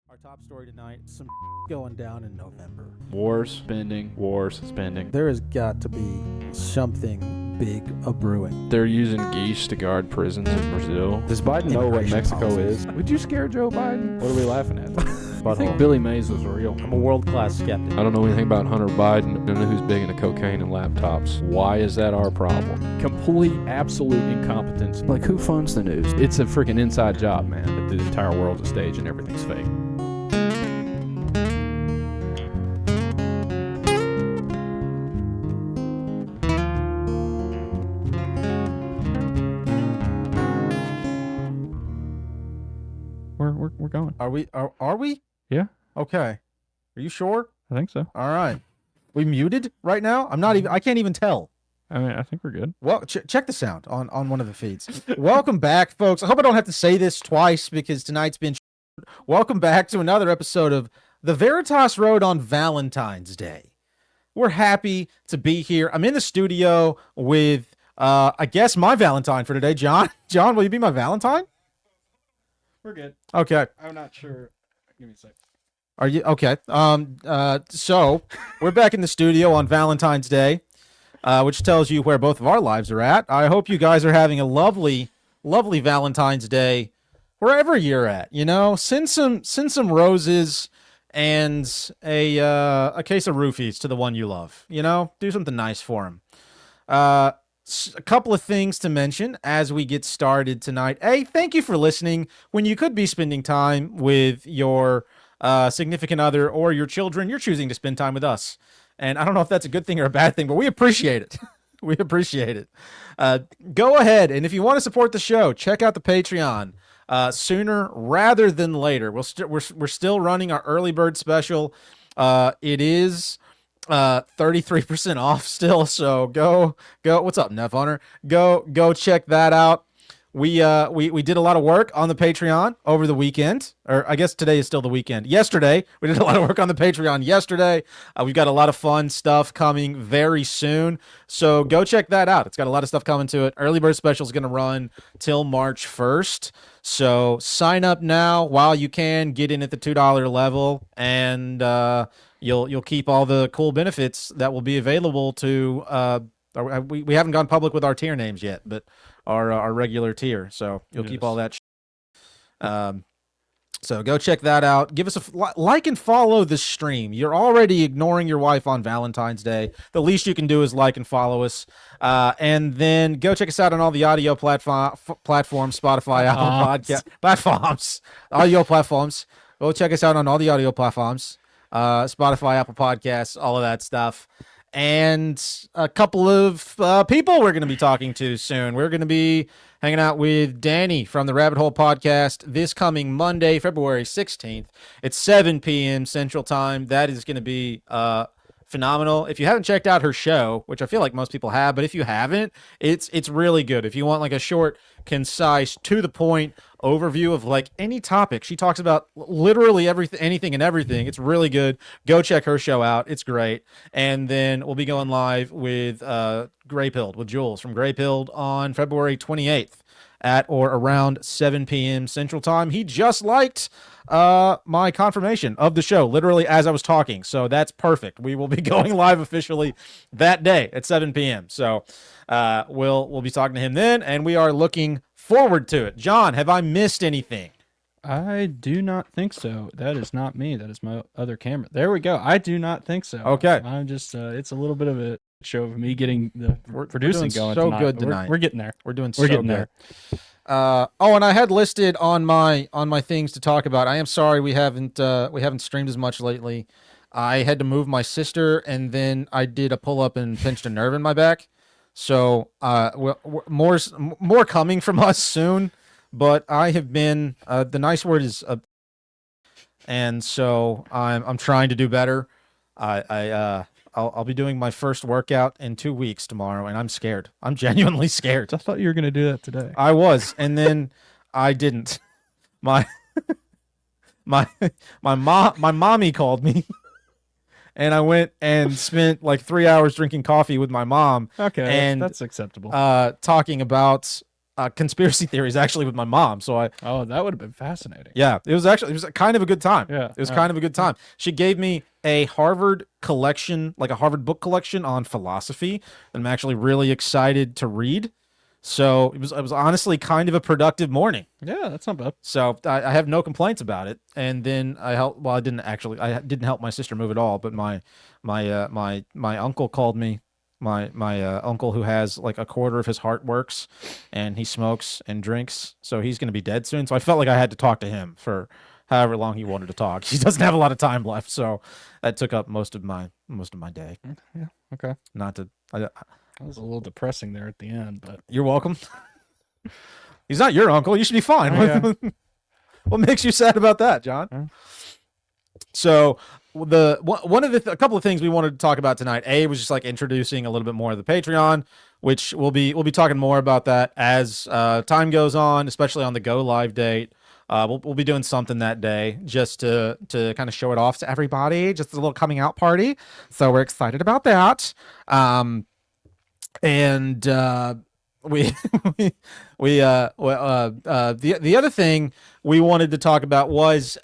Our top story tonight, some going down in November. Wars, spending. There has got to be something big a-brewing. They're using geese to guard prisons in Brazil. Does Biden know what Immigration Mexico policies. is? Would you scare Joe Biden? What are we laughing at? I think Butthole. Billy Mays was real. I'm a world-class skeptic. I don't know anything about Hunter Biden. I don't know who's big into cocaine and laptops. Why is that our problem? Complete, absolute incompetence. Like, who funds the news? It's a freaking inside job, man. The entire world's a stage and everything's fake. We're going. Are we? Yeah. Okay. Are you sure? I think so. All right. We muted right now? I can't even tell. I mean, I think we're good. Well, check the sound on one of the feeds. Welcome back, folks. I hope I don't have to say this twice because tonight's been Welcome back to another episode of the Veritas Road on Valentine's Day. We're happy to be here. I'm in the studio with, I guess, my Valentine for today, John. John, will you be my Valentine? We're good. Okay. I'm not sure. Give me a sec. Are you okay? So we're back in the studio on Valentine's Day, which tells you where both of our lives are at. I hope you guys are having a lovely, lovely Valentine's Day wherever you're at. You know, send some roses and a case of roofies to the one you love. You know, do something nice for him. A couple of things to mention as we get started tonight. A, thank you for listening when you could be spending time with your significant other or your children. You're choosing to spend time with us. And I don't know if that's a good thing or a bad thing, but we appreciate it. We appreciate it. Go ahead, and if you want to support the show, check out the Patreon sooner rather than later. We're still running our early bird special. It is 33% off still, so go. What's up, Neff Hunter? Go check that out. We did a lot of work on the Patreon over the weekend, or I guess today is still the weekend. Yesterday, we did a lot of work on the Patreon yesterday. We've got a lot of fun stuff coming very soon, so go check that out. It's got a lot of stuff coming to it. Early Bird Special is going to run till March 1st, so sign up now while you can. Get in at the $2 level, and you'll keep all the cool benefits that will be available to. We haven't gone public with our tier names yet, but our regular tier. So you'll keep all that. So go check that out. Give us a like and follow the stream. You're already ignoring your wife on Valentine's Day. The least you can do is like and follow us. And then go check us out on all the audio platforms, Spotify, Apple Podcast platforms, audio platforms. Go check us out on all the audio platforms, Spotify, Apple Podcasts, all of that stuff. And a couple of people we're going to be talking to soon. We're going to be hanging out with Danny from the Rabbit Hole Podcast this coming Monday, February 16th. It's 7 p.m. Central Time. That is going to be phenomenal. If you haven't checked out her show, which I feel like most people have, but if you haven't, it's really good. If you want like a short, concise, to the point overview of like any topic, she talks about literally everything, anything and everything. It's really good. Go check her show out. It's great. And then we'll be going live with Gray Pilled, with Jules from Gray Pilled on February 28th at or around 7 p.m. Central Time. He just liked my confirmation of the show literally as I was talking, so that's perfect. We will be going live officially that day at 7 p.m. So we'll be talking to him then, and we are looking forward to it. John, have I missed anything? I do not think so. That is not me. That is my other camera. There we go. I do not think so. Okay. I'm just, it's a little bit of a show of me getting the producing doing going so tonight. good tonight. We're getting there. We're doing We're so getting good. there. And I had listed on my things to talk about. I am sorry we haven't streamed as much lately. I had to move my sister, and then I did a pull up and pinched a nerve in my back. So more coming from us soon. But I have been the nice word is and so I'm trying to do better. I'll be doing my first workout in 2 weeks tomorrow, and I'm scared. I'm genuinely scared. I thought you were going to do that today. I was, and then I didn't. My mommy called me, and I went and spent like 3 hours drinking coffee with my mom. Okay, and that's acceptable. talking about conspiracy theories actually with my mom. So Oh, that would have been fascinating. yeah, it was kind of a good time. Yeah, It was yeah. kind of a good time. She gave me a Harvard collection, like a Harvard book collection on philosophy that I'm actually really excited to read. So it was honestly kind of a productive morning. Yeah, that's not bad. So I have no complaints about it. And then I didn't help my sister move at all, but my uncle called me. My uncle who has like a quarter of his heart works, and he smokes and drinks, so he's going to be dead soon. So I felt like I had to talk to him for however long he wanted to talk. He doesn't have a lot of time left, so that took up most of my day. Yeah, okay. Not to. That was a little depressing there at the end, but You're welcome. He's not your uncle. You should be fine. Oh, yeah. What makes you sad about that, John? Hmm. So a couple of things we wanted to talk about tonight. Was just like introducing a little bit more of the Patreon, which we'll be talking more about that as time goes on, especially on the go live date. We'll be doing something that day just to kind of show it off to everybody, just a little coming out party. So we're excited about that. And we the other thing we wanted to talk about was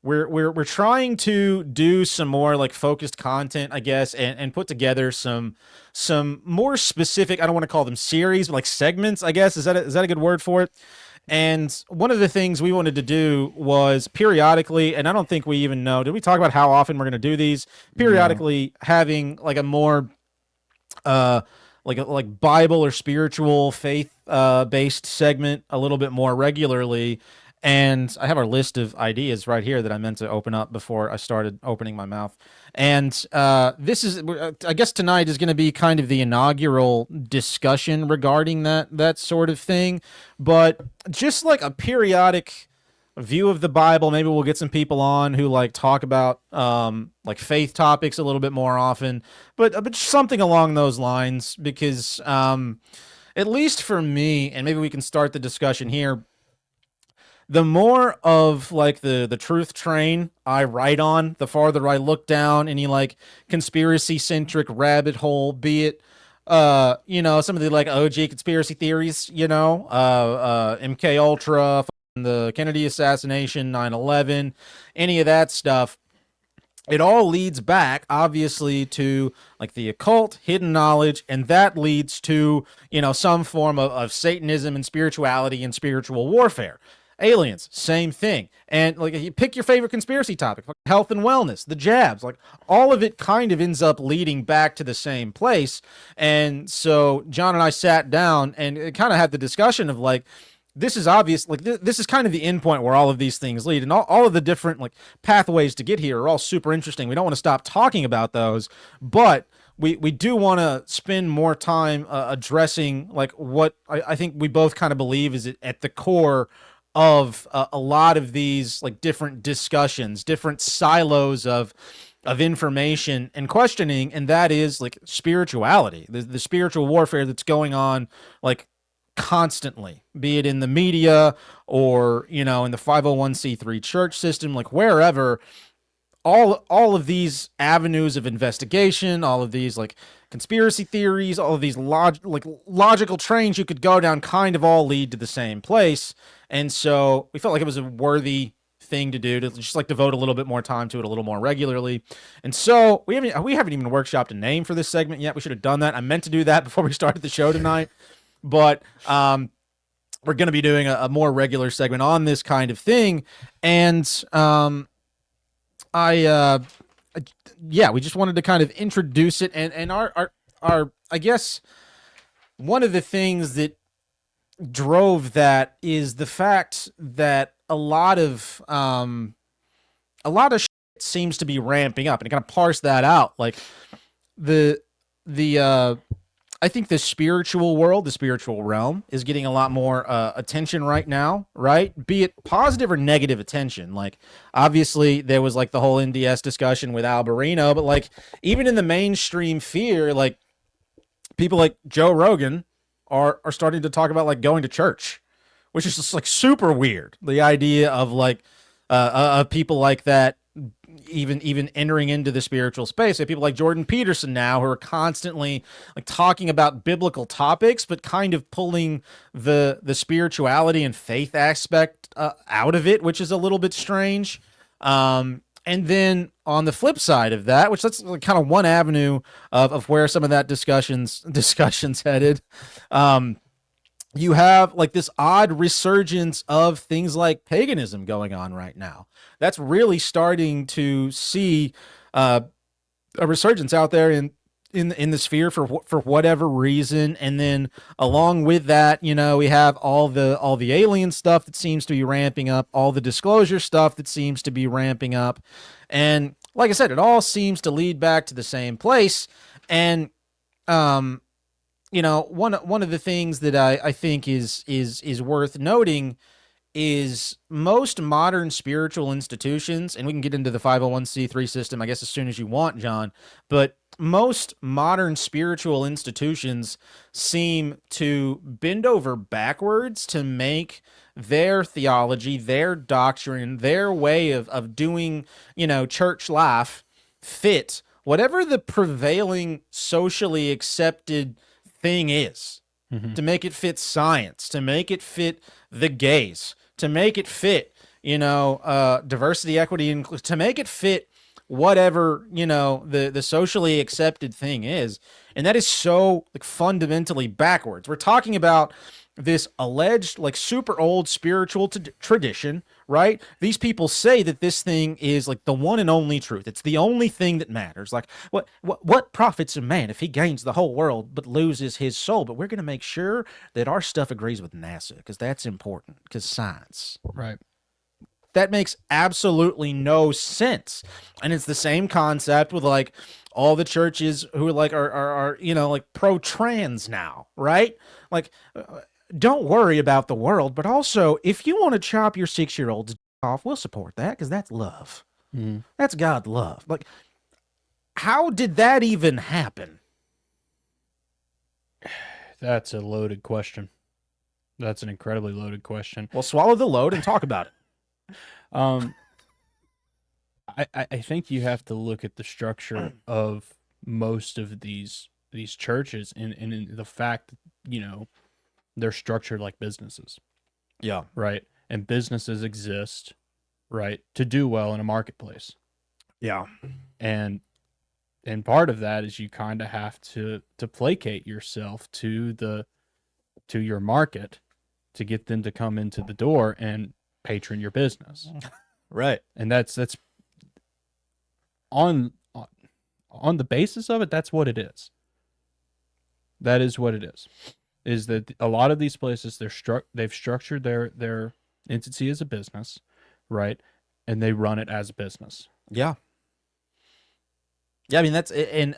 we're trying to do some more like focused content, I guess, and put together some more specific, I don't want to call them series, but like segments, I guess. Is that a good word for it? And one of the things we wanted to do was periodically, and I don't think we even know, did we talk about how often we're going to do these? Periodically having like a more like Bible or spiritual faith based segment a little bit more regularly. And I have our list of ideas right here that I meant to open up before I started opening my mouth. And this is, I guess tonight is going to be kind of the inaugural discussion regarding that sort of thing. But just like a periodic view of the Bible, maybe we'll get some people on who like talk about like faith topics a little bit more often, but something along those lines, because at least for me, and maybe we can start the discussion here, the more of like the truth train I ride on, the farther I look down any like conspiracy centric rabbit hole, be it some of the like OG conspiracy theories, MK Ultra, the Kennedy assassination, 9/11, any of that stuff. It all leads back, obviously, to like the occult, hidden knowledge, and that leads to, some form of Satanism and spirituality and spiritual warfare. Aliens, same thing. And like you pick your favorite conspiracy topic, like health and wellness, the jabs, like all of it kind of ends up leading back to the same place. And so John and I sat down and kind of had the discussion of like, this is obvious, like this is kind of the end point where all of these things lead, and all of the different like pathways to get here are all super interesting. We don't want to stop talking about those, but we do want to spend more time addressing like what I think we both kind of believe is at the core of a lot of these like different discussions, different silos of information and questioning, and that is like spirituality, the spiritual warfare that's going on like constantly, be it in the media or in the 501c3 church system, like wherever. All of these avenues of investigation, all of these like conspiracy theories, all of these logical trains you could go down kind of all lead to the same place. And so we felt like it was a worthy thing to do, to just like devote a little bit more time to it a little more regularly. And so we haven't even workshopped a name for this segment yet. We should have done that. I meant to do that before we started the show tonight, but we're going to be doing a more regular segment on this kind of thing. And we just wanted to kind of introduce it, and our I guess one of the things that drove that is the fact that a lot of shit seems to be ramping up, and kind of parse that out, like the I think the spiritual world, the spiritual realm, is getting a lot more attention right now, right? Be it positive or negative attention. Like, obviously, there was like the whole NDS discussion with Alberino, but like even in the mainstream fear, like people like Joe Rogan are starting to talk about like going to church, which is just like super weird. The idea of like people like that even entering into the spiritual space. So people like Jordan Peterson now who are constantly like talking about biblical topics, but kind of pulling the spirituality and faith aspect out of it, which is a little bit strange. And then on the flip side of that, which that's kind of one avenue of where some of that discussions headed. You have like this odd resurgence of things like paganism going on right now. That's really starting to see a resurgence out there in the sphere for whatever reason. And then along with that, we have all the alien stuff that seems to be ramping up, all the disclosure stuff that seems to be ramping up, and like I said, it all seems to lead back to the same place. And one of the things that I think is worth noting is most modern spiritual institutions, and we can get into the 501c3 system, I guess, as soon as you want, John, but most modern spiritual institutions seem to bend over backwards to make their theology, their doctrine, their way of doing, church life fit whatever the prevailing socially accepted thing is, to make it fit science, to make it fit the gaze, to make it fit, diversity, equity, to make it fit whatever, the socially accepted thing is. And that is so like fundamentally backwards. We're talking about this alleged like super old spiritual tradition, right? These people say that this thing is like the one and only truth. It's the only thing that matters. Like what profits a man if he gains the whole world but loses his soul? But we're going to make sure that our stuff agrees with NASA because that's important, because science. Right. That makes absolutely no sense. And it's the same concept with like all the churches who are like are like pro-trans now, right? Like don't worry about the world, but also if you want to chop your 6-year-old's off, we'll support that because that's love. That's God love. Like, how did that even happen? That's a loaded question. That's an incredibly loaded question. Well, swallow the load and talk about it. I think you have to look at the structure of most of these churches and in the fact that, they're structured like businesses. Yeah. Right. And businesses exist, right, to do well in a marketplace. Yeah. And part of that is you kind of have to placate yourself to your market to get them to come into the door and patron your business. Right. And that's on the basis of it, that's what it is. That is what it is that a lot of these places they've structured their entity as a business, right? And they run it as a business. Yeah. Yeah, I mean that's and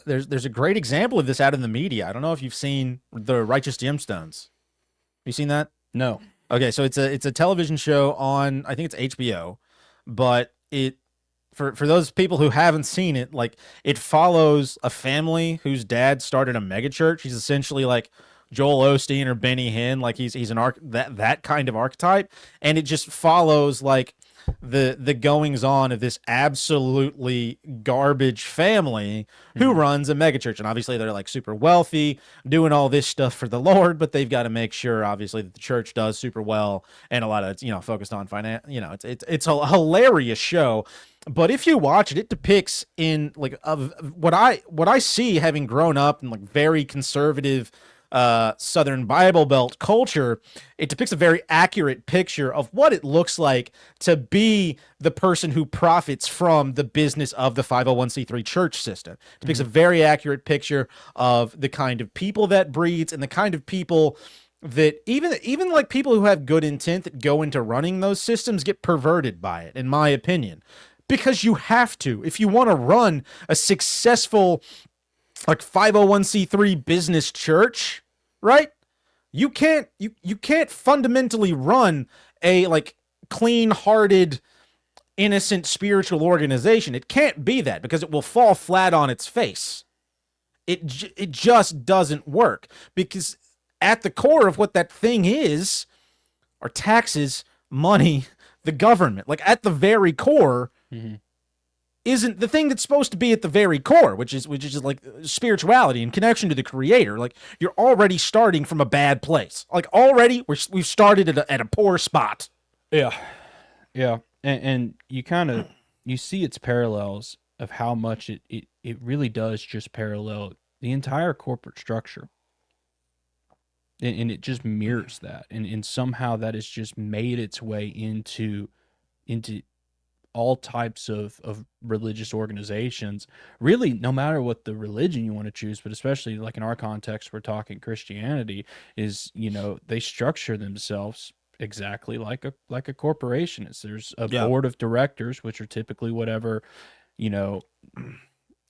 there's a great example of this out in the media. I don't know if you've seen the Righteous Gemstones. You seen that? No. Okay, so it's a television show on, I think it's HBO, but it for those people who haven't seen it, like it follows a family whose dad started a megachurch. He's essentially like Joel Osteen or Benny Hinn, like he's that kind of archetype, and it just follows like the goings on of this absolutely garbage family who runs a megachurch. And obviously they're like super wealthy, doing all this stuff for the Lord, but they've got to make sure obviously that the church does super well, and a lot of it's focused on finance. It's a hilarious show. But if you watch it, it depicts in like of what I see, having grown up in like very conservative Southern Bible Belt culture, it depicts a very accurate picture of what it looks like to be the person who profits from the business of the 501c3 church system. It depicts a very accurate picture of the kind of people that breeds and the kind of people that even like people who have good intent that go into running those systems get perverted by it, in my opinion. Because you have to, if you want to run a successful like 501c3 business church, right? You can't fundamentally run a like clean-hearted, innocent spiritual organization. It can't be that, because it will fall flat on its face. It just doesn't work, because at the core of what that thing is are taxes, money, the government. Like at the very core, isn't the thing that's supposed to be at the very core, which is like spirituality and connection to the Creator. Like, you're already starting from a bad place. Like, already we've started at a poor spot. Yeah. Yeah. And you kind of, you see its parallels of how much it really does just parallel the entire corporate structure. And it just mirrors that. And somehow that has just made its way into all types of religious organizations, really, no matter what the religion you want to choose, but especially like in our context, we're talking Christianity, is, they structure themselves exactly like a corporation is. There's a board of directors, which are typically whatever,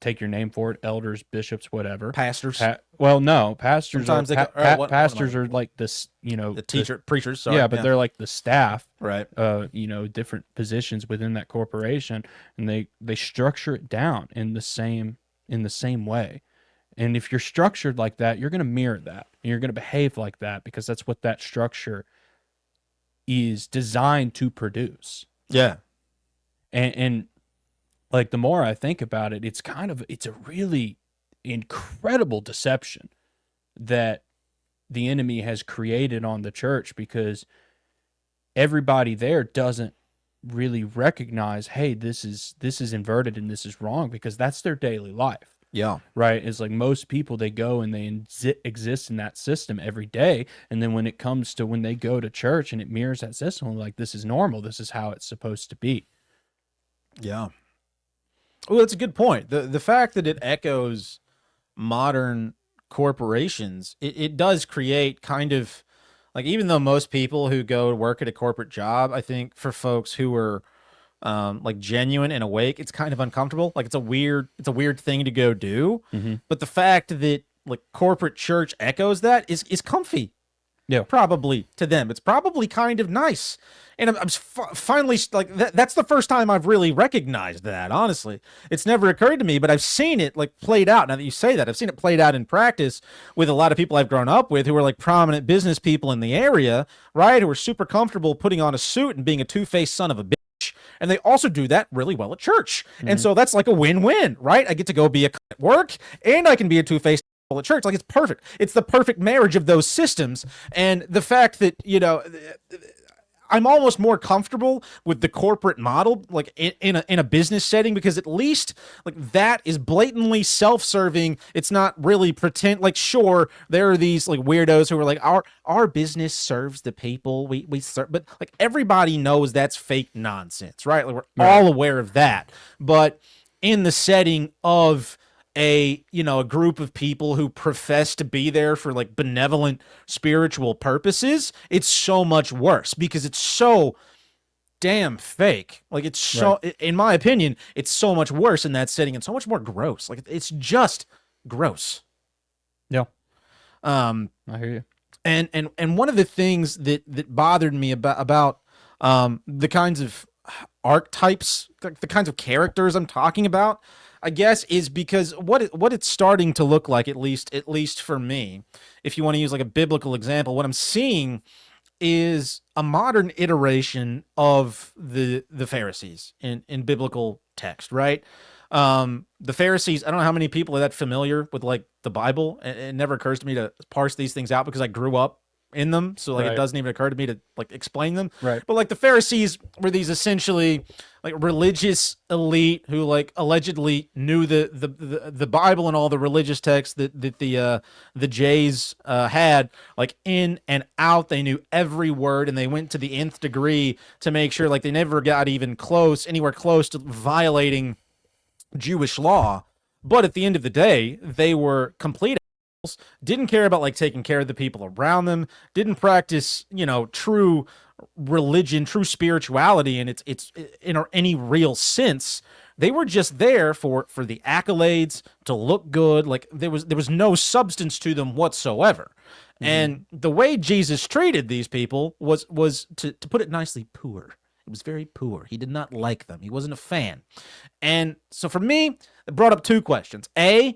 take your name for it, elders, bishops, whatever. Pastors. Well, no, pastors. Sometimes pastors are like this, the preachers. Sorry, yeah, but they're like the staff, right? Different positions within that corporation, and they structure it down in the same way. And if you're structured like that, you're going to mirror that, and you're going to behave like that, because that's what that structure is designed to produce. Yeah, and like, the more I think about it, it's a really incredible deception that the enemy has created on the church, because everybody there doesn't really recognize, hey, this is inverted and this is wrong, because that's their daily life. Yeah. Right. It's like most people, they go and they exist in that system every day. And then when it comes to when they go to church and it mirrors that system, like, this is normal. This is how it's supposed to be. Yeah. Well, that's a good point. The fact that it echoes modern corporations, it does create kind of, like, even though most people who go to work at a corporate job, I think for folks who are like genuine and awake, it's kind of uncomfortable. Like, it's a weird thing to go do. Mm-hmm. But the fact that, like, corporate church echoes that is comfy. Yeah, probably to them, it's probably kind of nice. And I'm finally, like, that's the first time I've really recognized that. Honestly, it's never occurred to me, but I've seen it, like, played out. Now that you say that, I've seen it played out in practice with a lot of people I've grown up with who are, like, prominent business people in the area, right? Who are super comfortable putting on a suit and being a two-faced son of a bitch. And they also do that really well at church. Mm-hmm. And so that's like a win-win, right? I get to go be a cunt at work, and I can be a two-faced at church. Like, it's perfect. It's the perfect marriage of those systems. And the fact that, I'm almost more comfortable with the corporate model, like, in a business setting, because at least, like, that is blatantly self-serving. It's not really pretend. Like, sure, there are these, like, weirdos who are like, our business serves the people we serve, but, like, everybody knows that's fake nonsense, right? Like, we're all aware of that. But in the setting of a group of people who profess to be there for, like, benevolent spiritual purposes, it's so much worse, because it's so damn fake. Like, it's so, in my opinion, it's so much worse in that setting, and so much more gross. Like, it's just gross. Yeah. I hear you. And one of the things that bothered me about the kinds of archetypes, the kinds of characters I'm talking about, I guess, is because what it's starting to look like, at least for me, if you want to use, like, a biblical example, what I'm seeing is a modern iteration of the Pharisees in biblical text, right? The Pharisees, I don't know how many people are that familiar with, like, the Bible. It never occurs to me to parse these things out, because I grew up in them, so, like, it doesn't even occur to me to, like, explain them. Right. But, like, the Pharisees were these essentially, like, religious elite who, like, allegedly knew the Bible and all the religious texts that the Jays had, like, in and out. They knew every word, and they went to the nth degree to make sure, like, they never got even anywhere close to violating Jewish law. But at the end of the day, they were complete, didn't care about, like, taking care of the people around them, didn't practice, true religion, true spirituality, and it's in any real sense. They were just there for the accolades, to look good. Like, there was no substance to them whatsoever. Mm-hmm. And the way Jesus treated these people was to put it nicely, poor. It was very poor. He did not like them. He wasn't a fan. And so for me, it brought up two questions. Are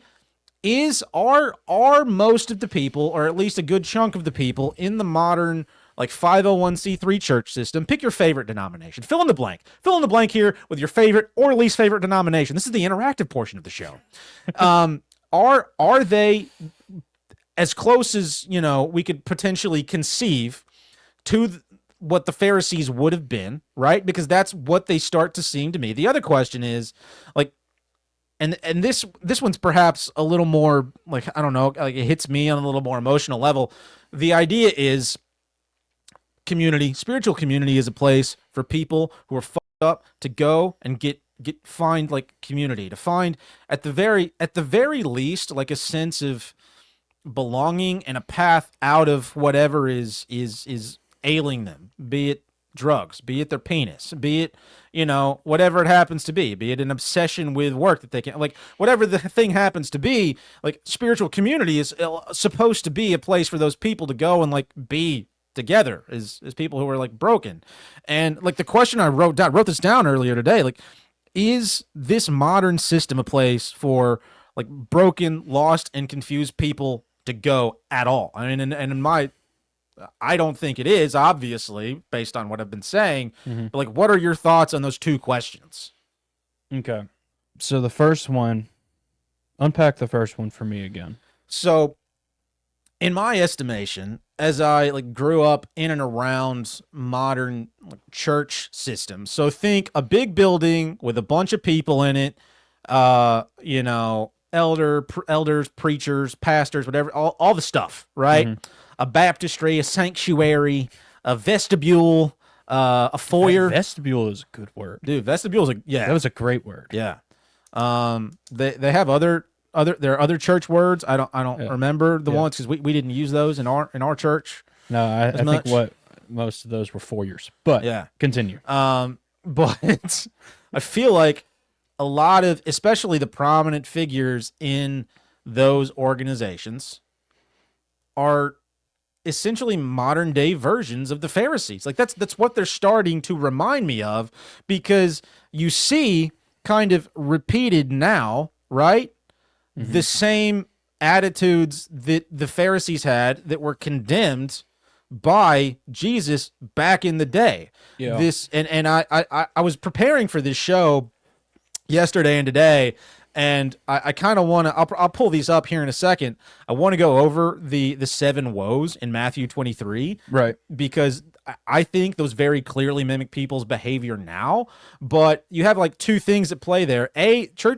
most of the people, or at least a good chunk of the people in the modern like 501c3 church system. Pick your favorite denomination. Fill in the blank. Fill in the blank here with your favorite or least favorite denomination. This is the interactive portion of the show. Are they as close as, we could potentially conceive to what the Pharisees would have been, right? Because that's what they start to seem to me. The other question is, like, and this one's perhaps a little more, like, I don't know, like it hits me on a little more emotional level. The idea is community, spiritual community is a place for people who are fucked up to go and find like community, to find at the very least like a sense of belonging and a path out of whatever is ailing them, be it drugs, be it their penis, be it, whatever it happens to be it an obsession with work that they can, like, whatever the thing happens to be. Like, spiritual community is supposed to be a place for those people to go and like be together as people who are like broken. And like the question I wrote this down earlier today, like, is this modern system a place for like broken, lost, and confused people to go at all? I mean, and in my, I don't think it is, obviously, based on what I've been saying. Mm-hmm. But like, what are your thoughts on those two questions? Okay. So the first one, unpack the first one for me again. So, in my estimation, as I like grew up in and around modern like, church systems, so think a big building with a bunch of people in it, elders, preachers, pastors, whatever, all the stuff, right? Mm-hmm. A baptistry, a sanctuary, a vestibule, a foyer. Vestibule is a good word. Dude, vestibule is That was a great word. yeah. They have there are other church words. I don't remember the ones because we didn't use those in our church. No, I think what most of those were foyers. But Yeah. continue. But I feel like a lot of, especially the prominent figures in those organizations, are essentially modern day versions of the Pharisees. Like that's what they're starting to remind me of, because you see kind of repeated now, right? Mm-hmm. The same attitudes that the Pharisees had that were condemned by Jesus back in the day. Yeah. This and I was preparing for this show yesterday and today, and I kind of want to, I'll pull these up here in a second. I want to go over the 7 woes in Matthew 23. Right. Because I think those very clearly mimic people's behavior now. But you have like 2 things at play there.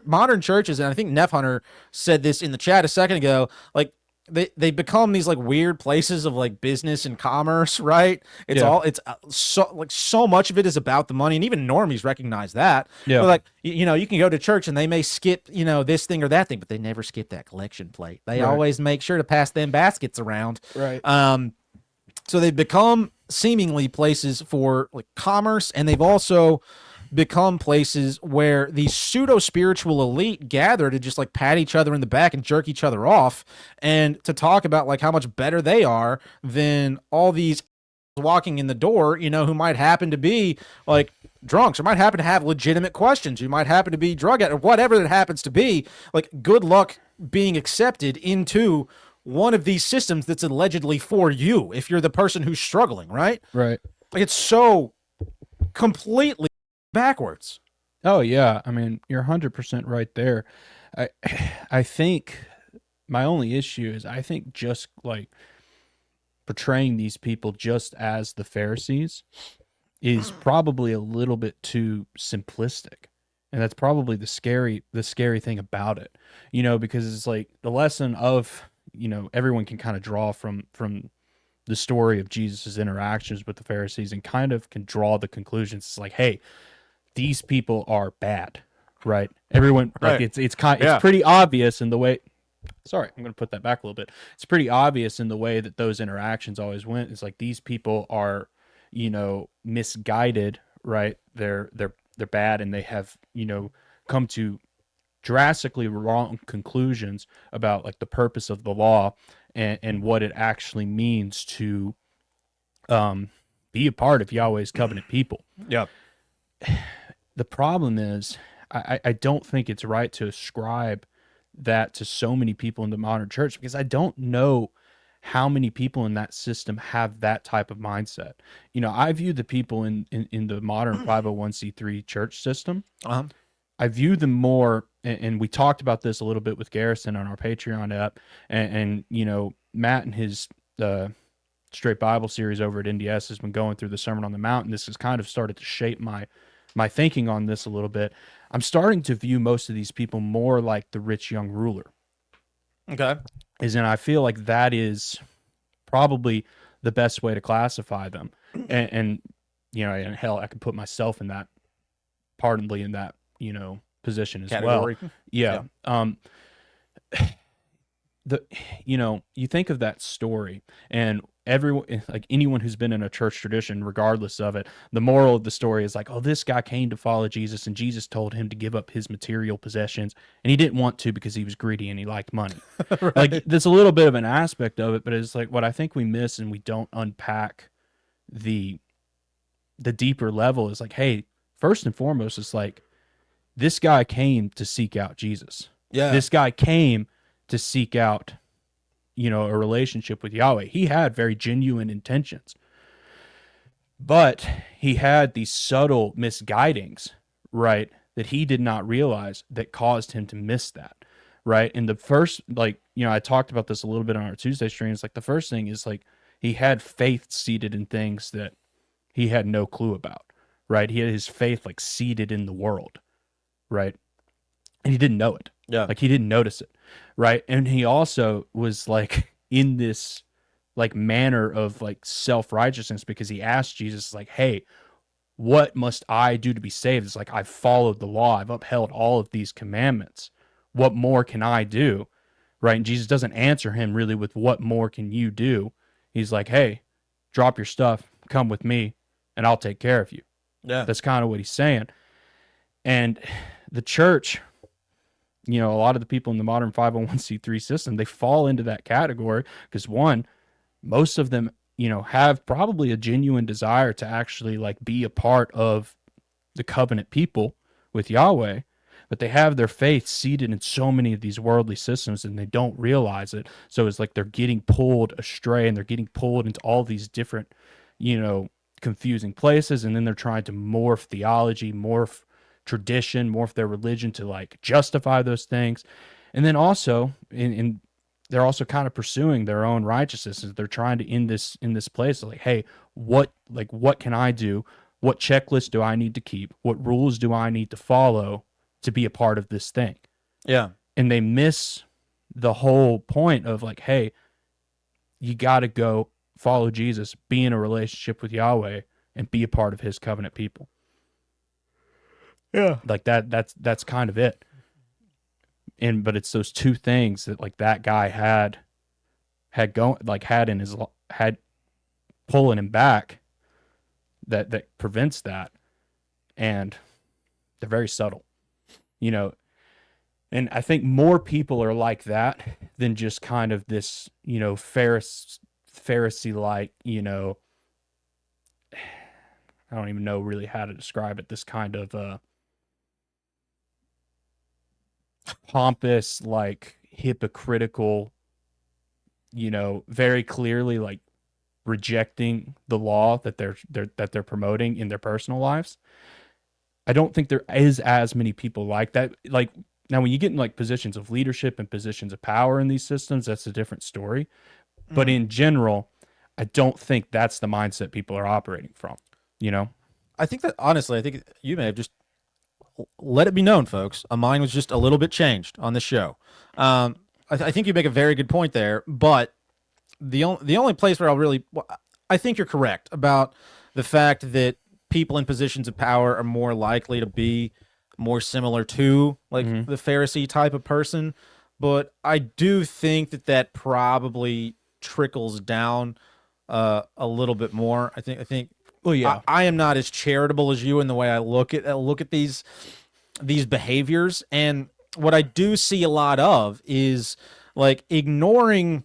Modern churches, and I think Neff Hunter said this in the chat a second ago, like they become these like weird places of like business and commerce, right? It's so much of it is about the money, and even normies recognize that. Yeah. They're like, you can go to church and they may skip, this thing or that thing, but they never skip that collection plate. They always make sure to pass them baskets around. Right. So they've become seemingly places for like commerce, and they've also become places where the pseudo spiritual elite gather to just like pat each other in the back and jerk each other off, and to talk about like how much better they are than all these walking in the door, who might happen to be like drunks, or might happen to have legitimate questions, you might happen to be drug addict, or whatever that happens to be. Like, good luck being accepted into one of these systems that's allegedly for you if you're the person who's struggling, right? Right. Like, it's so completely backwards. Oh yeah, I mean, you're 100% right there. I think my only issue is I think just like portraying these people just as the Pharisees is probably a little bit too simplistic. And that's probably the scary thing about it. Because it's like the lesson of, everyone can kind of draw from the story of Jesus's interactions with the Pharisees and kind of can draw the conclusions. It's like, hey, these people are bad, right? Everyone, like, Right. it's pretty obvious in the way. Sorry, I'm going to put that back a little bit. It's pretty obvious in the way that those interactions always went. It's like these people are, misguided, right? They're bad, and they have, come to drastically wrong conclusions about like the purpose of the law and what it actually means to be a part of Yahweh's covenant people. Yeah. The problem is, I don't think it's right to ascribe that to so many people in the modern church, because I don't know how many people in that system have that type of mindset. I view the people in the modern 501c3 church system, Uh-huh. I view them more, and we talked about this a little bit with Garrison on our Patreon app, and Matt and his Straight Bible series over at NDS has been going through the Sermon on the Mount, and this has kind of started to shape my thinking on this a little bit. I'm starting to view most of these people more like the rich young ruler. Okay. And I feel like that is probably the best way to classify them. And hell, I could put myself in that, pardonably, in that, position as Category. well. Yeah. You think of that story, and everyone, like anyone who's been in a church tradition, regardless of it, the moral of the story is like, oh, this guy came to follow Jesus, and Jesus told him to give up his material possessions, and he didn't want to because he was greedy and he liked money. Right. Like, there's a little bit of an aspect of it, but it's like what I think we miss and we don't unpack the deeper level is like, hey, first and foremost, it's like this guy came to seek out Jesus. Yeah. This guy came to seek out, a relationship with Yahweh. He had very genuine intentions, but he had these subtle misguidings, right, that he did not realize that caused him to miss that, right? And the first, I talked about this a little bit on our Tuesday streams. Like, the first thing is, like, he had faith seated in things that he had no clue about, right? He had his faith, like, seated in the world, right? And he didn't know it. Yeah. Like, he didn't notice it, right? And he also was, like, in this, like, manner of, like, self-righteousness, because he asked Jesus, like, hey, what must I do to be saved? It's like, I've followed the law. I've upheld all of these commandments. What more can I do? Right? And Jesus doesn't answer him really with what more can you do. He's like, hey, drop your stuff, come with me, and I'll take care of you. Yeah. That's kind of what he's saying. And the church, a lot of the people in the modern 501c3 system, they fall into that category because, one, most of them, have probably a genuine desire to actually, like, be a part of the covenant people with Yahweh, but they have their faith seated in so many of these worldly systems and they don't realize it. So it's like they're getting pulled astray and they're getting pulled into all these different, confusing places, and then they're trying to morph theology, morph tradition, morph their religion to, like, justify those things. And then also they're also kind of pursuing their own righteousness. They're trying to in this place, like, hey, what can I do? What checklist do I need to keep? What rules do I need to follow to be a part of this thing? Yeah. And they miss the whole point of, like, hey, you got to go follow Jesus, be in a relationship with Yahweh, and be a part of his covenant people. Yeah. Like that's kind of it. But it's those two things that, like, that guy had pulling him back that prevents that. And they're very subtle, and I think more people are like that than just kind of this, Pharisee-like, I don't even know really how to describe it. This kind of pompous, like, hypocritical, very clearly, like, rejecting the law that they're promoting in their personal lives. I don't think there is as many people like that. Like, now when you get in, like, positions of leadership and positions of power in these systems, that's a different story. But in general, I don't think that's the mindset people are operating from, I think that, honestly, I think you may have just let it be known, folks. Mine was just a little bit changed on the show. I think you make a very good point there, but the only place where I think you're correct about the fact that people in positions of power are more likely to be more similar to, like, the Pharisee type of person. But I do think that probably trickles down a little bit more. I think. Well, yeah. I am not as charitable as you in the way I look at these behaviors, and what I do see a lot of is, like, ignoring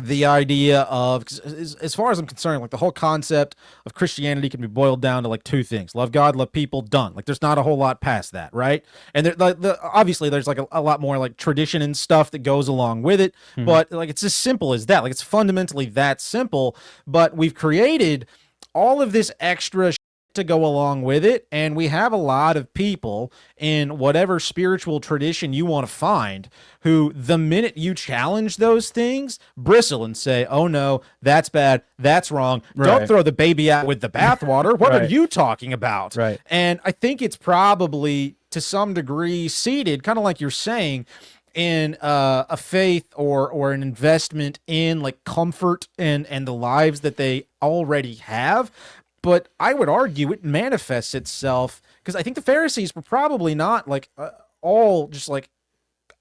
the idea of, 'cause as far as I'm concerned, like the whole concept of Christianity can be boiled down to like two things: love God, love people. Done. Like there's not a whole lot past that, right? And there, obviously there's like a lot more like tradition and stuff that goes along with it, but like it's as simple as that. Like it's fundamentally that simple. But we've created all of this extra to go along with it, and we have a lot of people in whatever spiritual tradition you want to find who, the minute you challenge those things, bristle and say, oh no, that's bad, that's wrong, don't Right. throw the baby out with the bathwater, what are Right. you talking about? Right. And I think it's probably to some degree seated, kind of like you're saying, in a faith or an investment in like comfort and the lives that they already have. But I would argue it manifests itself because I think the Pharisees were probably not like all just like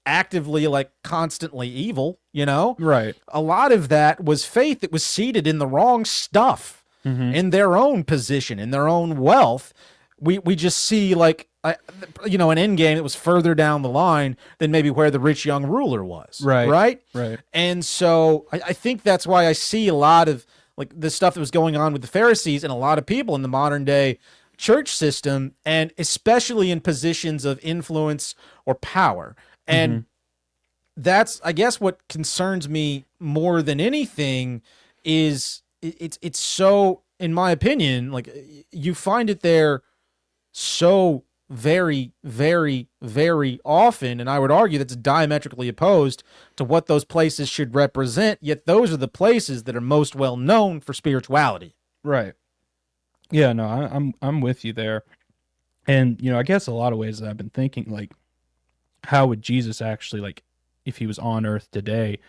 actively like constantly evil, you know? Right. A lot of that was faith that was seated in the wrong stuff, in their own position, in their own wealth. We just see like an end game that was further down the line than maybe where the rich young ruler was. Right. Right. Right. And so I think that's why I see a lot of like the stuff that was going on with the Pharisees and a lot of people in the modern day church system, and especially in positions of influence or power. And that's, I guess, what concerns me more than anything is it's so, in my opinion, like you find it there so very, very, very often, and I would argue that's diametrically opposed to what those places should represent, yet those are the places that are most well known for spirituality. Right. Yeah, no, I'm with you there. And, I guess a lot of ways that I've been thinking, like, how would Jesus actually, like, if he was on earth today,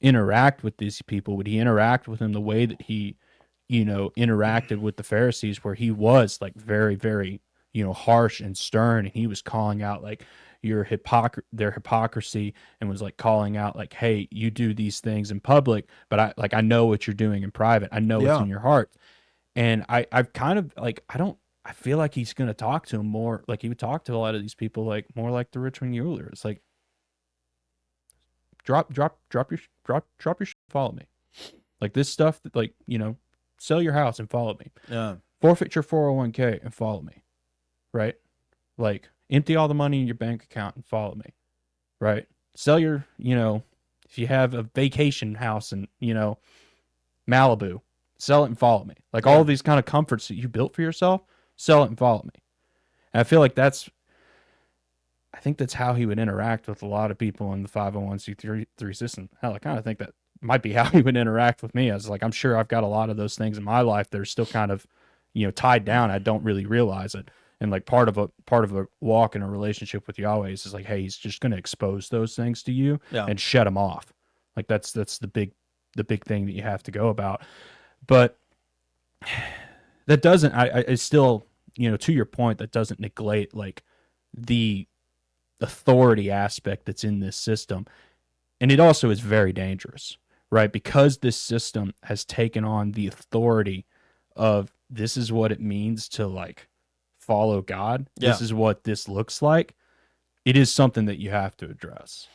interact with these people? Would he interact with them the way that he, interacted with the Pharisees, where he was, like, very, very, harsh and stern, and he was calling out, like, their hypocrisy, and was, like, calling out, like, hey, you do these things in public, but I know what you're doing in private. I know what's in your heart. And I've kind of, like, I feel like he's going to talk to him more like he would talk to a lot of these people, like more like the rich young ruler. It's like, drop your shit, follow me. Like this stuff that, like, sell your house and follow me. Yeah. Forfeit your 401k and follow me. Right? Like empty all the money in your bank account and follow me. Right? Sell your, if you have a vacation house in, Malibu, sell it and follow me. Like all of these kind of comforts that you built for yourself, sell it and follow me. And I feel like I think that's how he would interact with a lot of people in the 501c3 system. Hell, I kind of think that might be how he would interact with me. I was like, I'm sure I've got a lot of those things in my life that are still kind of, tied down. I don't really realize it. And like part of a walk in a relationship with Yahweh is like, hey, he's just going to expose those things to you and shut them off. Like that's the big thing that you have to go about. But that doesn't, I still, to your point, that doesn't neglect like the authority aspect that's in this system. And it also is very dangerous, right? Because this system has taken on the authority of this is what it means to like follow God. Yeah. This is what this looks like. It is something that you have to address.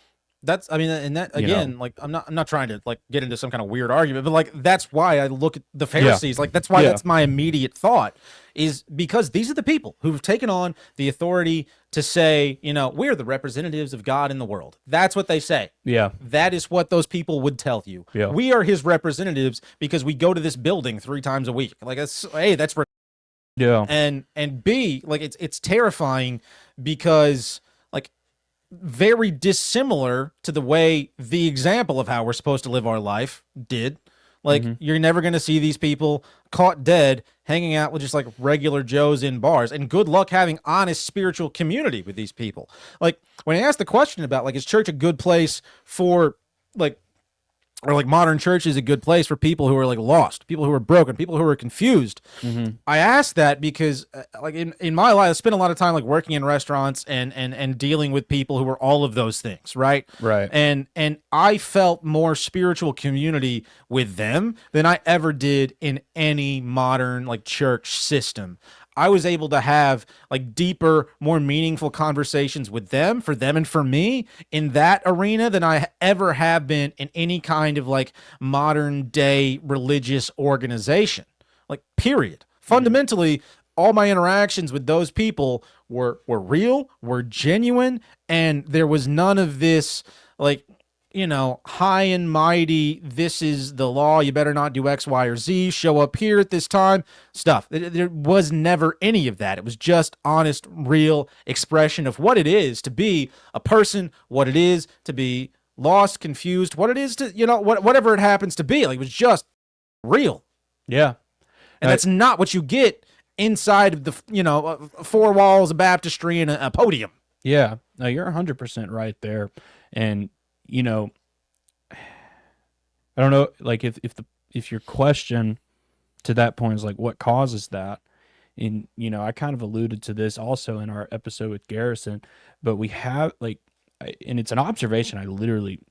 That's, I mean, and that again, like I'm not trying to like get into some kind of weird argument, but like that's why I look at the Pharisees. Like that's why that's my immediate thought, is because these are the people who've taken on the authority to say, we're the representatives of God in the world. That's what they say. Yeah. That is what those people would tell you. Yeah. We are his representatives because we go to this building 3 times a week. Like that's Yeah. and B, like it's terrifying because like very dissimilar to the way the example of how we're supposed to live our life did. Like you're never going to see these people caught dead hanging out with just like regular Joes in bars, and good luck having honest spiritual community with these people. Like when I asked the question about like, is church a good place for like, or like modern church is a good place for people who are like lost, people who are broken, people who are confused. I asked that because like in my life, I spent a lot of time like working in restaurants and dealing with people who are all of those things. Right. Right. And I felt more spiritual community with them than I ever did in any modern like church system. I was able to have like deeper, more meaningful conversations with them, for them and for me, in that arena than I ever have been in any kind of like modern day religious organization. Like, period. Fundamentally, all my interactions with those people were real, were genuine, and there was none of this like, high and mighty, this is the law, you better not do X, Y, or Z, show up here at this time, stuff. There was never any of that. It was just honest, real expression of what it is to be a person, what it is to be lost, confused, what it is to, whatever it happens to be. Like, it was just real. Yeah. And that's not what you get inside of the, four walls of baptistry and a podium. Yeah. No, you're 100% right there. And, I don't know, like if your question to that point is like, what causes that? And, I kind of alluded to this also in our episode with Garrison, but we have like, and it's an observation I literally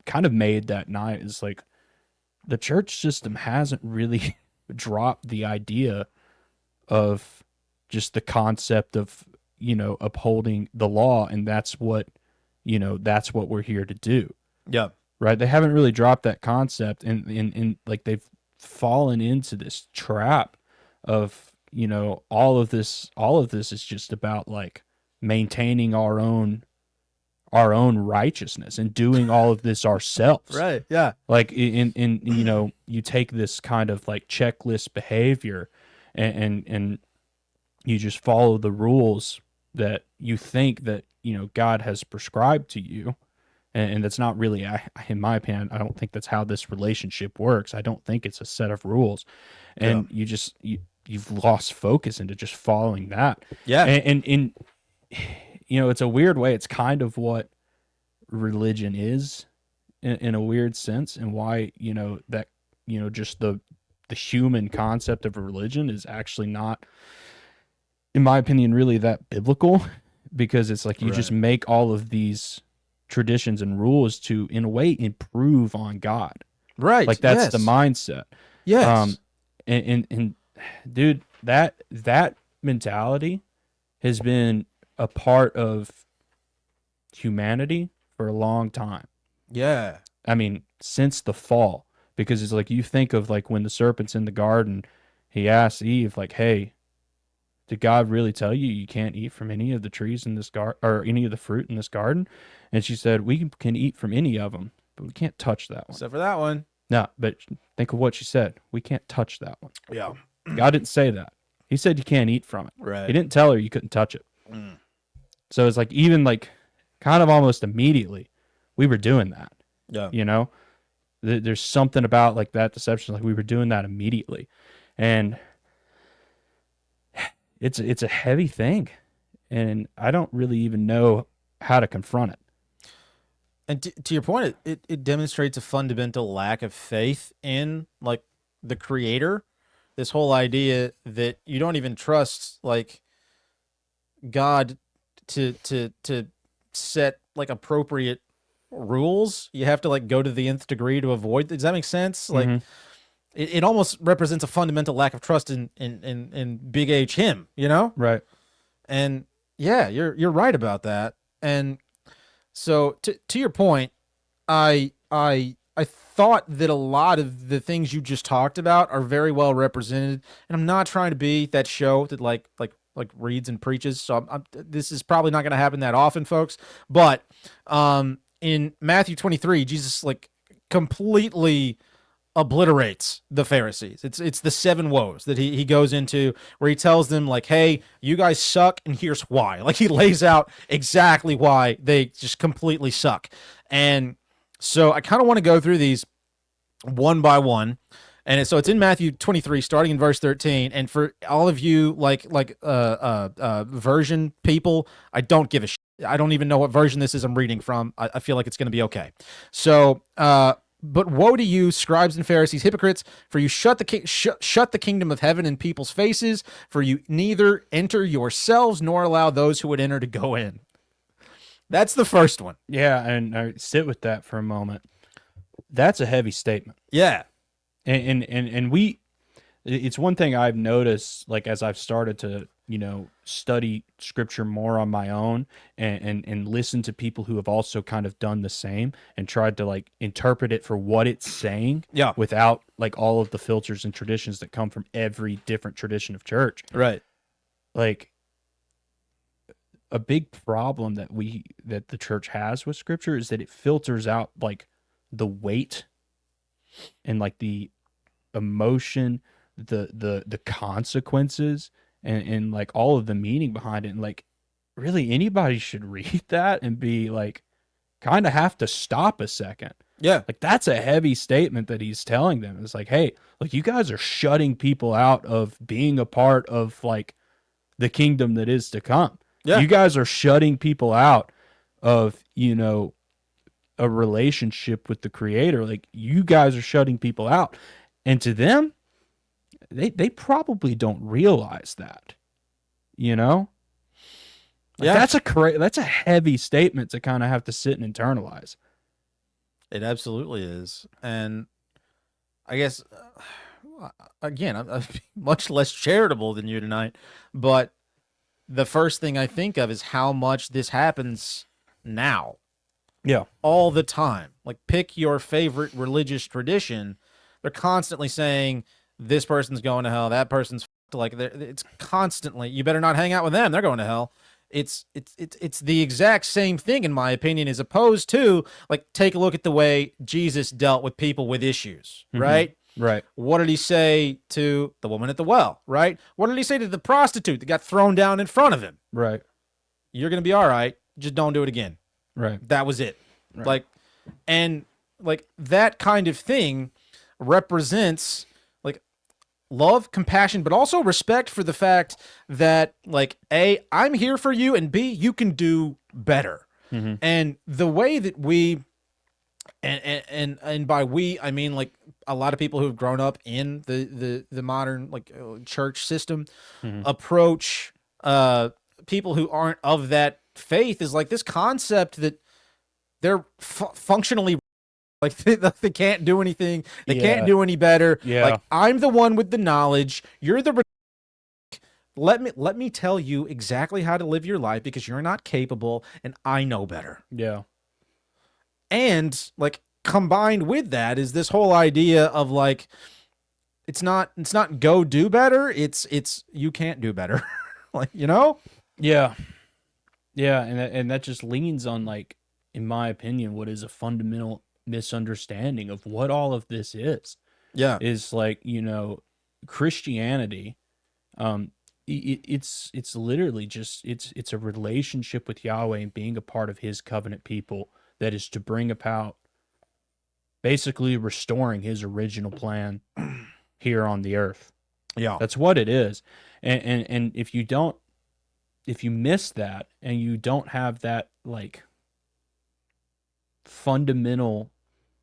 kind of made that night, is like the church system hasn't really dropped the idea of just the concept of, upholding the law. And that's what we're here to do. Yeah. Right. They haven't really dropped that concept, and like they've fallen into this trap of, all of this is just about like maintaining our own righteousness and doing all of this ourselves. Right. Yeah. Like in you take this kind of like checklist behavior and you just follow the rules that you think that, God has prescribed to you. And that's not really, in my opinion, I don't think that's how this relationship works. I don't think it's a set of rules. And you've lost focus into just following that. Yeah. And it's a weird way. It's kind of what religion is in a weird sense, and why, that, just the human concept of a religion is actually not, in my opinion, really that biblical, because it's like you just make all of these traditions and rules to, in a way, improve on God. Right. Like that's the mindset. Yes. And dude, that mentality has been a part of humanity for a long time. Yeah. I mean, since the fall, because it's like, you think of like when the serpent's in the garden, he asks Eve like, hey, did God really tell you you can't eat from any of the trees in this garden, or any of the fruit in this garden? And she said, we can eat from any of them, but we can't touch that one. Except for that one. No, but think of what she said. We can't touch that one. Yeah. God didn't say that. He said you can't eat from it. Right. He didn't tell her you couldn't touch it. So it's like, even like kind of almost immediately we were doing that. Yeah. There's something about like that deception. Like we were doing that immediately. And it's a heavy thing. And I don't really even know how to confront it. And to your point, it demonstrates a fundamental lack of faith in like the creator. This whole idea that you don't even trust like God to set like appropriate rules. You have to like go to the nth degree to avoid. Does that make sense? Like it almost represents a fundamental lack of trust in Big H him, Right. And yeah, you're right about that. And so to your point, I thought that a lot of the things you just talked about are very well represented, and I'm not trying to be that show that like reads and preaches. So this is probably not going to happen that often, folks. But in Matthew 23, Jesus like completely obliterates the Pharisees. It's the 7 woes that he goes into, where he tells them like, hey, you guys suck, and here's why. Like he lays out exactly why they just completely suck. And so I kind of want to go through these one by one. And so it's in Matthew 23, starting in verse 13. And for all of you version people, I don't give a shit. I don't even know what version this is I'm reading from. I feel like it's going to be okay. So, but woe to you, scribes and Pharisees, hypocrites, for you shut the kingdom of heaven in people's faces, for you neither enter yourselves nor allow those who would enter to go in. That's the first one. Yeah, and I sit with that for a moment. That's a heavy statement. Yeah. And we, It's one thing I've noticed, like as I've started to, study scripture more on my own and listen to people who have also kind of done the same and tried to like interpret it for what it's saying Yeah. without like all of the filters and traditions that come from every different tradition of church. Right. Like a big problem that the church has with scripture is that it filters out like the weight and like the emotion, the consequences, and like all of the meaning behind it. And like really anybody should read that and be like kind of have to stop a second. Yeah. Like that's a heavy statement that he's telling them. It's like, hey, like you guys are shutting people out of being a part of like the kingdom that is to come. Yeah. You guys are shutting people out of, a relationship with the creator. Like you guys are shutting people out. And to them, they probably don't realize that, Like Yeah. that's a heavy statement to kind of have to sit and internalize. It absolutely is. And I guess, again, I'm much less charitable than you tonight, but the first thing I think of is how much this happens now, Yeah. all the time. Like, pick your favorite religious tradition. They're constantly saying this person's going to hell, that person's like, it's constantly, you better not hang out with them, they're going to hell. It's the exact same thing, in my opinion, as opposed to like, take a look at the way Jesus dealt with people with issues, right? Right. What did he say to the woman at the well, right? What did he say to the prostitute that got thrown down in front of him? Right. You're going to be all right. Just don't do it again. Right. That was it. Right. Like that kind of thing represents like love, compassion, but also respect for the fact that like, A, I'm here for you, and B, you can do better. Mm-hmm. And the way that we, and by we, I mean like a lot of people who have grown up in the modern like church system approach people who aren't of that faith is like this concept that they're functionally like they can't do anything, they can't do any better. Yeah. Like, I'm the one with the knowledge, you're the let me tell you exactly how to live your life because you're not capable and I know better. Yeah. And like combined with that is this whole idea of like it's not go do better, it's you can't do better. Like, Yeah. Yeah, and that just leans on like, in my opinion, what is a fundamental misunderstanding of what all of this is. Yeah. Is like, Christianity, it's literally just it's a relationship with Yahweh and being a part of his covenant people that is to bring about basically restoring his original plan here on the earth. Yeah. That's what it is. And if you miss that and you don't have that like fundamental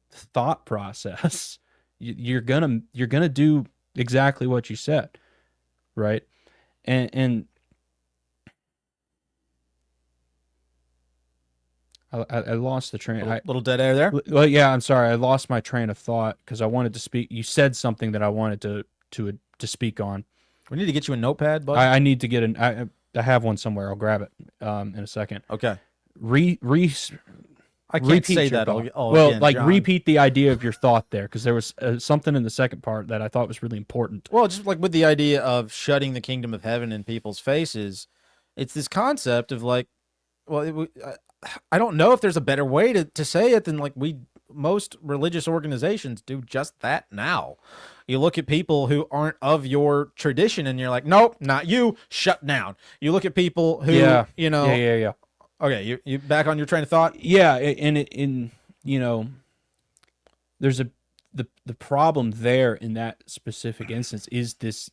thought process, you're gonna do exactly what you said, right? And I lost the train. Little dead air there. Well, yeah, I'm sorry. I lost my train of thought because I wanted to speak. You said something that I wanted to speak on. We need to get you a notepad, bud. I need to get I have one somewhere. I'll grab it in a second. Okay. I can't say that. Again, like John. repeat the idea of your thought there, because there was something in the second part that I thought was really important. Well, just like with the idea of shutting the kingdom of heaven in people's faces, it's this concept of like, well, I don't know if there's a better way to say it than like most religious organizations do just that now. You look at people who aren't of your tradition and you're like, nope, not you, shut down. You look at people who, Yeah. Yeah. Okay, you back on your train of thought? Yeah, and there's the problem there in that specific instance is this,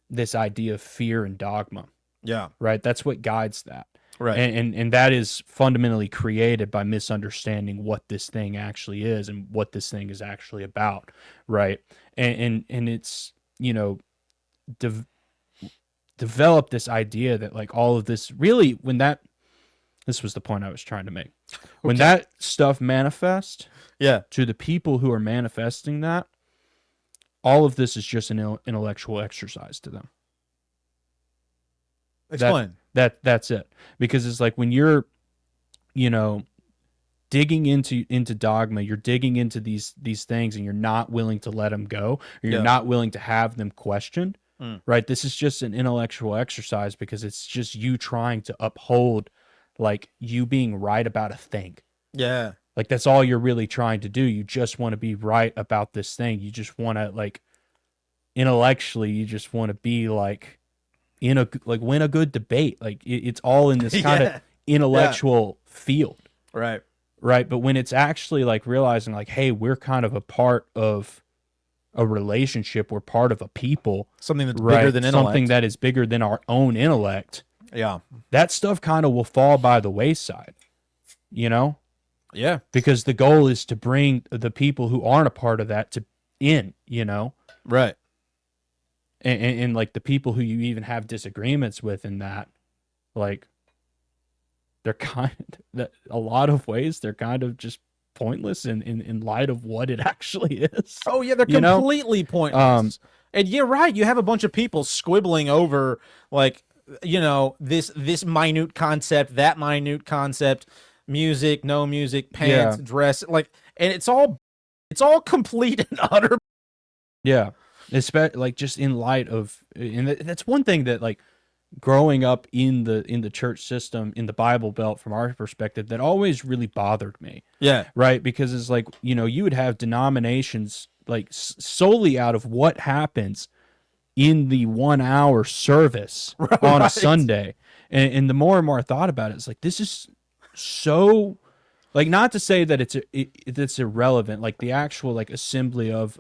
this idea of fear and dogma, Yeah. right? That's what guides that. Right. And that is fundamentally created by misunderstanding what this thing actually is and what this thing is actually about, right? And it's, develop this idea that like all of this really, this was the point I was trying to make. When that stuff manifests Yeah. to the people who are manifesting that, all of this is just an intellectual exercise to them. Explain. That's it. Because it's like when you're, digging into dogma, you're digging into these things, and you're not willing to let them go, or you're not willing to have them questioned. Right? This is just an intellectual exercise because it's just you trying to uphold, like, you being right about a thing. Yeah. Like, that's all you're really trying to do. You just want to be right about this thing. You just want to, like, intellectually, you just want to be like win a good debate. Like, it's all in this kind of intellectual field. Right. Right. But when it's actually like realizing, like, hey, we're kind of a part of a relationship, we're part of a people, Something that's bigger than intellect. Something that is bigger than our own intellect. Yeah. That stuff kind of will fall by the wayside, Yeah. because the goal is to bring the people who aren't a part of that in. Right. And like the people who you even have disagreements with in that, like, they're a lot of ways they're kind of just pointless in light of what it actually is. Oh yeah, they're completely pointless. And you're right. You have a bunch of people squibbling over, like, this minute concept, that minute concept, music, no music, pants, dress, like, and it's all complete and utter. Yeah, especially like just in light of, and that's one thing that, like, growing up in the church system, in the Bible Belt, from our perspective, that always really bothered me. Yeah. Right. Because it's like, you would have denominations like solely out of what happens in the 1 hour service on a Sunday. And the more and more I thought about it, it's like, this is so, like, not to say that it's irrelevant. Like, the actual, like, assembly of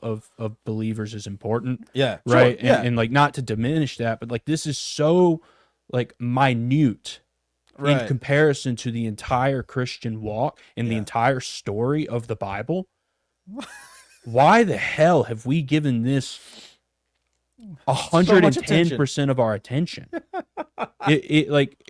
believers is important. Yeah. Right. Sure, yeah. And like, not to diminish that, but like, this is so, like, minute in comparison to the entire Christian walk and the entire story of the Bible. Why the hell have we given this 110% of our attention? It like,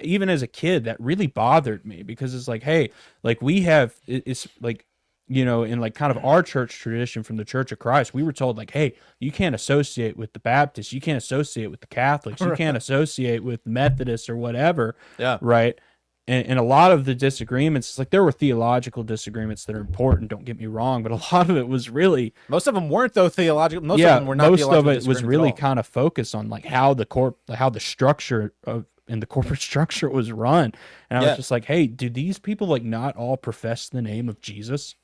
even as a kid, that really bothered me, because it's like, hey, like, we have, it's like, in like kind of our church tradition from the Church of Christ, we were told, like, hey, you can't associate with the Baptists, you can't associate with the Catholics, you can't associate with the Methodists or whatever. Yeah. Right. And a lot of the disagreements, it's like, there were theological disagreements that are important, don't get me wrong, but a lot of it was really, most of them weren't, though, theological. Most of them were not. Most of theological it was disagreements really at all. kind of focused on, like, how the structure of, and the corporate structure was run. And I was just like, hey, do these people, like, not all profess the name of Jesus?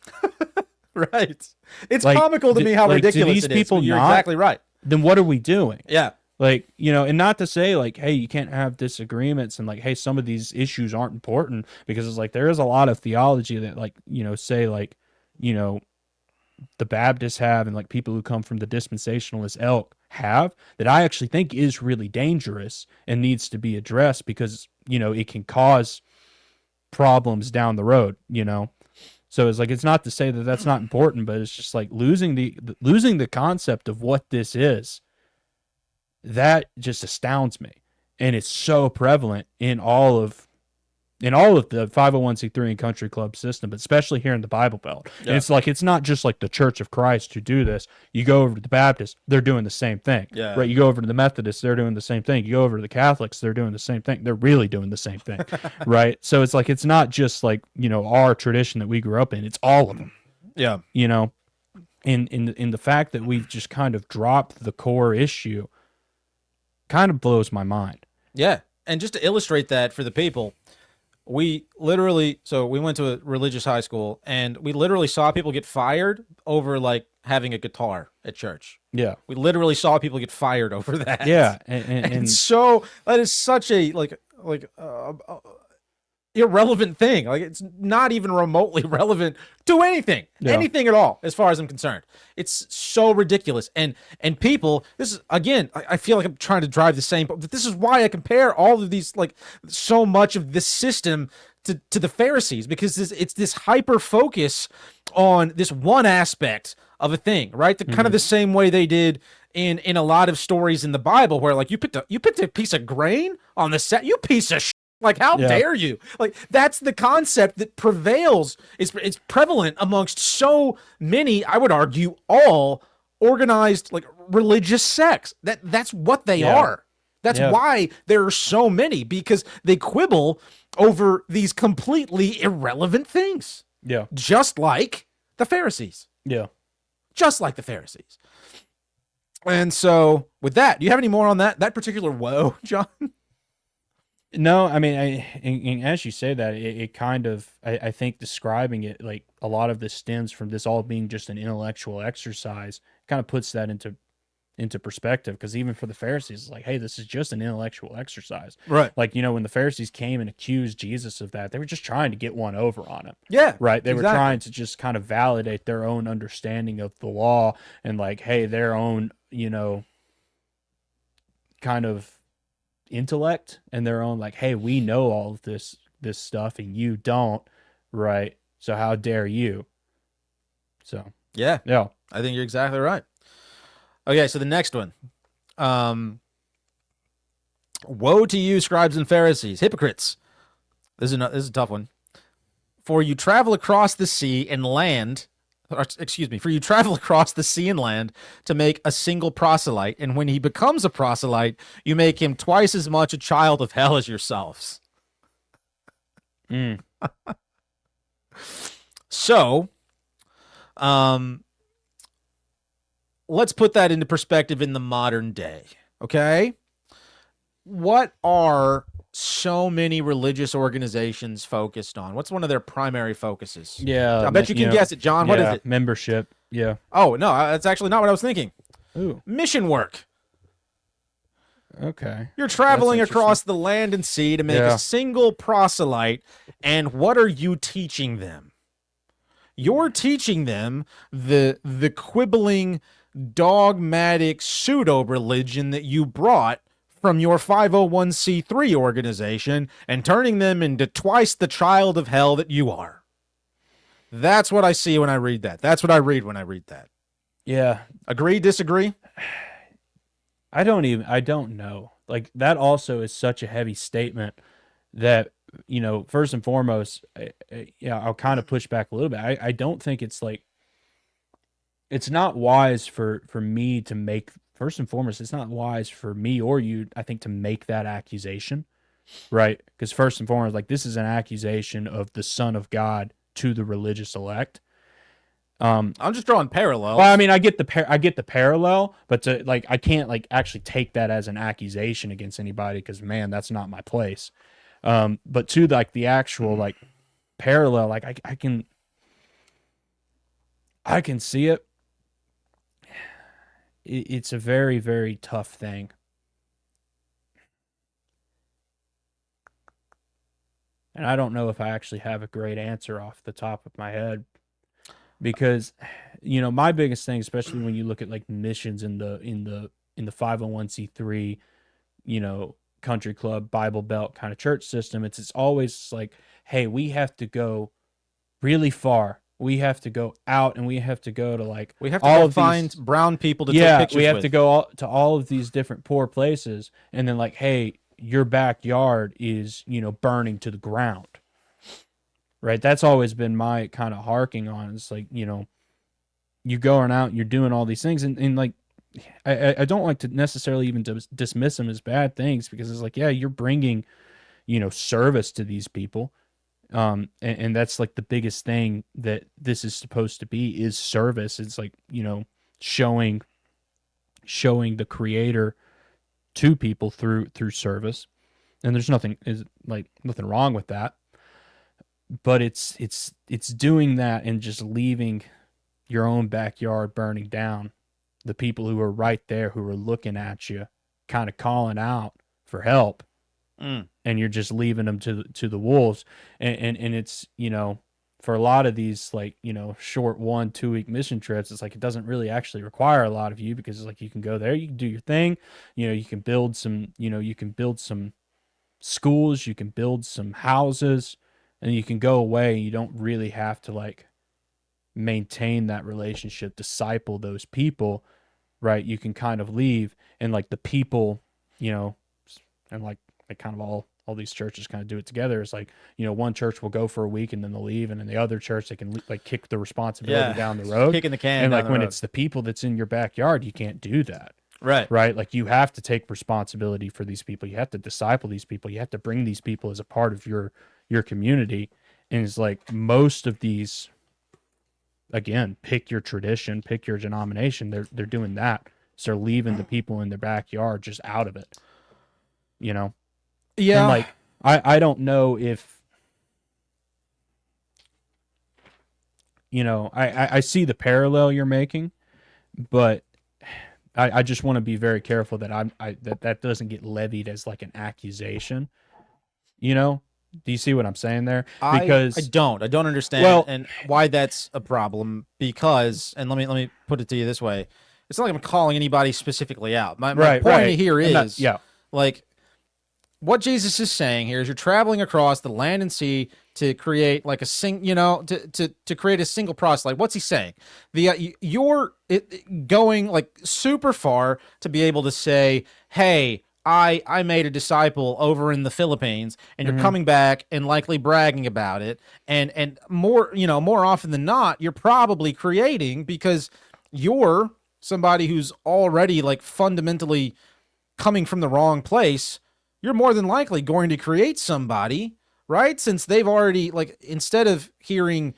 Right. It's Like, comical to me how like, do ridiculous these it is. people But you're not? exactly right. Then what are we doing? Yeah. Like, and not to say, like, hey, you can't have disagreements, and, like, hey, some of these issues aren't important, because it's like, there is a lot of theology that, like, say, like, the Baptists have, and, like, people who come from the dispensationalist ilk have, that I actually think is really dangerous and needs to be addressed, because, it can cause problems down the road, So it's like, it's not to say that that's not important, but it's just like losing the concept of what this is. That just astounds me, and it's so prevalent in all of the 501c3 and country club system, but especially here in the Bible Belt. Yeah. And it's like, it's not just like the Church of Christ who do this. You go over to the Baptists, they're doing the same thing. Yeah. Right? You go over to the Methodists, they're doing the same thing. You go over to the Catholics, they're doing the same thing. They're really doing the same thing. Right? So it's like, it's not just like, our tradition that we grew up in. It's all of them. Yeah. In the fact that we've just kind of dropped the core issue kind of blows my mind. Yeah. And just to illustrate that for the people, we went to a religious high school, and we literally saw people get fired over, like, having a guitar at church. Yeah. We literally saw people get fired over that. Yeah. And so that is such a irrelevant thing. Like, it's not even remotely relevant to anything at all, as far as I'm concerned. It's so ridiculous. And people, this is, again, I feel like I'm trying to drive the same, but this is why I compare all of these, like, so much of this system to the Pharisees, because it's this hyper focus on this one aspect of a thing, right? Kind of the same way they did in a lot of stories in the Bible, where, like, you picked a piece of grain on the set, you piece of shit. Like, how dare you? Like, that's the concept that prevails. It's prevalent amongst so many, I would argue, all organized like religious sects. That's what they Yeah. are. That's Yeah. why there are so many, because they quibble over these completely irrelevant things. Yeah. Just like the Pharisees. Yeah. Just like the Pharisees. And so with that, do you have any more on that particular woe, John? No, I mean, and as you say that, it kind of, I think describing it, like a lot of this stems from this all being just an intellectual exercise, kind of puts that into perspective. Because even for the Pharisees, it's like, hey, this is just an intellectual exercise. Right. Like, when the Pharisees came and accused Jesus of that, they were just trying to get one over on him. Yeah. Right. They were exactly. trying to just kind of validate their own understanding of the law and like, hey, their own, kind of intellect and their own like, hey, we know all of this stuff and you don't, right? So how dare you? So Yeah. yeah. I think you're exactly right. Okay, so the next one. Woe to you, scribes and Pharisees, hypocrites. This is a tough one. For you travel across the sea and land, for you travel across the sea and land to make a single proselyte, and when he becomes a proselyte, you make him twice as much a child of hell as yourselves. Mm. So, let's put that into perspective in the modern day, okay? What are so many religious organizations focused on? What's one of their primary focuses? Yeah. I bet you can guess it, John. What is it? Membership. Yeah. Oh, no, that's actually not what I was thinking. Ooh. Mission work. Okay. You're traveling That's across the land and sea to make Yeah. a single proselyte, and what are you teaching them? You're teaching them the quibbling, dogmatic pseudo-religion that you brought from your 501c3 organization and turning them into twice the child of hell that you are. That's what I see when I read that. That's what I read when I read that. Yeah. Agree, disagree? I don't know. Like that also is such a heavy statement that, first and foremost, I'll kind of push back a little bit. I don't think it's like, it's not wise for me to make, first and foremost, it's not wise for me or you, I think, to make that accusation, right? Because first and foremost, like this is an accusation of the Son of God to the religious elect. I'm just drawing parallels. Well, I mean, I get the parallel, but to like, I can't like actually take that as an accusation against anybody because man, that's not my place. But to like the actual like parallel, like I can see it. It's a very, very tough thing. And I don't know if I actually have a great answer off the top of my head because, my biggest thing, especially when you look at like missions in the 501c3, country club, Bible Belt kind of church system, it's always like, hey, we have to go really far. We have to go out and we have to go to like we have to all go of find these, brown people to take pictures we have with. to go to all of these different poor places and then like, hey, your backyard is, burning to the ground. Right? That's always been my kind of harking on. It's like, you going out and you're doing all these things and like I don't like to necessarily even dismiss them as bad things because it's like, yeah, you're bringing, service to these people. And that's like the biggest thing that this is supposed to be is service. It's like, showing the creator to people through service. And there's nothing wrong with that. But it's doing that and just leaving your own backyard burning down. The people who are right there, who are looking at you, kind of calling out for help, and you're just leaving them to the wolves. And it's, for a lot of these like, short 1-2 week mission trips, it's like it doesn't really actually require a lot of you because it's like you can go there, you can do your thing, you can build some, schools, you can build some houses, and you can go away. You don't really have to like maintain that relationship, disciple those people, right? You can kind of leave and like the people, and like like kind of all these churches kind of do it together. It's like, you know, one church will go for a week and then they'll leave, and then the other church they can like kick the responsibility down the road, kicking the can. and down like the when road. it's the people that's in your backyard, you can't do that. right. Right? Like you have to take responsibility for these people. You have to disciple these people. You have to bring these people as a part of your community. And it's like most of these, again, pick your tradition, pick your denomination. They're doing that. So they're leaving the people in their backyard just out of it. You know? Yeah. And like I don't know if, you know, I see the parallel you're making, but I just want to be very careful that that doesn't get levied as like an accusation. You know, do you see what I'm saying there? Because I don't understand Well- and why that's a problem, because, and let me put it to you this way. It's not like I'm calling anybody specifically out. My point here And is that- yeah, like what Jesus is saying here is you're traveling across the land and sea to create like to create a single process. Like, what's he saying? You're going like super far to be able to say, hey, I made a disciple over in the Philippines, and you're coming back and likely bragging about it. And more often than not, you're probably creating, because you're somebody who's already like fundamentally coming from the wrong place. You're more than likely going to create somebody, right? Since they've already, like, instead of hearing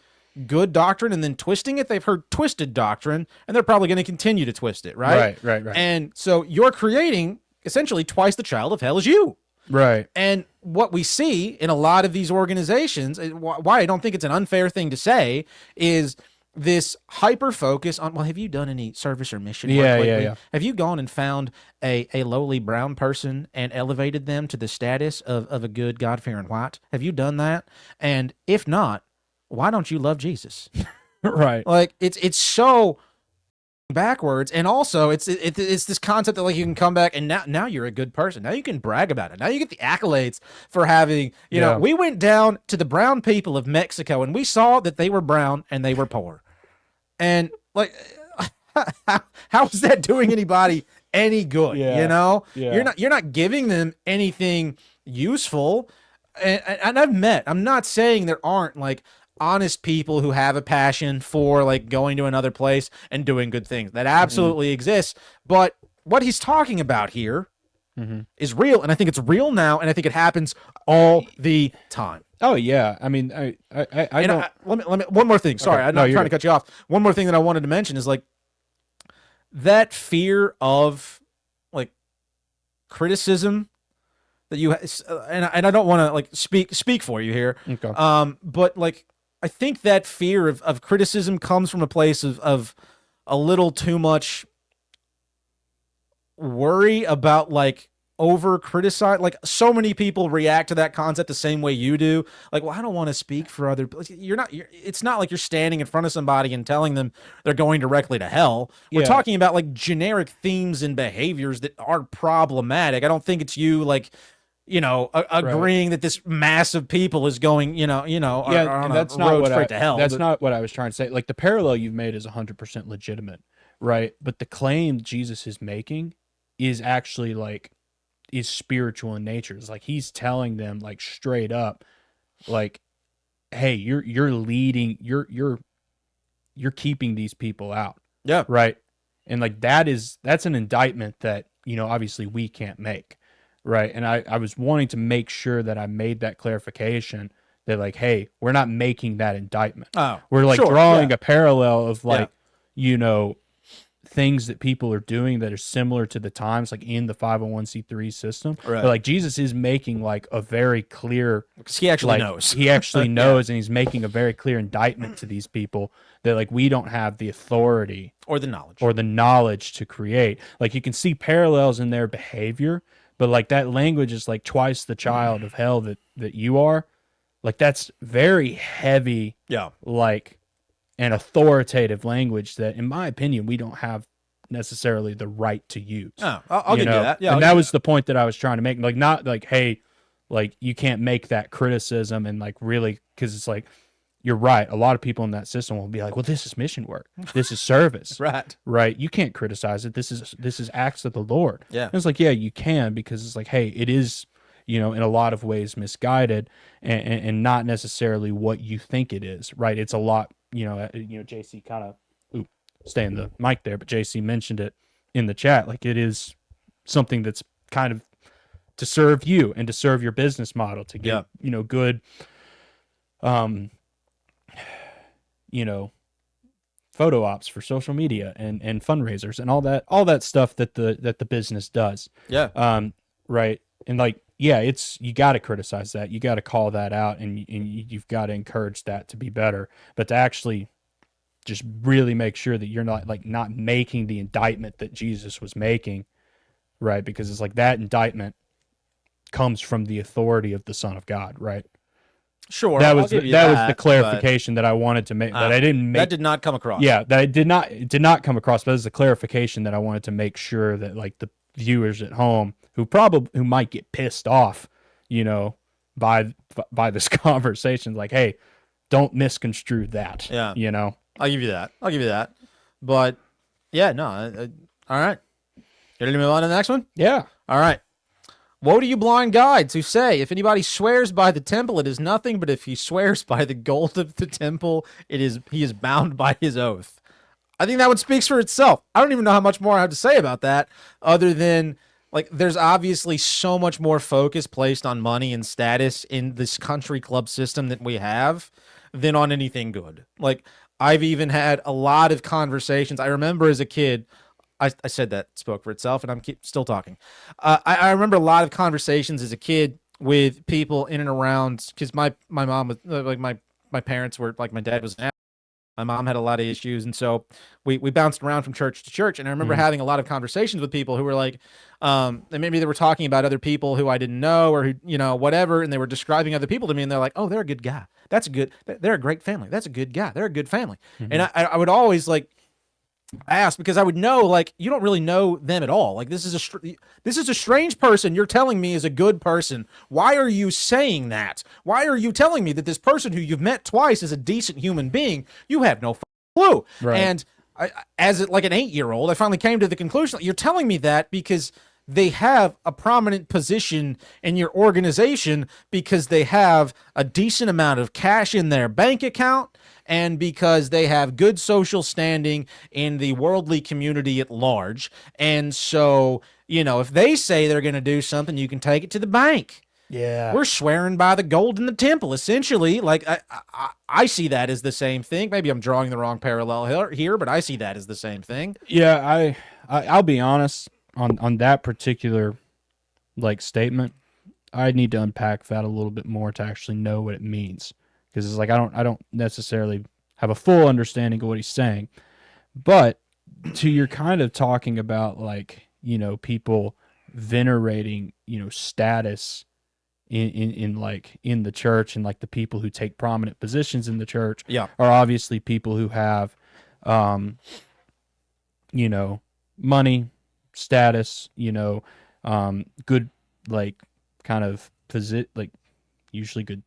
good doctrine and then twisting it, they've heard twisted doctrine, and they're probably going to continue to twist it, right? Right. And so you're creating essentially twice the child of hell as you. Right. And what we see in a lot of these organizations, why I don't think it's an unfair thing to say, is this hyper focus on, well, have you done any service or mission work lately? Yeah. Have you gone and found a lowly brown person and elevated them to the status of a good God-fearing white? Have you done that? And if not, why don't you love Jesus? Right. Like, it's so backwards. And also it's this concept that like you can come back and now you're a good person. Now you can brag about it. Now you get the accolades for having, you know, we went down to the brown people of Mexico and we saw that they were brown and they were poor. And like, how is that doing anybody any good? Yeah. You know, Yeah. you're not giving them anything useful. And I'm not saying there aren't like honest people who have a passion for like going to another place and doing good things. That absolutely exists. But what he's talking about here is real. And I think it's real now. And I think it happens all the time. Oh yeah. I mean, I don't. Let me one more thing. Sorry, Okay. I'm No, not you're trying to good. cut you off. One more thing that I wanted to mention is like that fear of like criticism that you and I don't want to like speak for you here. Okay. But like I think that fear of criticism comes from a place of a little too much worry about like over criticize. Like so many people react to that concept the same way you do. Like, well, I don't want to speak for other. It's not like you're standing in front of somebody and telling them they're going directly to hell. We're Yeah. talking about like generic themes and behaviors that are problematic. I don't think it's you like, you know, agreeing that this mass of people is going, are on that's a not road what straight to hell. That's not what I was trying to say. Like the parallel you've made is 100% legitimate, right? But the claim Jesus is making is actually like is spiritual in nature. It's like he's telling them like straight up, like, hey, you're leading, you're keeping these people out, Yeah. right? And like that's an indictment that obviously we can't make. Right. And I was wanting to make sure that I made that clarification that like, hey, we're not making that indictment. Oh, We're like sure, drawing yeah. a parallel of like, Yeah. Things that people are doing that are similar to the times, like in the 501c3 system. Right. But like Jesus is making like a very clear, Because he actually like, knows. he actually knows, and he's making a very clear indictment to these people that like we don't have the authority or the knowledge. or the knowledge to create. Like you can see parallels in their behavior, but like that language is like twice the child of hell that you are. Like that's very heavy, Yeah. like an authoritative language that, in my opinion, we don't have necessarily the right to use. Oh, I'll give you that. Yeah. And that was the point that I was trying to make. Like not like, hey, like you can't make that criticism and like really, because it's like, you're right. A lot of people in that system will be like, well, this is mission work. This is service. right. Right. You can't criticize it. This is acts of the Lord. Yeah. And it's like, yeah, you can, because it's like, hey, it is in a lot of ways misguided and not necessarily what you think it is, right? It's a lot, JC kind of, stay in the mic there, but JC mentioned it in the chat. Like, it is something that's kind of to serve you and to serve your business model, to get, good, photo ops for social media and fundraisers and all that stuff that the business does. Yeah. Right. And like, yeah, you got to criticize that. You got to call that out, and you've got to encourage that to be better, but to actually just really make sure that you're not making the indictment that Jesus was making, right? Because it's like that indictment comes from the authority of the Son of God, right? Sure. That I'll was give you that was that, the clarification that I wanted to make, that I didn't make. That did not come across. Yeah, that it did not come across, but it's a clarification that I wanted to make sure that, like, the viewers at home who might get pissed off, by this conversation, like, hey, don't misconstrue that. Yeah. I'll give you that. But yeah, no. All right. Ready to move on to the next one? Yeah. All right. Woe to you blind guides who say, if anybody swears by the temple, it is nothing, but if he swears by the gold of the temple, he is bound by his oath. I think that one speaks for itself. I don't even know how much more I have to say about that, other than, like, there's obviously so much more focus placed on money and status in this country club system that we have than on anything good. Like, I've even had a lot of conversations. I remember as a kid, I said that spoke for itself, and I'm still talking. I remember a lot of conversations as a kid with people in and around, because my mom was like, my parents were like, my dad was an athlete. My mom had a lot of issues, and so we bounced around from church to church. And I remember having a lot of conversations with people who were like, and maybe they were talking about other people who I didn't know, or who, whatever, and they were describing other people to me, and they're like, oh, they're a good guy. They're a great family. That's a good guy. They're a good family. And I would always, like, ask, because I would know, like, you don't really know them at all. Like, this is a strange person you're telling me is a good person. Why are you saying that? Why are you telling me that this person who you've met twice is a decent human being? You have no clue. Right. And as like an 8-year-old, I finally came to the conclusion that you're telling me that because they have a prominent position in your organization, because they have a decent amount of cash in their bank account, and because they have good social standing in the worldly community at large. And so, if they say they're going to do something, you can take it to the bank. Yeah. We're swearing by the gold in the temple, essentially. Like, I see that as the same thing. Maybe I'm drawing the wrong parallel here, but I see that as the same thing. Yeah, I'll be honest on that particular, like, statement. I need to unpack that a little bit more to actually know what it means, because it's like I don't necessarily have a full understanding of what he's saying. But to your kind of talking about, like, people venerating, status in the church, and like the people who take prominent positions in the church Yeah. are obviously people who have money, status, good, like, kind of like, usually good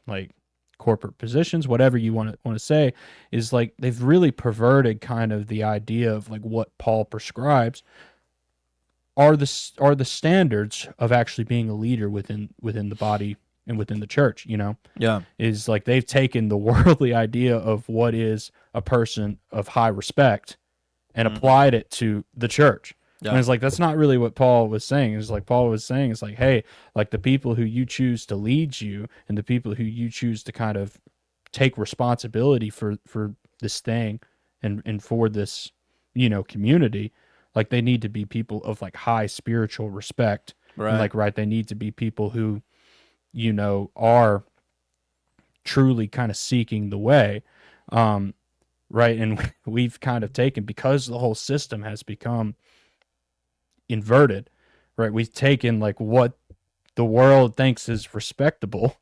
like corporate positions, whatever you want to say, is like they've really perverted kind of the idea of, like, what Paul prescribes are the standards of actually being a leader within the body and within the church. Yeah. Is like they've taken the worldly idea of what is a person of high respect and applied it to the church. Yeah. And it's like, that's not really what Paul was saying. It's like Paul was saying, it's like, hey, like, the people who you choose to lead you, and the people who you choose to kind of take responsibility for this thing and for this, community, like, they need to be people of, like, high spiritual respect. Right. And, like, right, they need to be people who, are truly kind of seeking the way. Right. And we've kind of taken, because the whole system has become inverted, right? We've taken, like, what the world thinks is respectable,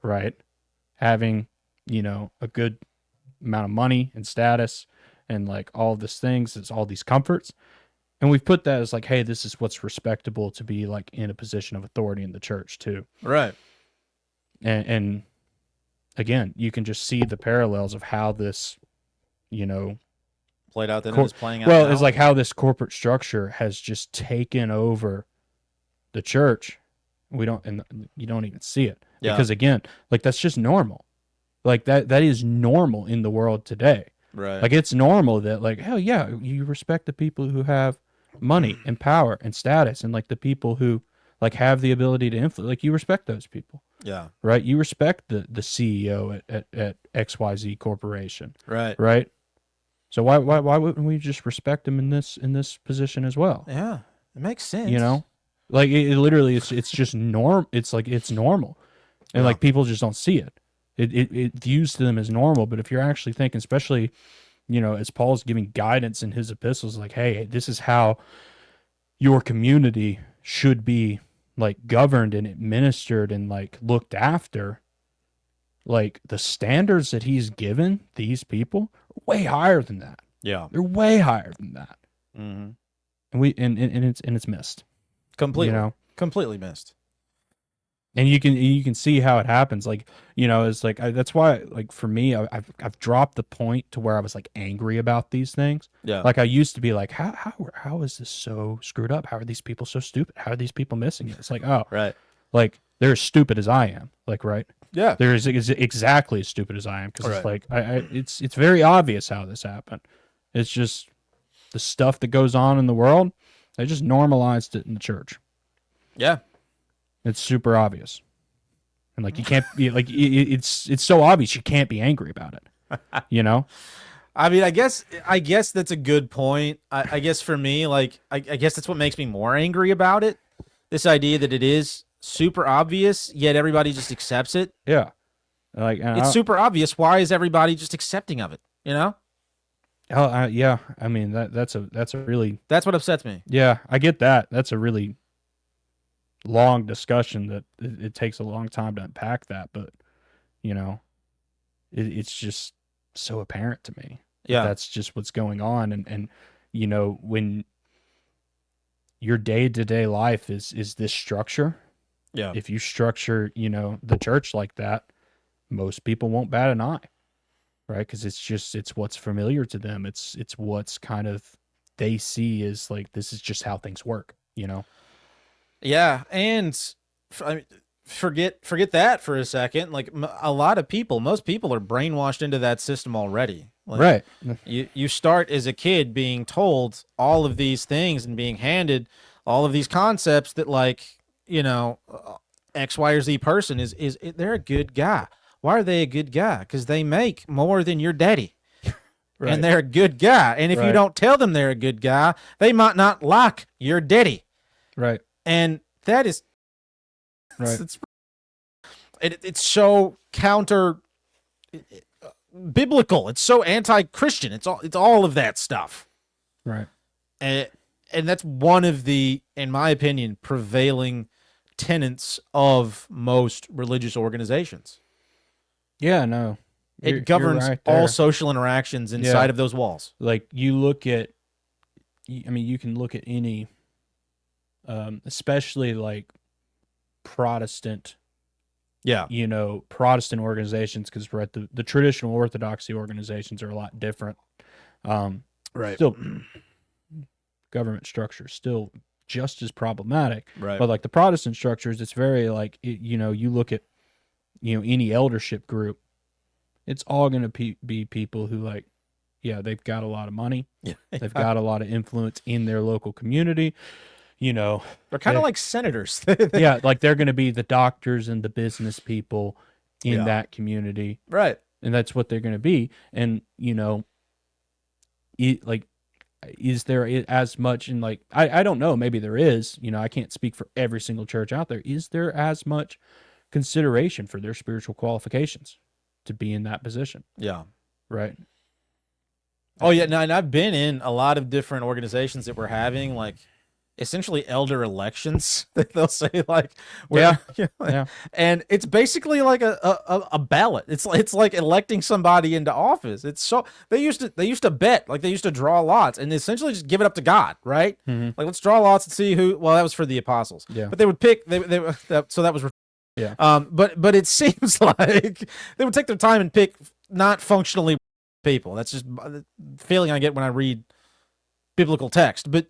right? Having, a good amount of money and status and, like, all these things, it's all these comforts. And we've put that as, like, hey, this is what's respectable to be, like, in a position of authority in the church too. Right. And again, you can just see the parallels of how this, Played out then, it was playing out well, now. it's like how this corporate structure has just taken over the church, we don't, and you don't even see it Yeah. because again, like that's just normal. Like that is normal in the world today. Right. Like it's normal that like, hell yeah, you respect the people who have money and power and status, and like the people who like have the ability to influence, like you respect those people, yeah. right? You respect the CEO at XYZ corporation, Right. right? So why wouldn't we just respect them in this position as well? Yeah. It makes sense. You know, like it literally it's just norm. It's like it's normal, and Yeah. like people just don't see it. It views to them as normal. But if you're actually thinking, especially, you know, as Paul's giving guidance in his epistles, like, hey, this is how your community should be like governed and administered and like looked after. Like the standards that he's given these people are way higher than that. Yeah. They're way higher than that. Mm-hmm. And it's missed. Completely. You know? Completely missed. And you can see how it happens. Like, you know, it's like that's why, like for me, I've dropped the point to where I was like angry about these things. Yeah. Like I used to be like, how is this so screwed up? How are these people so stupid? How are these people missing it? It's like, oh, Right. like they're as stupid as I am. Like, right? Yeah. They're exactly as stupid as I am because Right. it's like it's very obvious how this happened. It's just the stuff that goes on in the world. They just normalized it in the church. Yeah. It's super obvious, and like you can't be like it's so obvious you can't be angry about it. You know? I mean, I guess that's a good point. I guess for me, like, I guess that's what makes me more angry about it. This idea that it is super obvious, yet everybody just accepts it. Yeah. Like It's super obvious. Why is everybody just accepting of it? You know? yeah. I mean that's a really That's what upsets me. yeah. I get that. That's a really long discussion that it takes a long time to unpack that, but you know, it's just so apparent to me. Yeah. That's just what's going on, and you know when your day-to-day life is this structure. Yeah. If you structure, you know, the church like that, most people won't bat an eye, right? Because it's what's familiar to them. It's what's kind of they see as like this is just how things work, you know. Yeah, and I mean, forget that for a second. Like a lot of people, most people are brainwashed into that system already. Like, Right. You start as a kid being told all of these things and being handed all of these concepts that, like, you know, X, Y, or Z person is they're a good guy. Why are they a good guy? Because they make more than your daddy. Right. And they're a good guy. And if you Right. don't tell them they're a good guy, they might not like your daddy. Right. And that is Right. it's so counter biblical. It's so anti-Christian. It's all of that stuff. Right. And that's one of the, in my opinion, prevailing tenets of most religious organizations. Yeah, no. It governs right all there. social interactions inside of those walls. Like you look at, I mean, you can look at any, especially like Protestant, Yeah. you know, Protestant organizations, because we're at the traditional Orthodoxy organizations are a lot different. Right. Still, government structure still just as problematic. Right. But like the Protestant structures, it's very like you know, you look at, you know, any eldership group, it's all going to be people who like, yeah, they've got a lot of money, Yeah. they've got a lot of influence in their local community, you know. They're kind of like senators. Yeah, like they're going to be the doctors and the business people in Yeah. that community, Right. and that's what they're going to be. And you know, like, is there as much in like I don't know, maybe there is, you know, I can't speak for every single church out there. Is there as much consideration for their spiritual qualifications to be in that position? Yeah. Right. Oh yeah, no, and I've been in a lot of different organizations that were having like essentially elder elections. They'll say like, Yeah. yeah, and it's basically like a ballot. It's like electing somebody into office. It's so they used to bet, like they used to draw lots and essentially just give it up to God, right? Mm-hmm. Like let's draw lots and see who. Well, that was for the apostles. Yeah. But they would pick. So that was. Yeah. But it seems like they would take their time and pick not functionally people. That's just the feeling I get when I read biblical text. But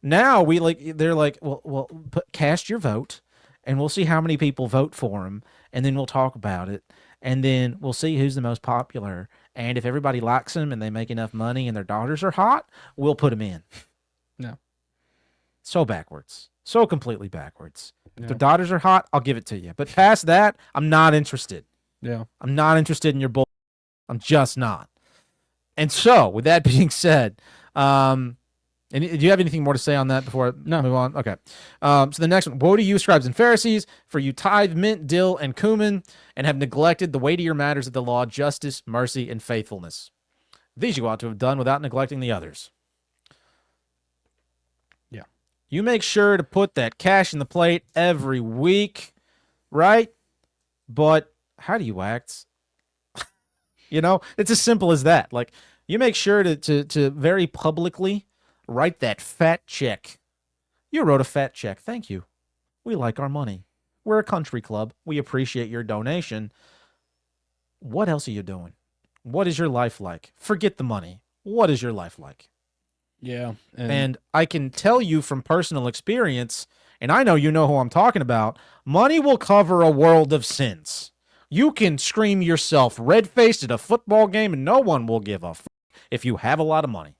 Now they're like, well, cast your vote, and we'll see how many people vote for him, and then we'll talk about it, and then we'll see who's the most popular, and if everybody likes him and they make enough money and their daughters are hot, we'll put him in. No. So backwards, so completely backwards. If Yeah. their daughters are hot, I'll give it to you. But past that, I'm not interested. Yeah. I'm not interested in your bull. I'm just not. And so, with that being said, and do you have anything more to say on that before I move on? Okay. So the next one, woe to you, scribes and Pharisees, for you tithe mint, dill, and cumin, and have neglected the weightier matters of the law, justice, mercy, and faithfulness. These you ought to have done without neglecting the others. Yeah. You make sure to put that cash in the plate every week, right? But how do you act? It's as simple as that. Like, you make sure to very publicly write that fat check. You wrote a fat check. Thank you. We like our money. We're a country club. We appreciate your donation. What else are you doing? What is your life like? Forget the money. What is your life like? Yeah. And I can tell you from personal experience, and I know you know who I'm talking about, money will cover a world of sins. You can scream yourself red-faced at a football game and no one will give a f if you have a lot of money.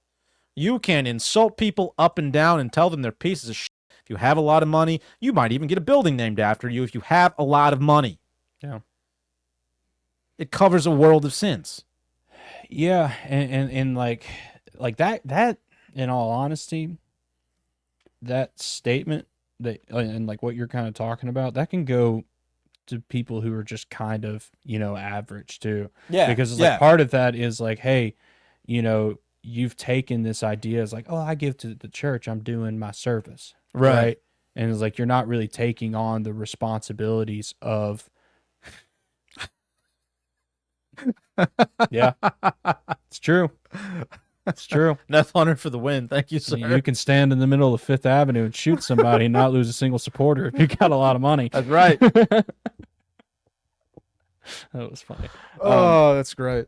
You can insult people up and down and tell them they're pieces of shit. If you have a lot of money, you might even get a building named after you if you have a lot of money. Yeah. It covers a world of sins. Yeah, and like that in all honesty, that statement that and like what you're kind of talking about, that can go to people who are just kind of, average too. Yeah. Because it's like part of that is like, hey, you've taken this idea as like, oh, I give to the church, I'm doing my service. Right. And it's like you're not really taking on the responsibilities of Yeah. It's true. It's true. Enough hunter for the win. Thank you, sir. You can stand in the middle of Fifth Avenue and shoot somebody and not lose a single supporter if you got a lot of money. That's right. That was funny. Oh, that's great.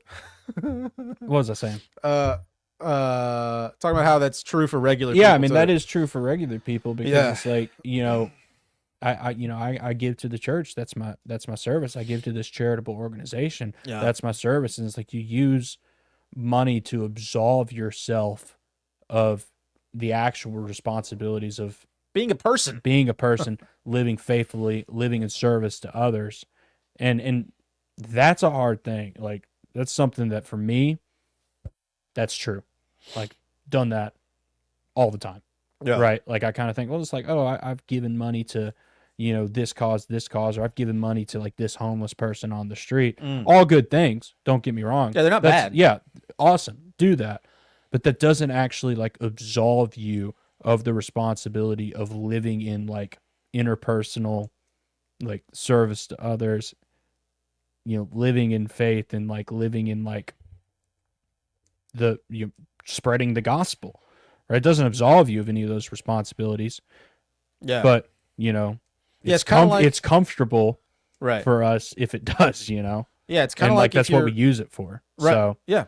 What was I saying? Talking about how that's true for regular people. Yeah, I mean too. that is true for regular people because Yeah. it's like, I give to the church. That's my service. I give to this charitable organization. Yeah. That's my service. And it's like you use money to absolve yourself of the actual responsibilities of being a person. being a person, living faithfully, living in service to others. And that's a hard thing. Like that's something that for me, that's true. Like done that all the time. Yeah. Right. Like I kind of think, well, it's like, oh, I've given money to, this cause, or I've given money to like this homeless person on the street. All good things. Don't get me wrong. Yeah, they're not bad. Yeah. Awesome. Do that. But that doesn't actually like absolve you of the responsibility of living in like interpersonal, like service to others, living in faith and like living in like spreading the gospel. Right? It doesn't absolve you of any of those responsibilities. Yeah. But, it's kind of like it's comfortable right. for us if it does, Yeah, it's kind and of like like that's what we use it for. Right. So Yeah.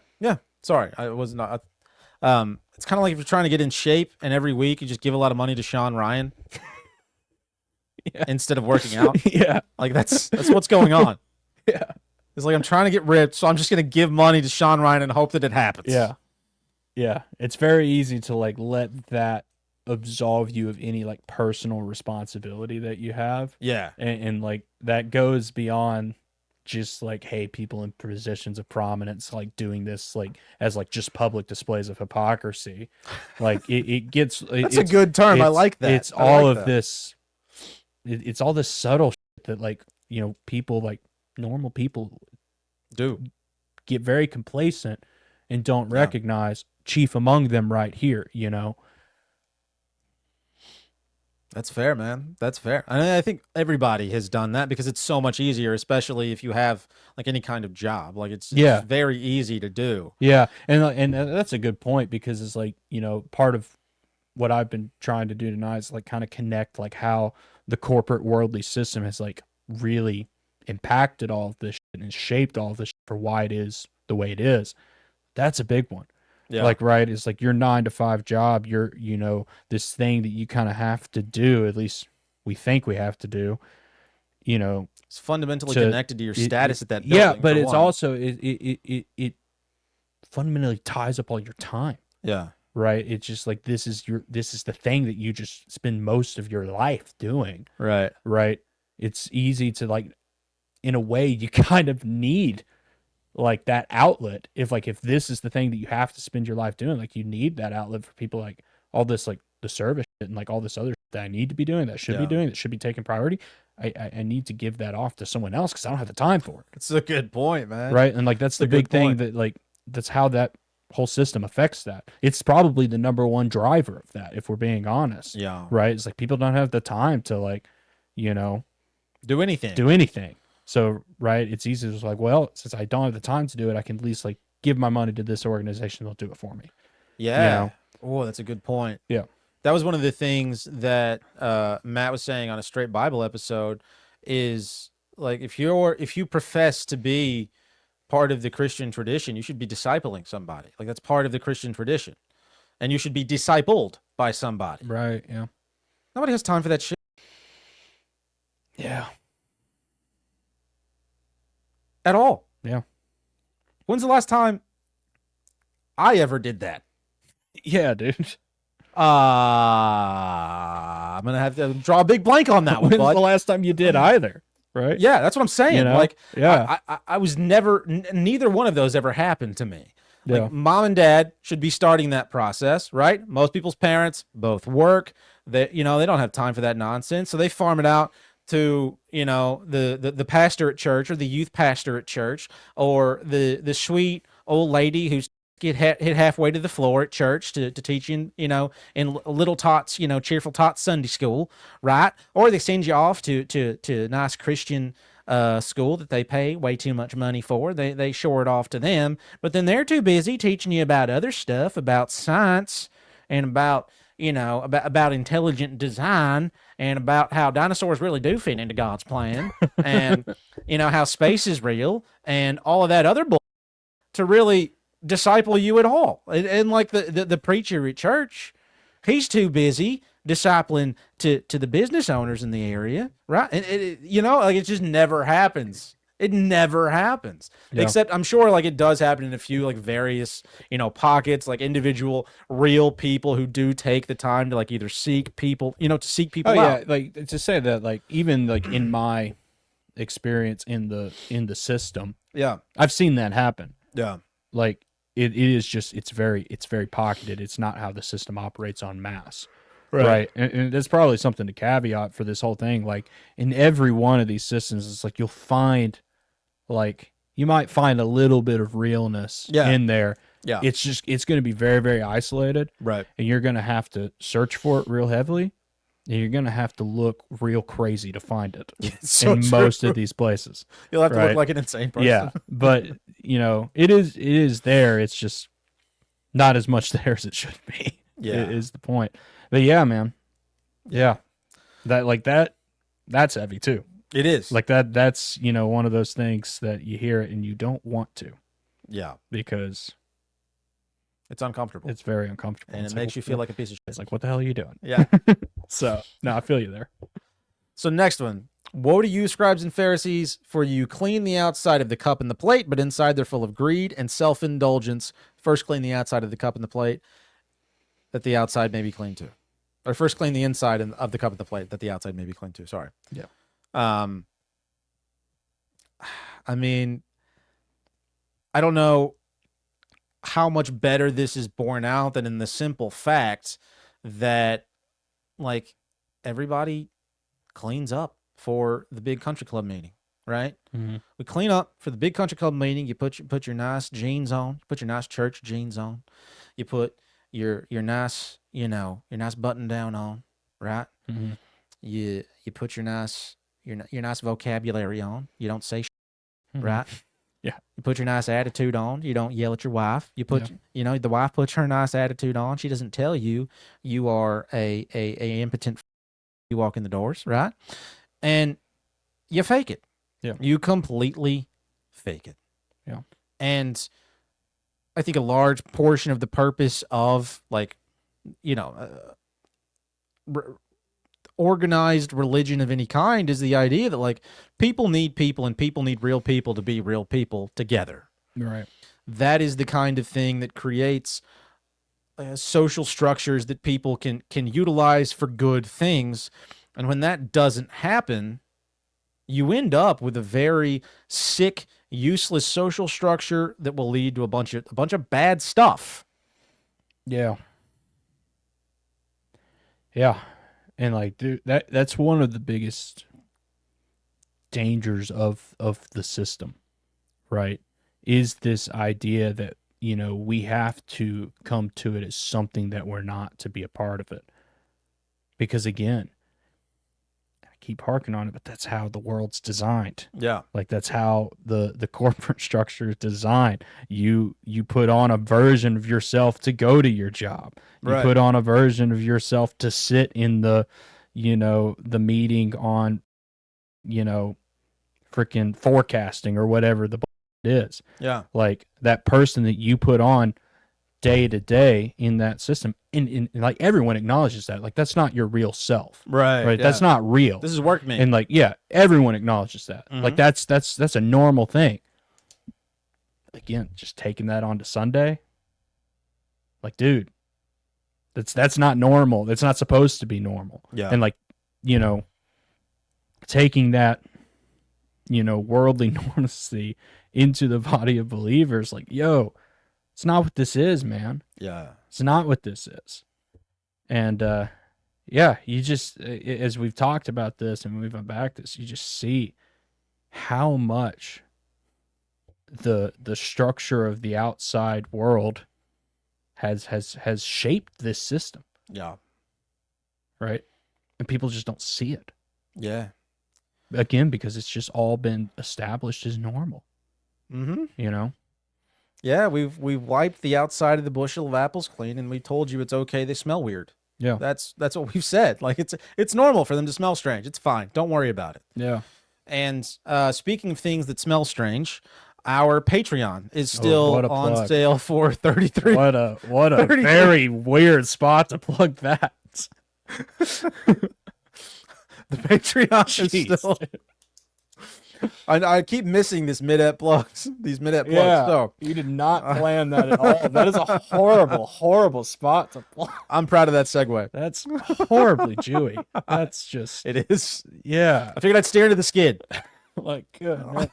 Sorry, I was not. It's kind of like if you're trying to get in shape, and every week you just give a lot of money to Sean Ryan Yeah. instead of working out. yeah. Like that's what's going on. Yeah. It's like I'm trying to get ripped, so I'm just gonna give money to Sean Ryan and hope that it happens. Yeah. Yeah. It's very easy to like let that absolve you of any like personal responsibility that you have. Yeah. And like that goes beyond just like, hey, people in positions of prominence like doing this like as like just public displays of hypocrisy. Like it gets That's a good term. I like that. It's I all like of that. this it's all this subtle shit that like, people like normal people Do. get very complacent and don't recognize chief among them right here, That's fair, man. That's fair. I think everybody has done that because it's so much easier, especially if you have like any kind of job. Like it's very easy to do. Yeah, and that's a good point because it's like, part of what I've been trying to do tonight is like kind of connect like how the corporate worldly system has like really impacted all of this shit and shaped all of this shit for why it is the way it is. That's a big one. Yeah. Like, right, it's like your 9 to 5 job, you're, this thing that you kind of have to do, at least we think we have to do, It's fundamentally to- connected to your status at that yeah, building. but for it's one. also, it fundamentally ties up all your time, Yeah. right? It's just like, this is the thing that you just spend most of your life doing, Right. right? It's easy to, like, in a way, you kind of need like that outlet. If this is the thing that you have to spend your life doing, like, you need that outlet for people, like all this, like the service shit and like all this other shit that I need to be doing, that should be Yeah. doing, that should be taking priority. I need to give that off to someone else because I don't have the time for it. It's a good point, man. Right. And like, that's the a good big thing point. that, like, that's how that whole system affects that. It's probably the number one driver of that, if we're being honest. Yeah. Right. It's like people don't have the time to, like, Do anything. do anything. So, right, it's easy to just like, well, since I don't have the time to do it, I can at least, like, give my money to this organization. They'll do it for me. Yeah. Oh, that's a good point. Yeah. That was one of the things that Matt was saying on a Straight Bible episode is, like, if you profess to be part of the Christian tradition, you should be discipling somebody. Like, that's part of the Christian tradition. And you should be discipled by somebody. Right. Yeah. Nobody has time for that shit Yeah. at all. Yeah. When's the last time I ever did that? Yeah, dude. I'm gonna have to draw a big blank on that one, When's bud. the last time you did either? Right. Yeah, that's what I'm saying. Like, Yeah. I was never, neither one of those ever happened to me. Yeah. Like, mom and dad should be starting that process, right? Most people's parents both work. They don't have time for that nonsense, so they farm it out to, the pastor at church, or the youth pastor at church, or the sweet old lady who's hit halfway to the floor at church to teach in little tots, cheerful tots Sunday school, right? Or they send you off to a nice Christian school that they pay way too much money for. They shore it off to them, but then they're too busy teaching you about other stuff, about science, and about about intelligent design, and about how dinosaurs really do fit into God's plan, and how space is real, and all of that other bull, to really disciple you at all. And like the preacher at church, he's too busy discipling to the business owners in the area, right? And it just never happens. It never happens. Yeah. Except I'm sure, like, it does happen in a few, like, various, pockets, like individual real people who do take the time to, like, either seek people, to seek people Oh out. yeah, like, to say that, like, even like in my experience in the system, Yeah. I've seen that happen. Yeah. Like, it is just, it's very pocketed. It's not how the system operates en masse. Right. And that's probably something to caveat for this whole thing. Like, in every one of these systems, it's like you might find a little bit of realness in there. Yeah. It's going to be very, very isolated. Right. And you're going to have to search for it real heavily. And you're going to have to look real crazy to find it So in true. most of these places. You'll have to Right. look like an insane person. Yeah. But, it is there. It's just not as much there as it should be. Yeah. Is the point. But yeah, man. Yeah. That's heavy too. It is. Like that's one of those things that you hear it and you don't want to, yeah. because It's uncomfortable. it's very uncomfortable. and it It's makes like, you feel like a piece of shit. it's like, what the hell are you doing? Yeah. So no, I feel you there. So next one. Woe to you, scribes and Pharisees, for you clean the outside of the cup and the plate, but inside they're full of greed and self-indulgence. First clean the outside of the cup and the plate, that the outside may be clean too. Or first clean the inside of the cup and the plate, that the outside may be clean too. Sorry. Yeah. I mean, I don't know how much better this is borne out than in the simple fact that, like, everybody cleans up for the big country club meeting, right? Mm-hmm. We clean up for the big country club meeting. You put your nice jeans on, put your nice church jeans on, you put your nice nice button down on, right? Mm-hmm. You put your nice vocabulary on. You don't say Mm-hmm. right? Yeah. You put your nice attitude on. You don't yell at your wife. You put, the wife puts her nice attitude on. She doesn't tell you you are a impotent. You walk in the doors, right? And you fake it. Yeah. You completely fake it. Yeah. And I think a large portion of the purpose of like, you know, organized religion of any kind is the idea that like people need people and people need real people to be real people together. Right. That is the kind of thing that creates social structures that people can utilize for good things. And when that doesn't happen, you end up with a very sick, useless social structure that will lead to a bunch of bad stuff. Yeah. Yeah. And like, dude, that's one of the biggest dangers of the system, right? Is this idea that, you know, we have to come to it as something that we're not to be a part of it. Because again, I keep harking on it, but that's how the world's designed. Yeah. Like that's how the corporate structure is designed. You put on a version of yourself to go to your job. You Right. put on a version of yourself to sit in the, you know, the meeting on, you know, freaking forecasting or whatever the is. Yeah. Like that person that you put on day to day in that system, and like everyone acknowledges that. Like that's not your real self. Right. Right. Yeah. That's not real. This is work me. And like, yeah, everyone acknowledges that. Like that's a normal thing. Again, just taking that on to Sunday. Like, dude, that's not normal. That's not supposed to be normal. Yeah. And like, you know, taking that, you know, worldly normalcy into the body of believers, like, yo, it's not what this is, man. Yeah. It's not what this is. And yeah, you just, as we've talked about this and we've unpacked this, you just see how much the structure of the outside world has shaped this system, Yeah. right? And people just don't see it. Yeah. Again, because it's just all been established as normal. Mm-hmm. You know? Yeah, we've wiped the outside of the bushel of apples clean, and we told you it's okay. They smell weird. Yeah. That's what we've said. Like it's normal for them to smell strange. It's fine. Don't worry about it. Yeah. And speaking of things that smell strange, our Patreon is still what a on plug. sale for 33. What a 33. very weird spot to plug that. The Patreon is Jeez. still. I keep missing this mid-ep plugs. These mid-ep plugs. Yeah. So You did not plan that at all. That is a horrible, horrible spot to plug. I'm proud of that segue. That's horribly Jewy. That's just, It is. yeah. I figured I'd steer into the skid. Like, goodness.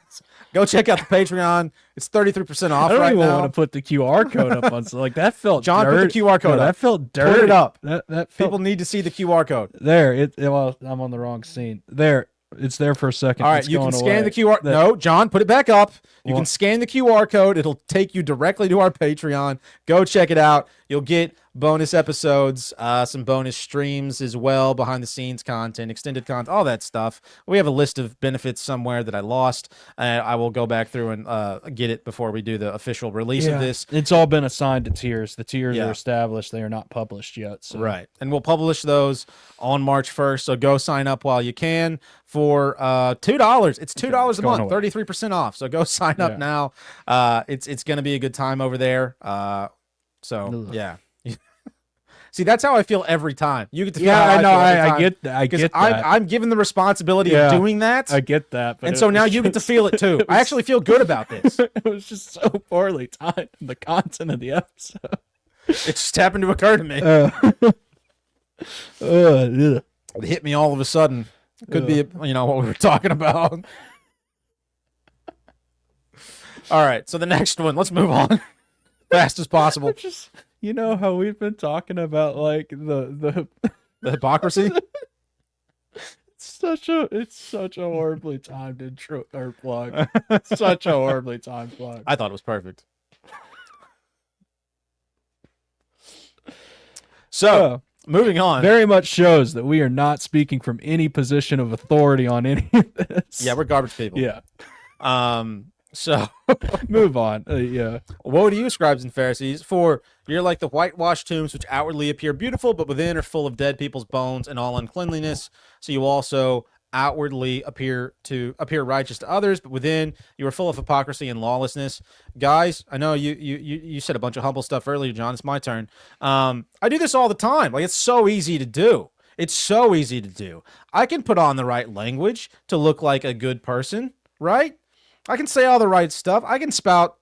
Go check out the Patreon. It's 33% off I don't right even now. want to put the QR code up on. So like that felt John, put dirt. the QR code No, up. That felt dirty. Put it up. That felt People need to see the QR code. there. Well, I'm on the wrong scene. There. It's there for a second. All right, It's you can going scan away. the QR. That- No, John, put it back up. You can What? scan the QR code. It'll take you directly to our Patreon. Go check it out. You'll get bonus episodes, some bonus streams as well, behind the scenes content, extended content, all that stuff. We have a list of benefits somewhere that I lost. I will go back through and get it before we do the official release of this. It's all been assigned to tiers. The tiers Yeah. are established. They are not published yet. So. Right. And we'll publish those on March 1st. So go sign up while you can for $2. It's $2 a Going month, away. 33% off. So go sign up Yeah. now. It's going to be a good time over there. So Ugh. yeah. See, that's how I feel every time. You get to feel Yeah, how I know. feel every I time, get that. I because get that. I'm given the responsibility Yeah. of doing that. I get that. But And it so now was you get to just- feel it too. it I was- actually feel good about this. It was just so poorly timed. The content of the episode. It just happened to occur to me. Ugh. It hit me all of a sudden. Could be, what we were talking about. All right, so the next one. Let's move on fast as possible. Just you know how we've been talking about like the The hypocrisy. it's such a horribly timed intro or plug. Such a horribly timed plug. I thought it was perfect. So, moving on. Very much shows that we are not speaking from any position of authority on any of this. Yeah, we're garbage people. yeah. So, Move on. Yeah. woe to you, scribes and Pharisees, for you're like the whitewashed tombs which outwardly appear beautiful, but within are full of dead people's bones and all uncleanliness. So you also outwardly appear righteous to others, but within you are full of hypocrisy and lawlessness. Guys, I know you said a bunch of humble stuff earlier, John. It's my turn. I do this all the time. Like, it's so easy to do. It's so easy to do. I can put on the right language to look like a good person, right? I can say all the right stuff. I can spout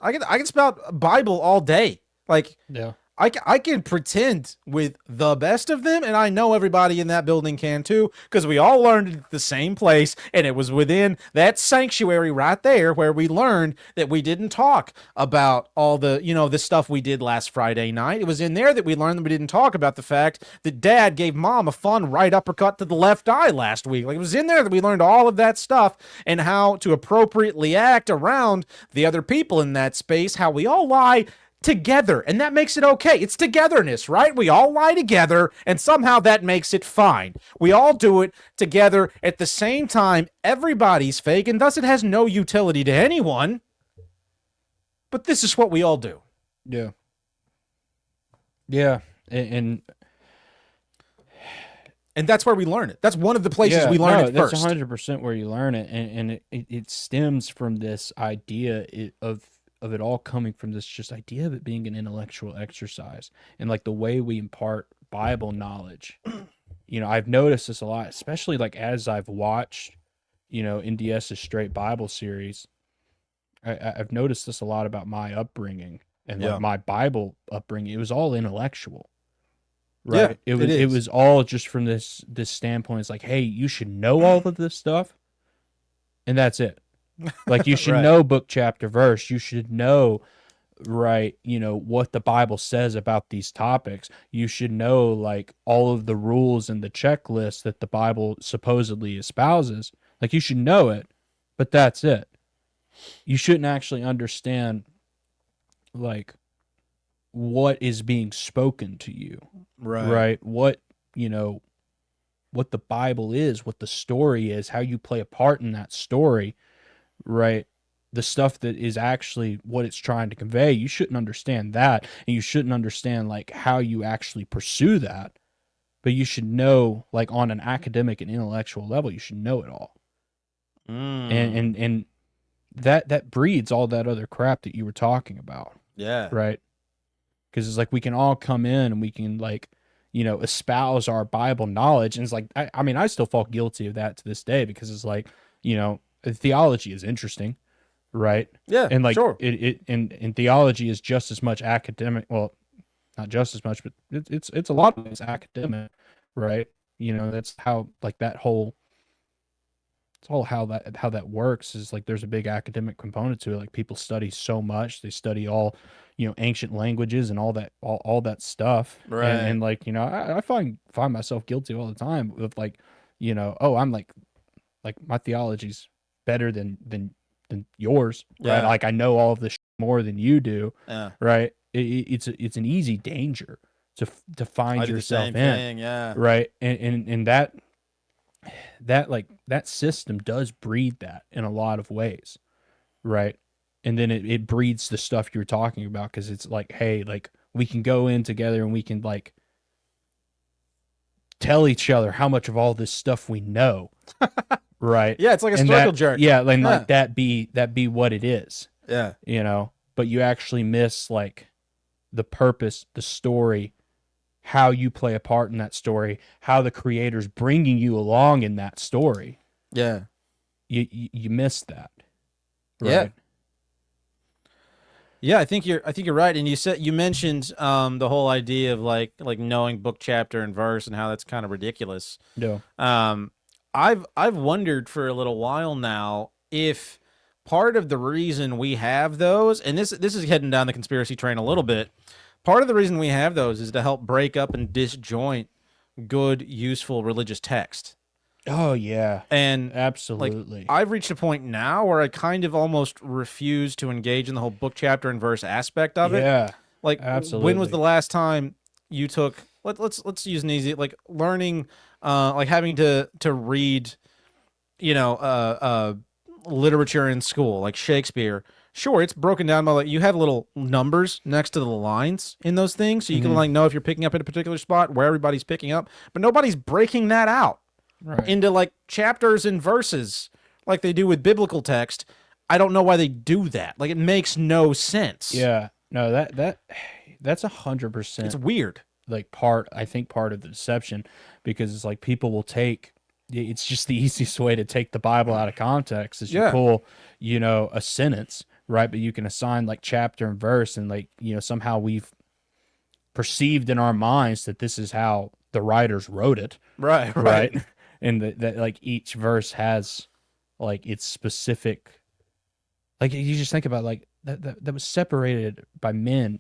Bible all day. Like, Yeah. I can pretend with the best of them, and I know everybody in that building can too, because we all learned it at the same place, and it was within that sanctuary right there where we learned that we didn't talk about all the, the stuff we did last Friday night. It was in there that we learned that we didn't talk about the fact that Dad gave Mom a fun right uppercut to the left eye last week. Like, it was in there that we learned all of that stuff and how to appropriately act around the other people in that space, how we all lie together, and that makes it okay. It's togetherness, right? We all lie together, and somehow that makes it fine. We all do it together at the same time. Everybody's fake, and thus it has no utility to anyone. But this is what we all do. Yeah. Yeah. And that's where we learn it. That's one of the places we learn it first. That's 100% where you learn it, and it stems from this idea of it all coming from this just idea of it being an intellectual exercise, and like the way we impart Bible knowledge. I've noticed this a lot, especially like as I've watched, NDS's Straight Bible series. I've noticed this a lot about my upbringing and like my Bible upbringing. It was all intellectual, right? Yeah, it was all just from this standpoint. It's like, hey, you should know all of this stuff, and that's it. Like, you should Right. know book, chapter, verse. You should know, right, what the Bible says about these topics. You should know, like, all of the rules and the checklists that the Bible supposedly espouses. Like, you should know it, but that's it. You shouldn't actually understand, like, what is being spoken to you. Right? What the Bible is, what the story is, how you play a part in that story. Right, the stuff that is actually what it's trying to convey. You shouldn't understand that, and you shouldn't understand like how you actually pursue that, but you should know, like, on an academic and intellectual level, you should know it all. And that breeds all that other crap that you were talking about. Yeah. Right, because it's like we can all come in and we can, like, espouse our Bible knowledge, and it's like I mean, I still fall guilty of that to this day, because it's like, theology is interesting, right? Yeah, and like sure. And theology is just as much academic. Well, not just as much, but it's a lot of it's academic, right? That's how, like, that whole. It's all how that works is like there's a big academic component to it. Like, people study so much, they study all ancient languages and all that stuff, Right? And like I find myself guilty all the time of like I'm like my theology's better than yours, right? Yeah. Like, I know all of this more than you do, Yeah. right? It's an easy danger to find I do the yourself same in, thing, yeah. right? And that system does breed that in a lot of ways, right? And then it breeds the stuff you're talking about, because it's like, hey, like, we can go in together and we can, like, tell each other how much of all this stuff we know. Right. Yeah, it's like a And circle that, jerk. Yeah, and Yeah. like that be what it is. Yeah. But you actually miss, like, the purpose, the story, how you play a part in that story, how the creator's bringing you along in that story. Yeah. You miss that. Right? Yeah. Yeah, I think you're right. And you mentioned the whole idea of like knowing book, chapter, and verse, and how that's kind of ridiculous. Yeah. I've wondered for a little while now if part of the reason we have those, and this is heading down the conspiracy train a little bit, part of the reason we have those is to help break up and disjoint good, useful religious text. Oh yeah. And absolutely. Like, I've reached a point now where I kind of almost refuse to engage in the whole book, chapter, and verse aspect of it. Yeah. Like, absolutely. When was the last time you took let's use an easy, like, learning, like having to read, literature in school, like Shakespeare. Sure, it's broken down by, like, you have little numbers next to the lines in those things, so you can, like, know if you're picking up at a particular spot where everybody's picking up, but nobody's breaking that out. Right. into like chapters and verses like they do with biblical text. I don't know why they do that. Like, it makes no sense. Yeah. No, that's It's 100% weird. like I think part of the deception, because it's like people will take, it's just the easiest way to take the Bible out of context is you Yeah. pull, a sentence, right? But you can assign like chapter and verse, and like, somehow we've perceived in our minds that this is how the writers wrote it, Right. right? And that like each verse has like its specific, like you just think about like that was separated by men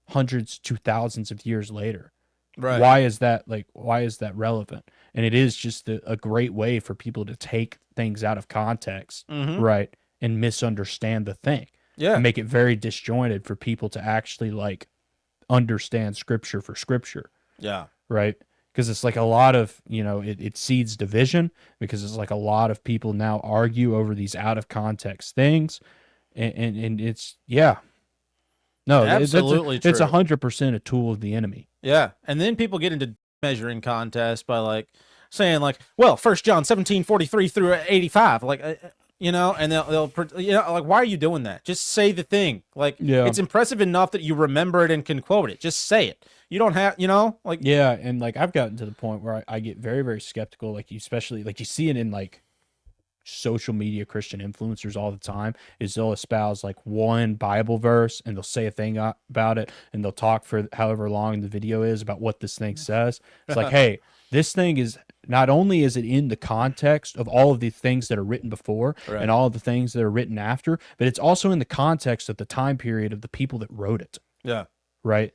hundreds to thousands of years later. Right. Why is that relevant? And it is just a great way for people to take things out of context, right, and misunderstand the thing. Yeah. And make it very disjointed for people to actually like understand scripture for scripture, Yeah. right? Because it's like a lot of, it seeds division, because it's like a lot of people now argue over these out of context things. And it's, yeah. No, Absolutely it's true. 100% a tool of the enemy. Yeah. And then people get into measuring contests by like saying like, well, 1 John 17:43 through 85, like, and they'll like, why are you doing that? Just say the thing. Like, Yeah. it's impressive enough that you remember it and can quote it. Just say it. You don't have, like, Yeah, and like I've gotten to the point where I get very, very skeptical. Like, especially like you see it in like social media Christian influencers all the time, is they'll espouse like one Bible verse and they'll say a thing about it, and they'll talk for however long the video is about what this thing says. It's like, hey, this thing is, not only is it in the context of all of the things that are written before and all of the things that are written after, but it's also in the context of the time period of the people that wrote it. Yeah. Right.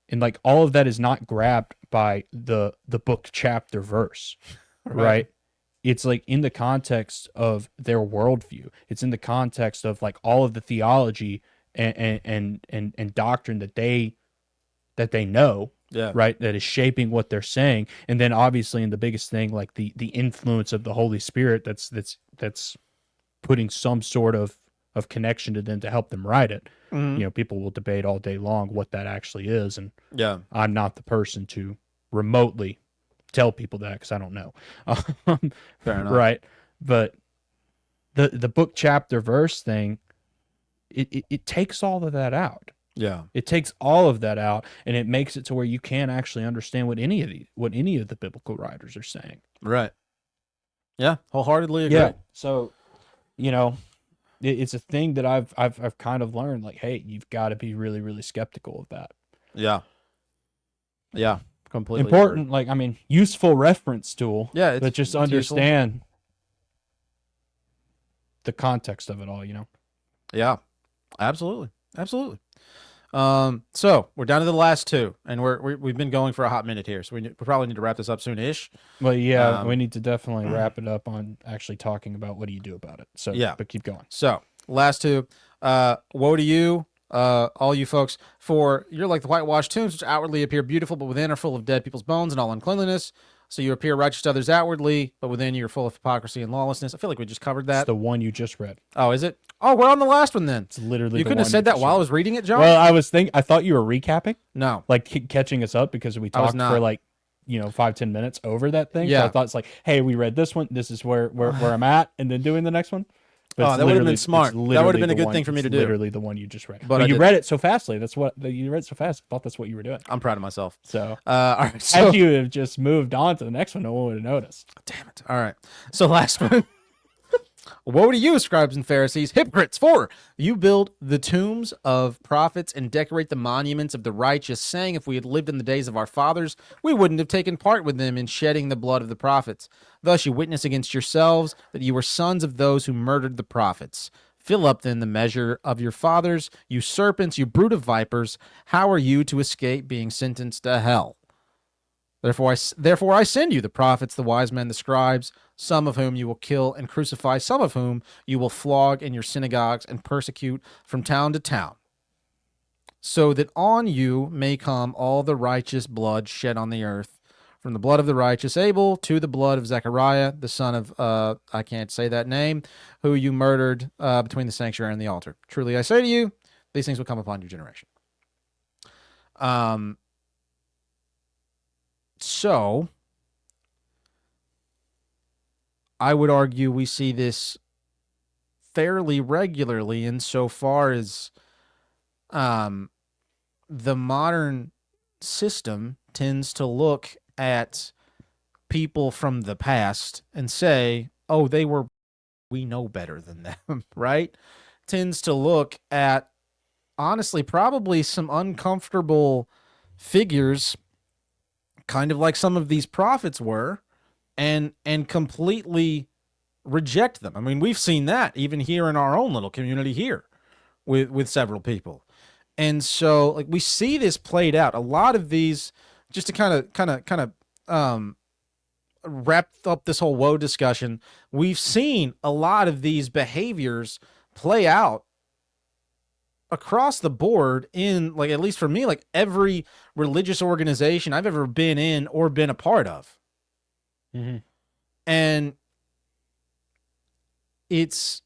And like all of that is not grabbed by the book, chapter, verse. Right. It's like in the context of their worldview. It's in the context of like all of the theology and doctrine that they know. Yeah. Right. That is shaping what they're saying. And then obviously in the biggest thing, like the influence of the Holy Spirit that's putting some sort of connection to them to help them write it. People will debate all day long what that actually is. And Yeah. I'm not the person to remotely tell people that, because I don't know. Fair enough. Right. But the book, chapter, verse thing, it takes all of that out. Yeah. It takes all of that out, and it makes it to where you can't actually understand what any of the biblical writers are saying. Right. Yeah. Wholeheartedly agree. Yeah. So, it's a thing that I've kind of learned, like, hey, you've got to be really, really skeptical of that. Yeah. Yeah. Completely Important, agree. like, I mean, useful reference tool. Yeah. But just understand the context of it all, Yeah. Absolutely. Absolutely. So we're down to the last two, and we've been going for a hot minute here, so we probably need to wrap this up soon-ish. Well, yeah, we need to definitely wrap it up on actually talking about what do you do about it. So, Yeah. but keep going. So last two, woe to you, all you folks, for you're like the whitewashed tombs, which outwardly appear beautiful, but within are full of dead people's bones and all uncleanliness. So you appear righteous to others outwardly, but within you're full of hypocrisy and lawlessness. I feel like we just covered It's that. the one you just read. Oh, is it? Oh, we're on the last one then. It's literally You the couldn't have one said that just while I read. was reading it, John? Well, I thought you were recapping, No. like catching us up, because we I was talked not. for like 5-10 minutes over that thing. Yeah. So I thought it's like, hey, we read this one. This is where I'm at, and then doing the next one. But Oh, it's that would've been literally- smart. it's That would've literally been a the good one- thing for me it's to do. Literally the one you just read. But I you didn't. read it so fastly. You read it so fast. I thought that's what you were doing. I'm proud of myself. So All right. So, had you have just moved on to the next one, no one would have noticed. damn it. All right. So last one. Woe to you, scribes and Pharisees, hypocrites, for you build the tombs of prophets and decorate the monuments of the righteous, saying, if we had lived in the days of our fathers, we wouldn't have taken part with them in shedding the blood of the prophets. Thus you witness against yourselves that you were sons of those who murdered the prophets. Fill up then the measure of your fathers, you serpents, you brood of vipers. How are you to escape being sentenced to hell? Therefore I send you the prophets, the wise men, the scribes, some of whom you will kill and crucify, some of whom you will flog in your synagogues and persecute from town to town, so that on you may come all the righteous blood shed on the earth, from the blood of the righteous Abel to the blood of Zechariah, the son of, I can't say that name, who you murdered between the sanctuary and the altar. Truly I say to you, these things will come upon your generation. So I would argue we see this fairly regularly insofar as um, the modern system tends to look at people from the past and say, oh, we know better than them, right? Tends to look at, honestly, probably some uncomfortable figures, kind of like some of these prophets were, and completely reject them. I mean, we've seen that even here in our own little community here with several people. And so like we see this played out. A lot of these, just to kind of wrap up this whole woe discussion, we've seen a lot of these behaviors play out across the board in, like, at least for me, like every religious organization I've ever been in or been a part of. Mm-hmm. And it's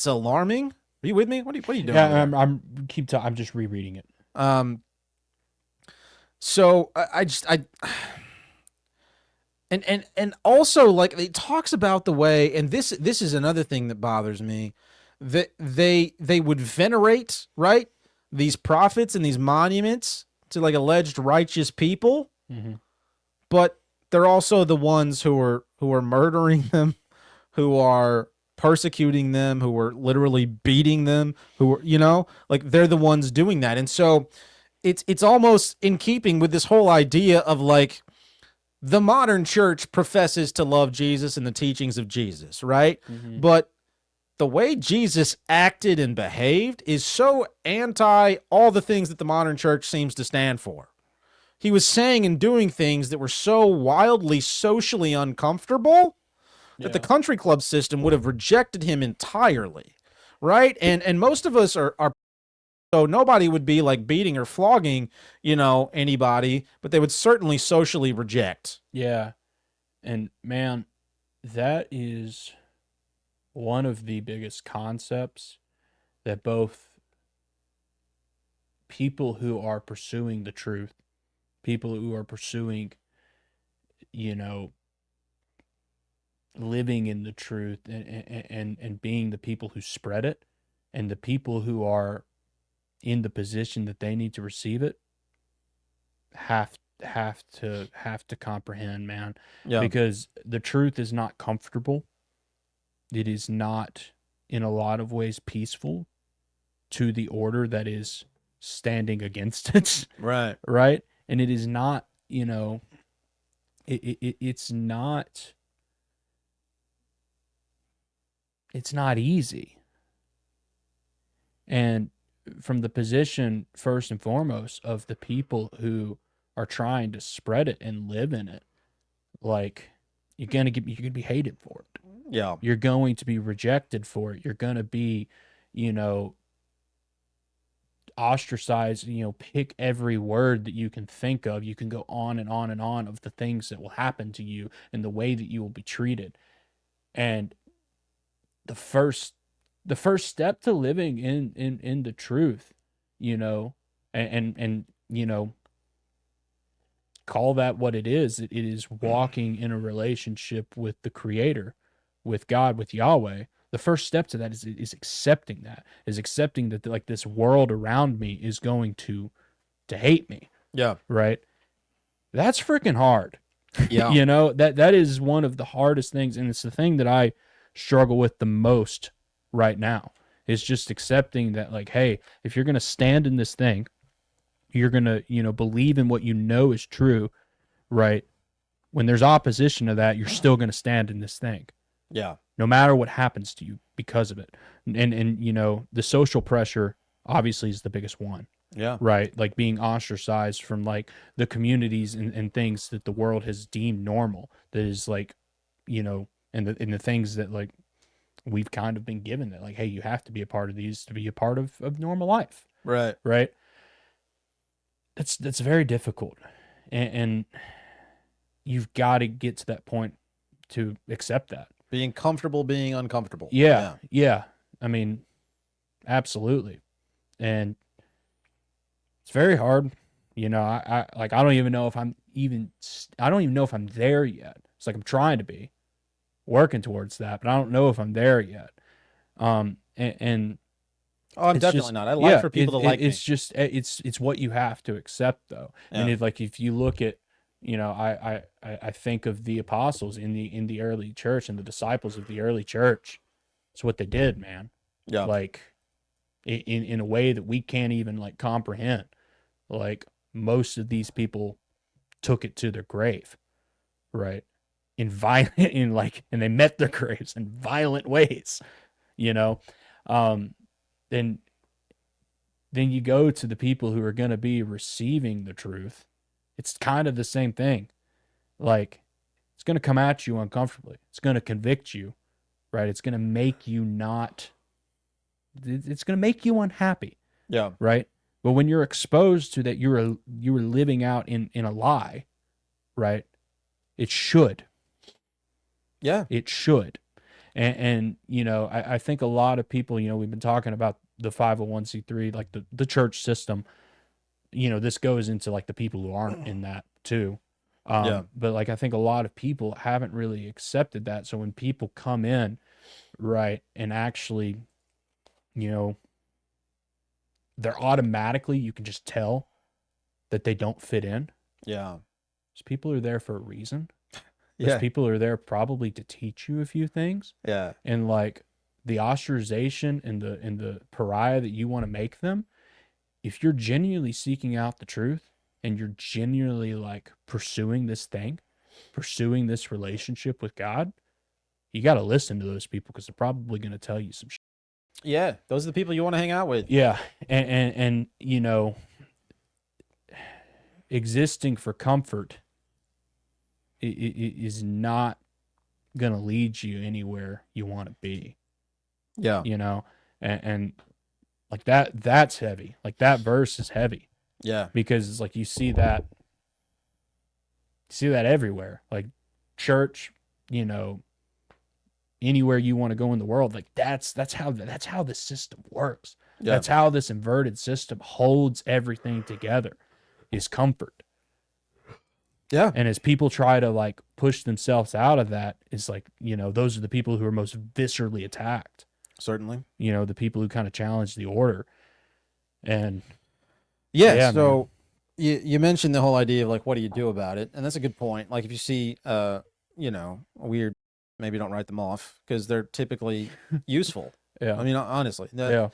alarming. Are you with me? What are you doing? Yeah, I'm just rereading it. So and also, like, it talks about the way, and this is another thing that bothers me, that they would venerate, right, these prophets and these monuments to like alleged righteous people, Mm-hmm. but they're also the ones who are murdering them, who are persecuting them, who are literally beating them, who are, like, they're the ones doing that. And so it's almost in keeping with this whole idea of, like, the modern church professes to love Jesus and the teachings of Jesus, right? Mm-hmm. But the way Jesus acted and behaved is so anti all the things that the modern church seems to stand for. He was saying and doing things that were so wildly socially uncomfortable that the country club system would have rejected him entirely, right? And most of us are so nobody would be like beating or flogging, anybody, but they would certainly socially reject. Yeah. And man, that is one of the biggest concepts that both people who are pursuing the truth, people who are pursuing, living in the truth and being the people who spread it, and the people who are in the position that they need to receive it have to comprehend, man. Yeah. Because the truth is not comfortable. It is not, in a lot of ways, peaceful to the order that is standing against it. Right. Right. And it is not, it's not easy. And from the position, first and foremost, of the people who are trying to spread it and live in it, like, you're gonna be hated for it. Yeah. You're going to be rejected for it. You're gonna be, ostracized. Pick every word that you can think of. You can go on and on and on of the things that will happen to you and the way that you will be treated. And the first step to living in the truth, and call that what it is. It is walking in a relationship with the Creator, with God, with Yahweh. The first step to that is accepting that, is accepting that, like, this world around me is going to hate me. Yeah. Right. That's freaking hard. Yeah. That is one of the hardest things. And it's the thing that I struggle with the most right now, is just accepting that, like, hey, if you're going to stand in this thing, you're going to, believe in what is true, right? When there's opposition to that, you're still going to stand in this thing. Yeah. No matter what happens to you because of it. And the social pressure obviously is the biggest one. Yeah. Right? Like being ostracized from, like, the communities and things that the world has deemed normal. That is, like, and the things that, like, we've kind of been given, that, like, hey, you have to be a part of these to be a part of normal life. Right. Right? That's very difficult. And you've got to get to that point to accept that. Being comfortable being uncomfortable. Yeah. I mean, absolutely. And it's very hard. I don't even know if I'm there yet. It's like I'm trying to be, working towards that, but I don't know if I'm there yet. And Oh, I'm it's definitely just, not. I like for people to like it's me. just it's what you have to accept though. And Yeah. if you look at, I think of the apostles in the early church and the disciples of the early church. It's what they did, man. Yeah. Like in a way that we can't even like comprehend. Like most of these people took it to their grave, right? In violent and they met their graves in violent ways, you know. Then you go to the people who are going to be receiving the truth. It's kind of the same thing. Like it's going to come at you uncomfortably. It's going to convict you, right? It's going to make you not it's going to make you unhappy, Yeah. right? But when you're exposed to that you were living out in a lie, right? It should. Yeah. It should. And I think a lot of people, we've been talking about the 501c3, like the church system. This goes into like the people who aren't in that too. Yeah. But like I think a lot of people haven't really accepted that. So when people come in, right, and actually, they're automatically, you can just tell that they don't fit in. Yeah. Those people are there for a reason. Those Yeah. people are there probably to teach you a few things. Yeah. And like the ostracization and the pariah that you want to make them, if you're genuinely seeking out the truth and you're genuinely like pursuing this relationship with God, you got to listen to those people because they're probably going to tell you some shit. Yeah. Those are the people you want to hang out with. Yeah. And existing for comfort is not going to lead you anywhere you want to be. Yeah. And like that's heavy. Like that verse is heavy Yeah. because it's like you see that everywhere. Like church, anywhere you want to go in the world, like that's how the system works. Yeah. That's how this inverted system holds everything together, is comfort. Yeah. And as people try to like push themselves out of that, it's like, those are the people who are most viscerally attacked. Certainly. The people who kind of challenge the order. And Yeah. Yeah, So you mentioned the whole idea of like, what do you do about it? And that's a good point. Like if you see, a weird, maybe don't write them off because they're typically useful. yeah, I mean, honestly. yeah,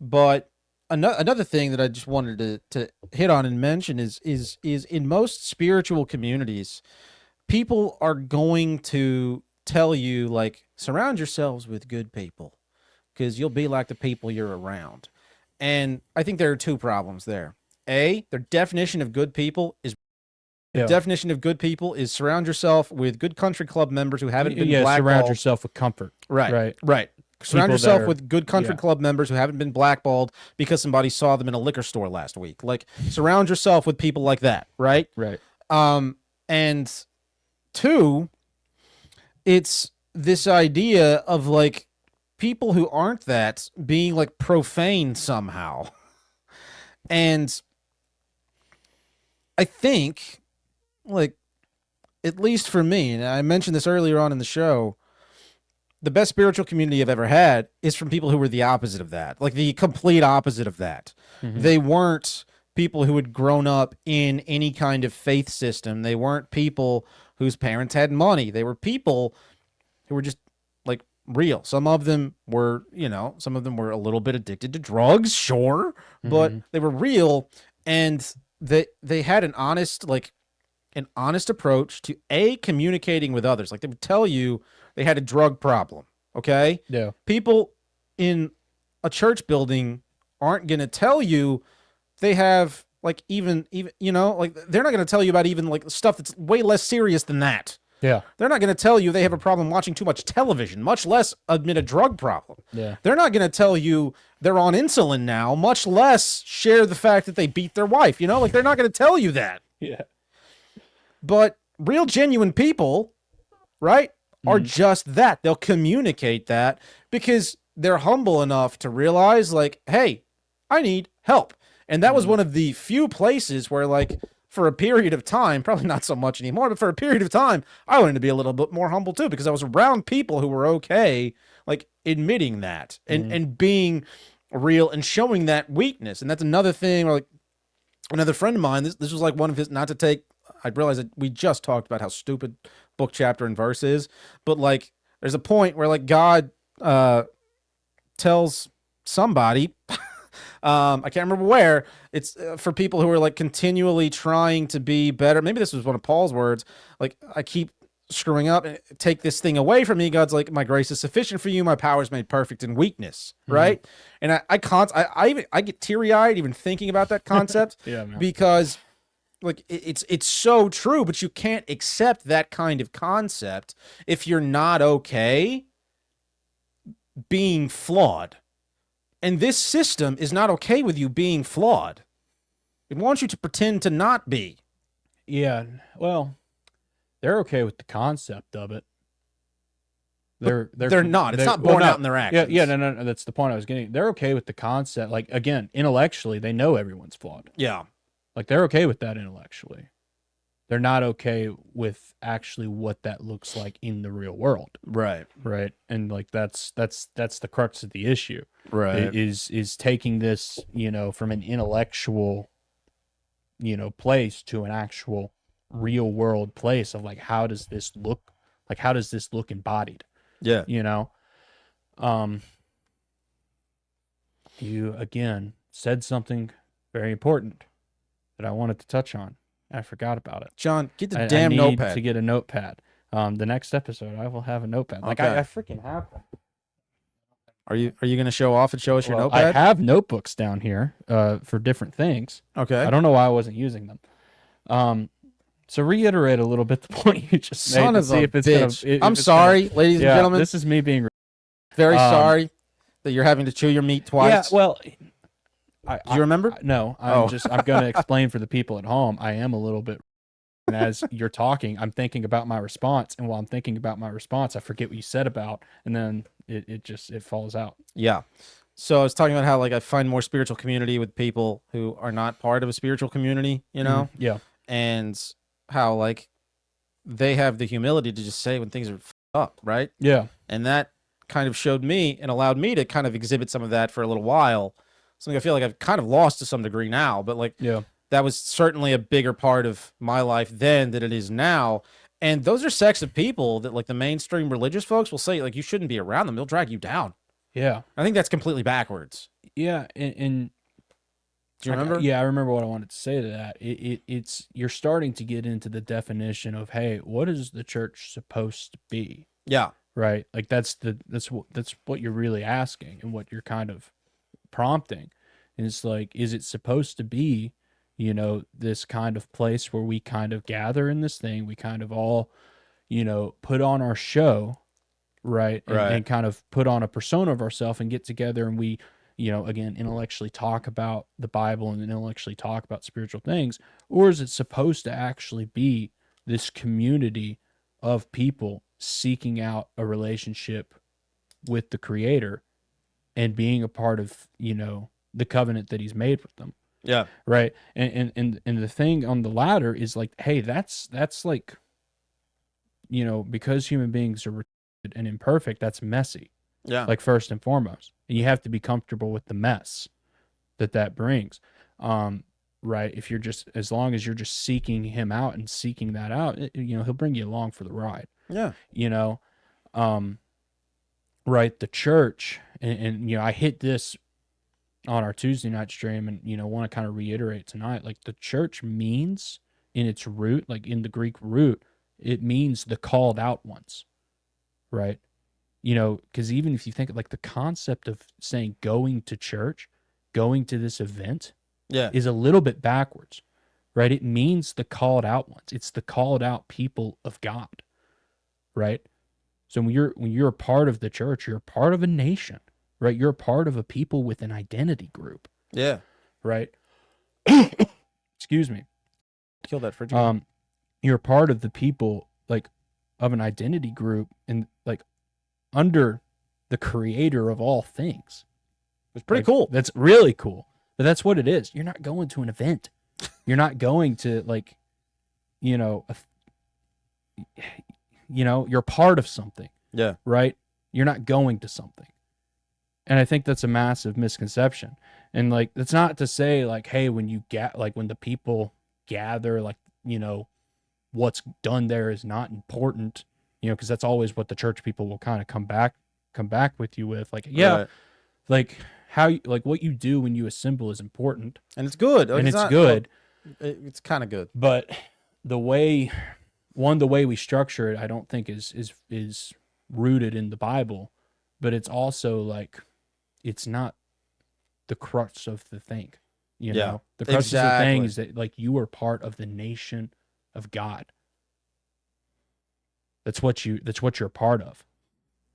But another thing that I just wanted to hit on and mention is in most spiritual communities, people are going to tell you like surround yourselves with good people because you'll be like the people you're around. And I think there are two problems there. A, their definition of good people is yeah. definition of good people is surround yourself with good country club members who haven't been surround blackballed. yourself with comfort. Right. Right. Surround People yourself that are- with good country yeah. club members who haven't been blackballed because somebody saw them in a liquor store last week. Like surround yourself with people like that, right? Right. And two, it's this idea of like people who aren't that being like profane somehow. And I think like at least for me, and I mentioned this earlier on in the show, the best spiritual community I've ever had is from people who were the opposite of that, like the complete opposite of that. Mhm. They weren't people who had grown up in any kind of faith system. They weren't people whose parents had money. They were people who were just like real. Some of them were, some of them were a little bit addicted to drugs, sure, but they were real, and they had an honest approach to communicating with others. Like they would tell you they had a drug problem. Okay. Yeah. People in a church building aren't going to tell you they have like even, like they're not going to tell you about even like stuff that's way less serious than that. Yeah. They're not going to tell you they have a problem watching too much television, much less admit a drug problem. Yeah. They're not going to tell you they're on insulin now, much less share the fact that they beat their wife. Like they're not going to tell you that. Yeah. But real genuine people, right, are just that. They'll communicate that because they're humble enough to realize like, hey, I need help. And that was one of the few places where like for a period of time, probably not so much anymore, but for a period of time, I wanted to be a little bit more humble too, because I was around people who were okay, like admitting that and being real and showing that weakness. And that's another thing, or like another friend of mine, this was like one of his, not to take, I realize that we just talked about how stupid book, chapter, and verse is, but like there's a point where like God tells somebody, I can't remember where, it's for people who are like continually trying to be better. Maybe this was one of Paul's words, like, I keep screwing up and take this thing away from me. God's like, my grace is sufficient for you. My power is made perfect in weakness. Right. And I get teary eyed even thinking about that concept Yeah, man. because like it's so true, but you can't accept that kind of concept if you're not okay being flawed. And this system is not okay with you being flawed. It wants you to pretend to not be. Yeah, well, they're okay with the concept of it. They're not. It's not borne out in their actions. Yeah, no. That's the point I was getting. They're okay with the concept. Like, again, intellectually, they know everyone's flawed. Yeah. Like, they're okay with that intellectually. They're not okay with actually what that looks like in the real world. Right. Right. And like that's the crux of the issue. Right. Is taking this, from an intellectual, place to an actual real world place of like, how does this look? Like, how does this look embodied? Yeah. You again said something very important that I wanted to touch on. I forgot about it. John, get the I damn need notepad. to get a notepad. The next episode, I will have a notepad. Like, Okay. I freaking have one. Are you going to show off and show us your Well, notepad? I have notebooks down here for different things. Okay. I don't know why I wasn't using them. So reiterate a little bit the point you just made. Son to of see a if it's bitch. Gonna, if I'm it's sorry, ladies and Gonna, gentlemen. This is me being Very um, sorry that you're having to chew your meat twice. Yeah, well, Do you remember? No, I'm going to explain for the people at home. I am a little bit, and as you're talking, I'm thinking about my response, and while I'm thinking about my response, I forget what you said about, and then it falls out. Yeah. So I was talking about how like I find more spiritual community with people who are not part of a spiritual community, Yeah. and how like they have the humility to just say when things are f***ed up, right? Yeah. And that kind of showed me and allowed me to kind of exhibit some of that for a little while. Something I feel like I've kind of lost to some degree now, but like Yeah. that was certainly a bigger part of my life then than it is now. And those are sects of people that like the mainstream religious folks will say like you shouldn't be around them. They'll drag you down. Yeah. I think that's completely backwards. Yeah. And Do you remember? Yeah, I remember what I wanted to say to that. It's you're starting to get into the definition of, hey, what is the church supposed to be? Yeah. Right? Like that's what you're really asking and what you're kind of prompting. And it's like, is it supposed to be, this kind of place where we kind of gather in this thing, we kind of all, put on our show, right? And kind of put on a persona of ourselves and get together and we, again, intellectually talk about the Bible and intellectually talk about spiritual things? Or is it supposed to actually be this community of people seeking out a relationship with the Creator and being a part of, the covenant that He's made with them? Yeah. Right. And the thing on the latter is like, hey, that's like, because human beings are retarded and imperfect, that's messy. Yeah. Like first and foremost, and you have to be comfortable with the mess that brings. Right. If you're as long as you're just seeking him out and seeking that out, he'll bring you along for the ride. Yeah. Right. The church and I hit this on our Tuesday night stream and, want to kind of reiterate tonight, like the church means in its root, like in the Greek root, it means the called out ones. Right. Because even if you think of like the concept of saying going to church, going to this event, is a little bit backwards, right? It means the called out ones. It's the called out people of God, right? So when you're a part of the church, you're a part of a nation, right? You're a part of a people with an identity group, Yeah. right? Excuse me. Kill that fridge. You're a part of the people like of an identity group and like under the Creator of all things. It's pretty cool. That's really cool. But that's what it is. You're not going to an event. You're not going to like, you know, you're part of something, Yeah. right? You're not going to something. And I think that's a massive misconception. And like, that's not to say like, hey, when you get like when the people gather, like, what's done there is not important, because that's always what the church people will kind of come back with you with, like, yeah, Right. like like what you do when you assemble is important And it's good. and it's not- good, it's kind of good. but the way we structure it, I don't think is rooted in the Bible, but it's also like it's not the crux of the thing. The crux of the thing is that like you are part of the nation of God. That's what you're a part of,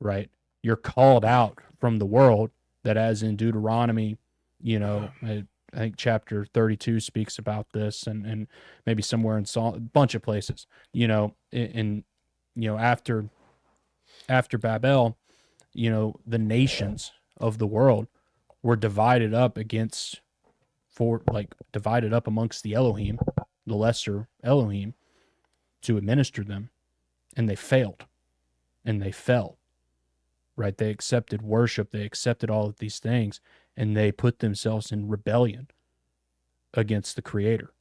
right? You're called out from the world. That, as in Deuteronomy, I think chapter 32 speaks about this, and maybe somewhere in a bunch of places, after Babel, the nations of the world were divided up amongst the Elohim, the lesser Elohim, to administer them, and they failed, and they fell. Right? They accepted worship. They accepted all of these things, and they put themselves in rebellion against the Creator.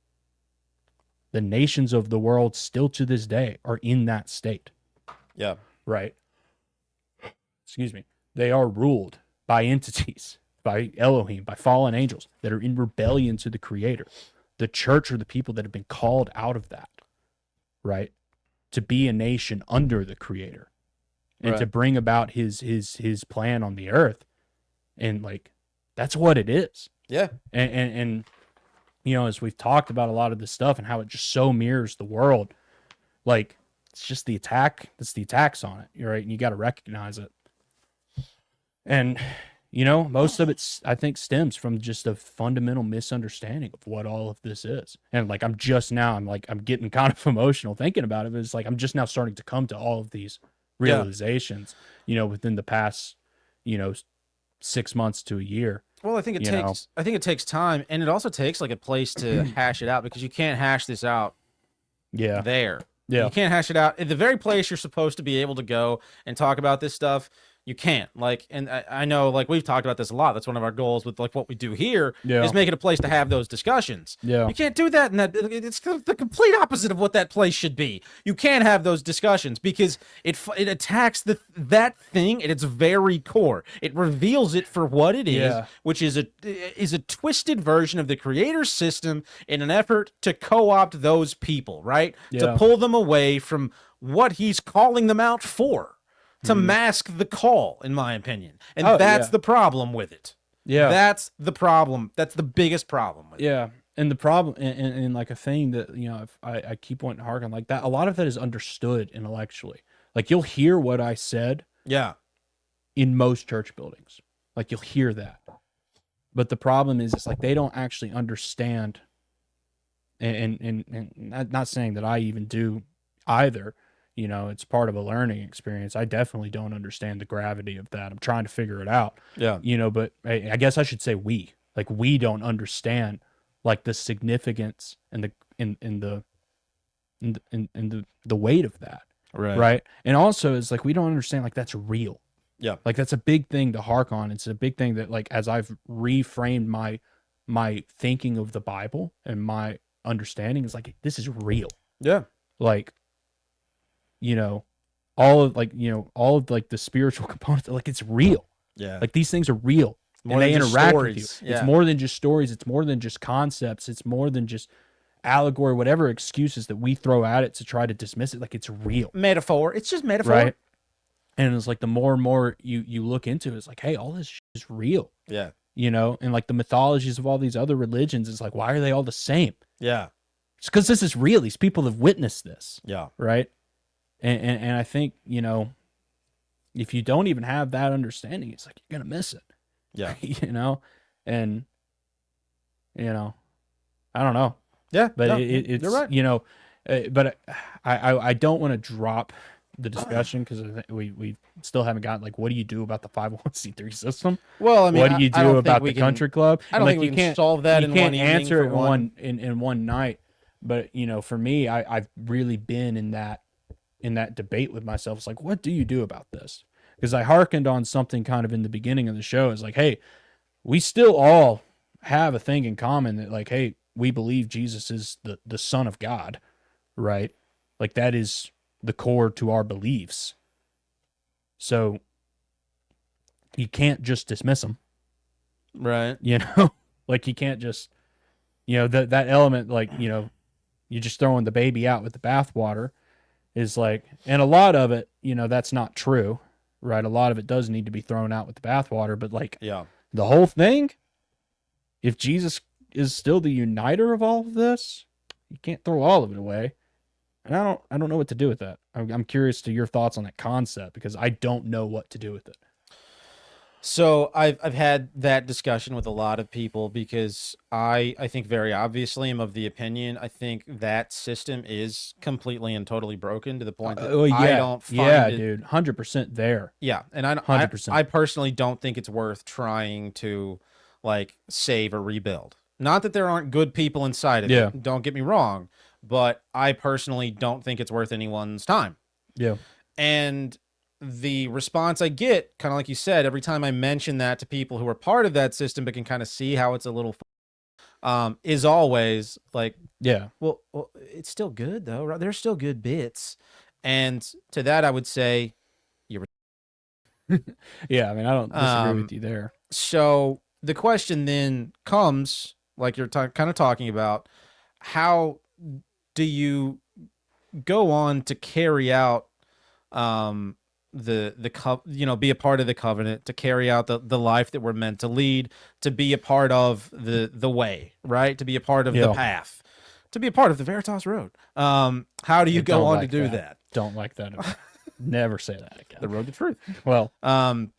The nations of the world still to this day are in that state. Yeah. Right? Excuse me. They are ruled by entities, by Elohim, by fallen angels that are in rebellion to the Creator. The church are the people that have been called out of that, right? To be a nation under the Creator. And to bring about his plan on the earth. And like, that's what it is. Yeah. And as we've talked about a lot of this stuff and how it just so mirrors the world, like, it's just the attacks on it, right? And you got to recognize it. And, most of it, I think, stems from just a fundamental misunderstanding of what all of this is. And like, I'm getting kind of emotional thinking about it. But it's like, I'm just now starting to come to all of these realizations, within the past, 6 months to a year. Well, I think it takes time, and it also takes like a place to hash it out, because you can't hash this out. Yeah. There. Yeah. You can't hash it out at the very place you're supposed to be able to go and talk about this stuff. You can't, like, and I know, like, we've talked about this a lot. That's one of our goals with like what we do here is make it a place to have those discussions. Yeah. You can't do that, and it's the complete opposite of what that place should be. You can't have those discussions because it attacks that thing at its very core. It reveals it for what it is, which is a twisted version of the Creator's system in an effort to co-opt those people, right? To pull them away from what He's calling them out for. To mask the call, in my opinion. And that's the problem with it. Yeah. That's the problem. That's the biggest problem with it. Yeah. And the problem, and like a thing that, I keep wanting to hark on, like that, a lot of that is understood intellectually. Like, you'll hear what I said. Yeah. In most church buildings. Like, you'll hear that. But the problem is, it's like they don't actually understand. And not saying that I even do either. It's part of a learning experience. I definitely don't understand the gravity of that. I'm trying to figure it out. Yeah. But I guess I should say we don't understand like the significance and the weight of that. Right. Right. And also it's like, we don't understand like that's real. Yeah. Like, that's a big thing to hark on. It's a big thing that, like, as I've reframed my thinking of the Bible and my understanding, is like, this is real. Yeah. Like, all of the spiritual components, like, it's real. Yeah. Like, these things are real. And they interact with you. Yeah. It's more than just stories. It's more than just concepts. It's more than just allegory, whatever excuses that we throw at it to try to dismiss it. Like, it's real. Metaphor. It's just metaphor. Right. And it's like, the more and more you look into it, it's like, hey, all this shit is real. Yeah. And like the mythologies of all these other religions, it's like, why are they all the same? Yeah. It's because this is real. These people have witnessed this. Yeah. Right. And I think, if you don't even have that understanding, it's like, you're going to miss it. Yeah. And, I don't know. Yeah. But it's, you're right. But I don't want to drop the discussion because we still haven't gotten like, what do you do about the 501c3 system? Well, I mean, What do you I do don't think about we the can- country club? I don't And, think we you can can't solve that you in can't one evening answer for it in one night. But you know, for me, I've really been in that debate with myself. It's like, what do you do about this? Because I hearkened on something kind of in the beginning of the show. It's like, hey, we still all have a thing in common that, like, hey, we believe Jesus is the Son of God, right? Like, that is the core to our beliefs. So you can't just dismiss him, Right. you know? Like, you can't just, you know, that element, like, you know, you're just throwing the baby out with the bathwater is like, and a lot of it, you know, that's not true, right? A lot of it does need to be thrown out with the bathwater, but like Yeah. the whole thing, if Jesus is still the uniter of all of this, you can't throw all of it away. And I don't know what to do with that. I'm curious to your thoughts on that concept because I don't know what to do with it. So I've had that discussion with a lot of people because I think very obviously I'm of the opinion I think that system is completely and totally broken to the point that I don't find it. Dude, 100% there. Yeah, and I 100%. I personally don't think it's worth trying to like save or rebuild. Not that there aren't good people inside of Yeah. it. Don't get me wrong, but I personally don't think it's worth anyone's time. Yeah. And the response I get, kind of like you said, every time I mention that to people who are part of that system but can kind of see how it's a little is always like, Yeah. well, it's still good though, right? There's still good bits. And to that I would say, Yeah. I mean, I don't disagree Um, with you there. so the question then comes, like you're kind of talking about, how do you go on to carry out be a part of the covenant, to carry out the life that we're meant to lead, to be a part of the way, right? To be a part of the Yeah. path, to be a part of the Veritas road. How do you I go don't on like to do that. that? Don't like that at all. Never say that again. The road to truth. Well, Um,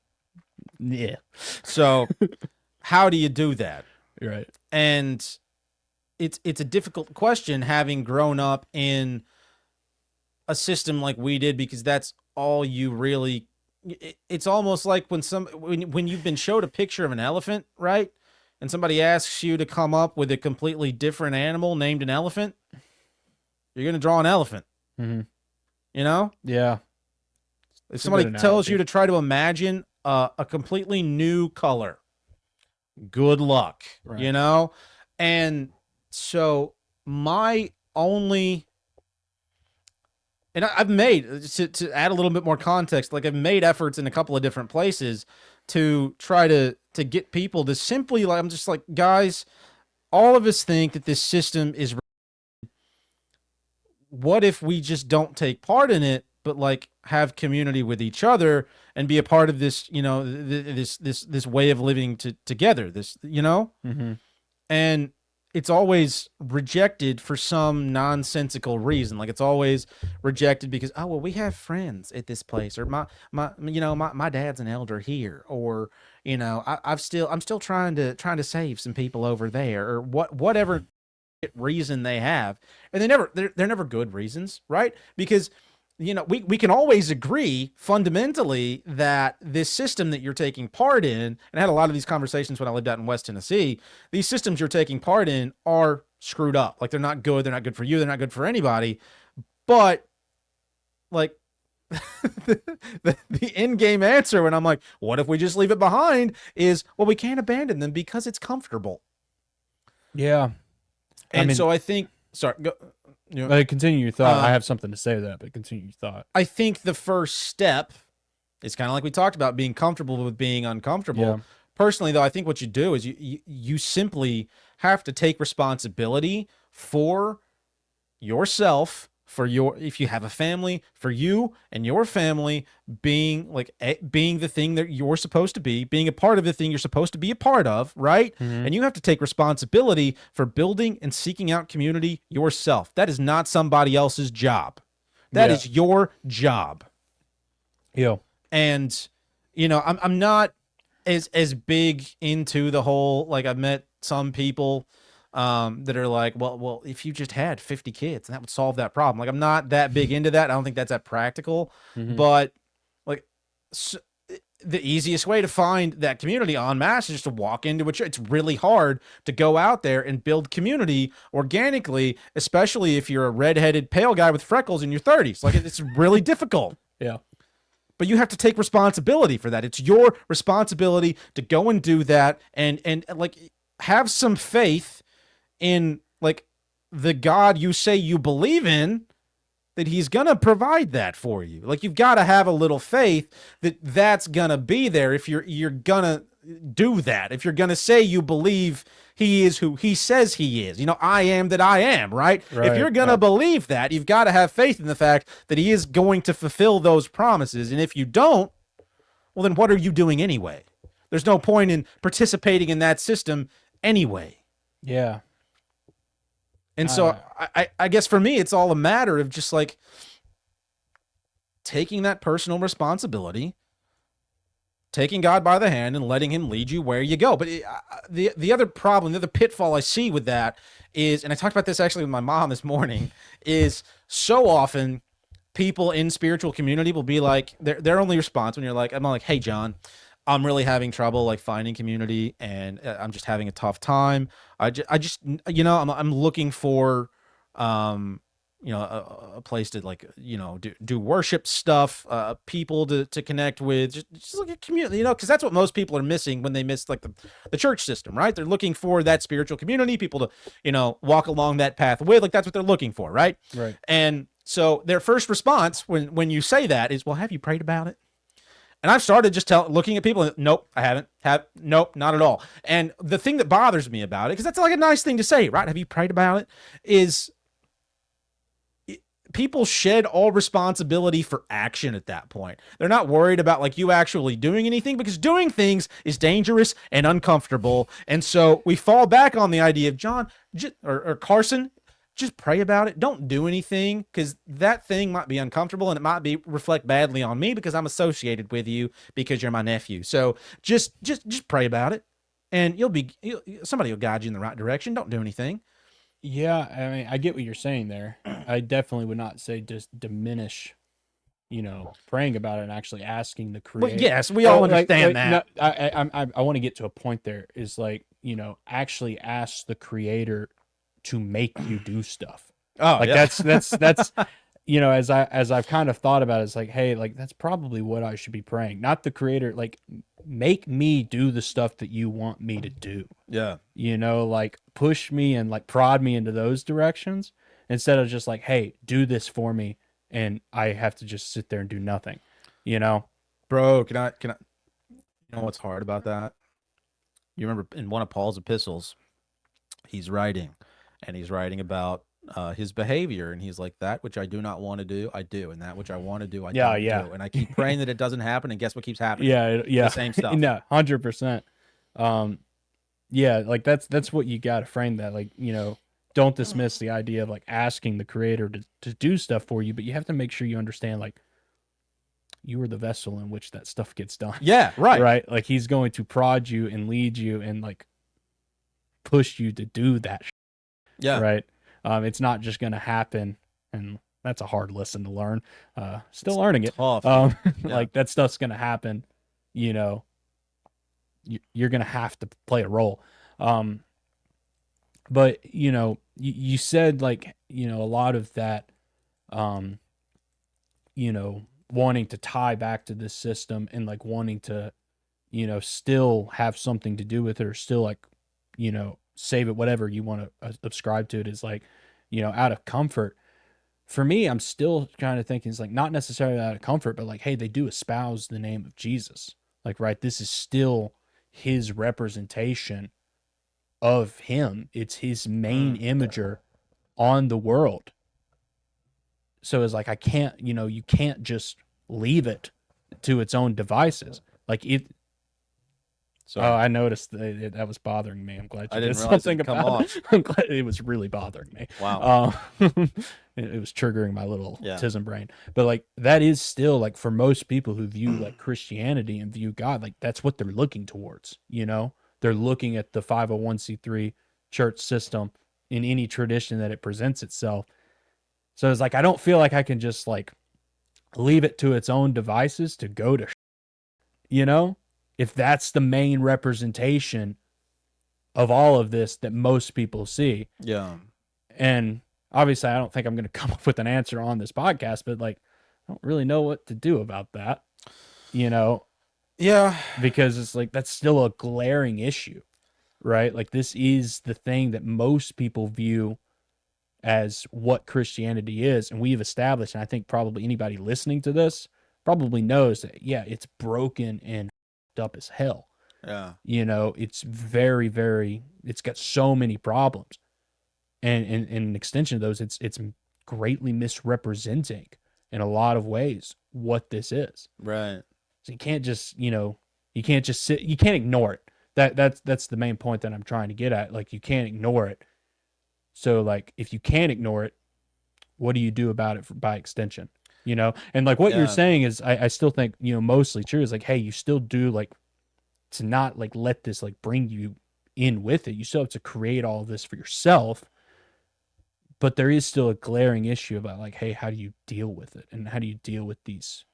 yeah. so how do you do that? You're right. And it's a difficult question having grown up in a system like we did, because that's all you really, it's almost like when you've been showed a picture of an elephant, right? And somebody asks you to come up with a completely different animal named an elephant, you're going to draw an elephant. Mm-hmm. You know? Yeah. If It's a somebody good tells you analogy. to try to imagine a completely new color, good luck, Right. you know? And so my only, and I've made, to add a little bit more context, like I've made efforts in a couple of different places to try to get people to simply, like, I'm just like, guys, all of us think that this system is, what if we just don't take part in it, but like have community with each other and be a part of this, you know, this way of living together, this, you know? Mm-hmm. And it's always rejected for some nonsensical reason. Like, it's always rejected because, oh, well, we have friends at this place, or my dad's an elder here, or, you know, I'm still trying to save some people over there, or whatever reason they have. And they're never good reasons, right? Because, you know, we can always agree fundamentally that this system that you're taking part in, and I had a lot of these conversations when I lived out in West Tennessee, these systems you're taking part in are screwed up. Like, they're not good. They're not good for you. They're not good for anybody. But like the in-game answer when I'm like, what if we just leave it behind, is, well, we can't abandon them because it's comfortable. Yeah. And so I think, sorry, go, you know, Continue your thought. I have something to say to that, but continue your thought. I think the first step is kind of like we talked about, being comfortable with being uncomfortable. Yeah. Personally, though, I think what you do is you simply have to take responsibility for yourself, for your, if you have a family, for you and your family being being the thing that you're supposed to be, being a part of the thing you're supposed to be a part of, right? Mhm. And you have to take responsibility for building and seeking out community yourself. That is not somebody else's job. That Yeah. is your job. Yeah. And, you know, I'm not as big into the whole, like, I've met some people that are like, well, if you just had 50 kids, that would solve that problem. Like, I'm not that big into that. I don't think that's that practical, Mhm. but like, the easiest way to find that community en masse is just to walk into a church. It's really hard to go out there and build community organically, especially if you're a redheaded pale guy with freckles in your 30s. Like, it's really difficult. Yeah. But you have to take responsibility for that. It's your responsibility to go and do that, and like, have some faith in like the God you say you believe in, that he's going to provide that for you. Like, you've got to have a little faith that that's going to be there if you're going to do that. If you're going to say you believe he is who he says he is. I am that I am, right? If you're going to believe that, you've got to have faith in the fact that he is going to fulfill those promises. And if you don't, well, then what are you doing anyway? There's no point in participating in that system anyway. Yeah. And so I guess for me, it's all a matter of just like taking that personal responsibility, taking God by the hand and letting him lead you where you go. But the other problem, the other pitfall I see with that is, and I talked about this actually with my mom this morning, is so often people in spiritual community will be like, their only response when you're like, I'm like, hey, John, I'm really having trouble like finding community, and I'm just having a tough time. I just I'm looking for a place to like do worship stuff, people to connect with, just like a community, because that's what most people are missing when they miss like the church system, right? They're looking for that spiritual community, people to walk along that path with, like that's what they're looking for, right? Right. And so their first response when you say that is, well, have you prayed about it? And I've started just looking at people and, nope, I haven't. Nope, not at all. And the thing that bothers me about it, because that's like a nice thing to say, right? Have you prayed about it? Is people shed all responsibility for action at that point. They're not worried about like you actually doing anything, because doing things is dangerous and uncomfortable. And so we fall back on the idea of, John or Carson, just pray about it. Don't do anything, because that thing might be uncomfortable and it might reflect badly on me because I'm associated with you because you're my nephew. So just pray about it, and somebody will guide you in the right direction. Don't do anything. Yeah, I mean, I get what you're saying there. I definitely would not say just diminish, praying about it and actually asking the Creator. Well, yes, we all understand that. No, I want to get to a point there. Is like, actually ask the Creator to make you do stuff. Oh, like yeah. that's as I've kind of thought about it, it's like, hey, like that's probably what I should be praying. Not the Creator, like make me do the stuff that you want me to do. Yeah. Like push me and like prod me into those directions, instead of just like, hey, do this for me, and I have to just sit there and do nothing. Bro, can I you know what's hard about that? You remember in one of Paul's epistles, he's writing about his behavior, and he's like, that which I do not want to do, I do, and that which I want to do, I don't do. And I keep praying that it doesn't happen, and guess what keeps happening? Yeah. The same stuff. No, 100%. Yeah, like that's what you got to frame that, like, don't dismiss the idea of like asking the Creator to do stuff for you, but you have to make sure you understand, like, you are the vessel in which that stuff gets done. Yeah, right. Right? Like, he's going to prod you and lead you and like push you to do that. Yeah. Right. It's not just going to happen, and that's a hard lesson to learn. Still learning it. Tough. Like that stuff's going to happen. You're going to have to play a role. But you said like, a lot of that, wanting to tie back to this system and like wanting to, still have something to do with it, or still like, save it, whatever you want to subscribe to it, is like, out of comfort. For me, I'm still kind of thinking it's like not necessarily out of comfort, but like, hey, they do espouse the name of Jesus. Like, right, this is still his representation of him. It's his main imager on the world. So it's like, I can't, you can't just leave it to its own devices. Like it. Sorry. Oh, I noticed that was bothering me. I'm glad you I did didn't realize something it'd come about off. it. I'm glad it was really bothering me. Wow. It was triggering my little autism brain. But like, that is still like, for most people who view like Christianity and view God, like that's what they're looking towards. They're looking at the 501c3 church system in any tradition that it presents itself. So it's like I don't feel like I can just like leave it to its own devices to go to, you know, if that's the main representation of all of this that most people see. Yeah. And obviously, I don't think I'm going to come up with an answer on this podcast, but like, I don't really know what to do about that, you know, Yeah. because it's like that's still a glaring issue, right? Like, this is the thing that most people view as what Christianity is. And we've established, and I think probably anybody listening to this probably knows that, yeah, it's broken and up as hell. Yeah. You know, it's very, very, it's got so many problems. And in an extension of those, it's greatly misrepresenting in a lot of ways what this is. Right. So you can't just, you can't just sit, you can't ignore it. That's the main point that I'm trying to get at. Like, you can't ignore it. So like, if you can't ignore it, what do you do about it by extension? And like what you're saying is, I still think, mostly true is like, hey, you still do like to not like let this like bring you in with it. You still have to create all of this for yourself. But there is still a glaring issue about like, hey, how do you deal with it, and how do you deal with this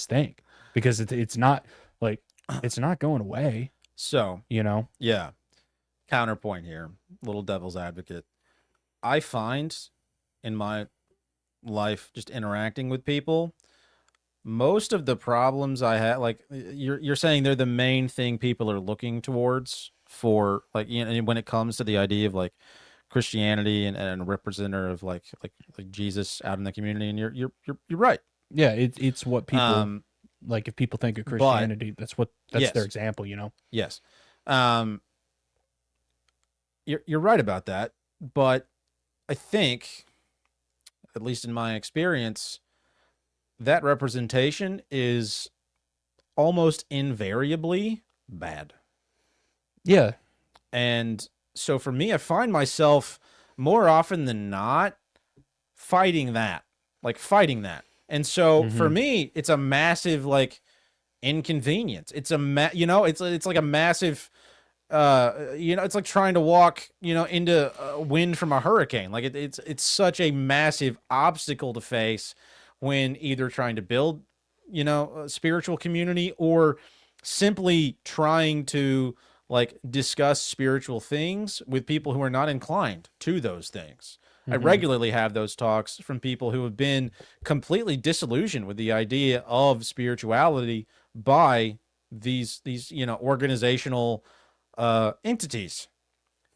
thing? Because it's not like it's not going away. So Yeah. Counterpoint here, little devil's advocate. I find in my life, just interacting with people, most of the problems I had, like you're saying, they're the main thing people are looking towards for, like, when it comes to the idea of like Christianity and a representative of like Jesus out in the community. And you're right. Yeah, it's what people like. If people think of Christianity, that's yes. their example. Yes. You're right about that, but I think, at least in my experience, that representation is almost invariably bad. Yeah. And so for me, I find myself more often than not fighting that. And so for me, it's a massive like inconvenience. It's it's like a massive it's like trying to walk, into wind from a hurricane. Like it's such a massive obstacle to face when either trying to build, a spiritual community, or simply trying to like discuss spiritual things with people who are not inclined to those things. I regularly have those talks from people who have been completely disillusioned with the idea of spirituality by these organizational entities.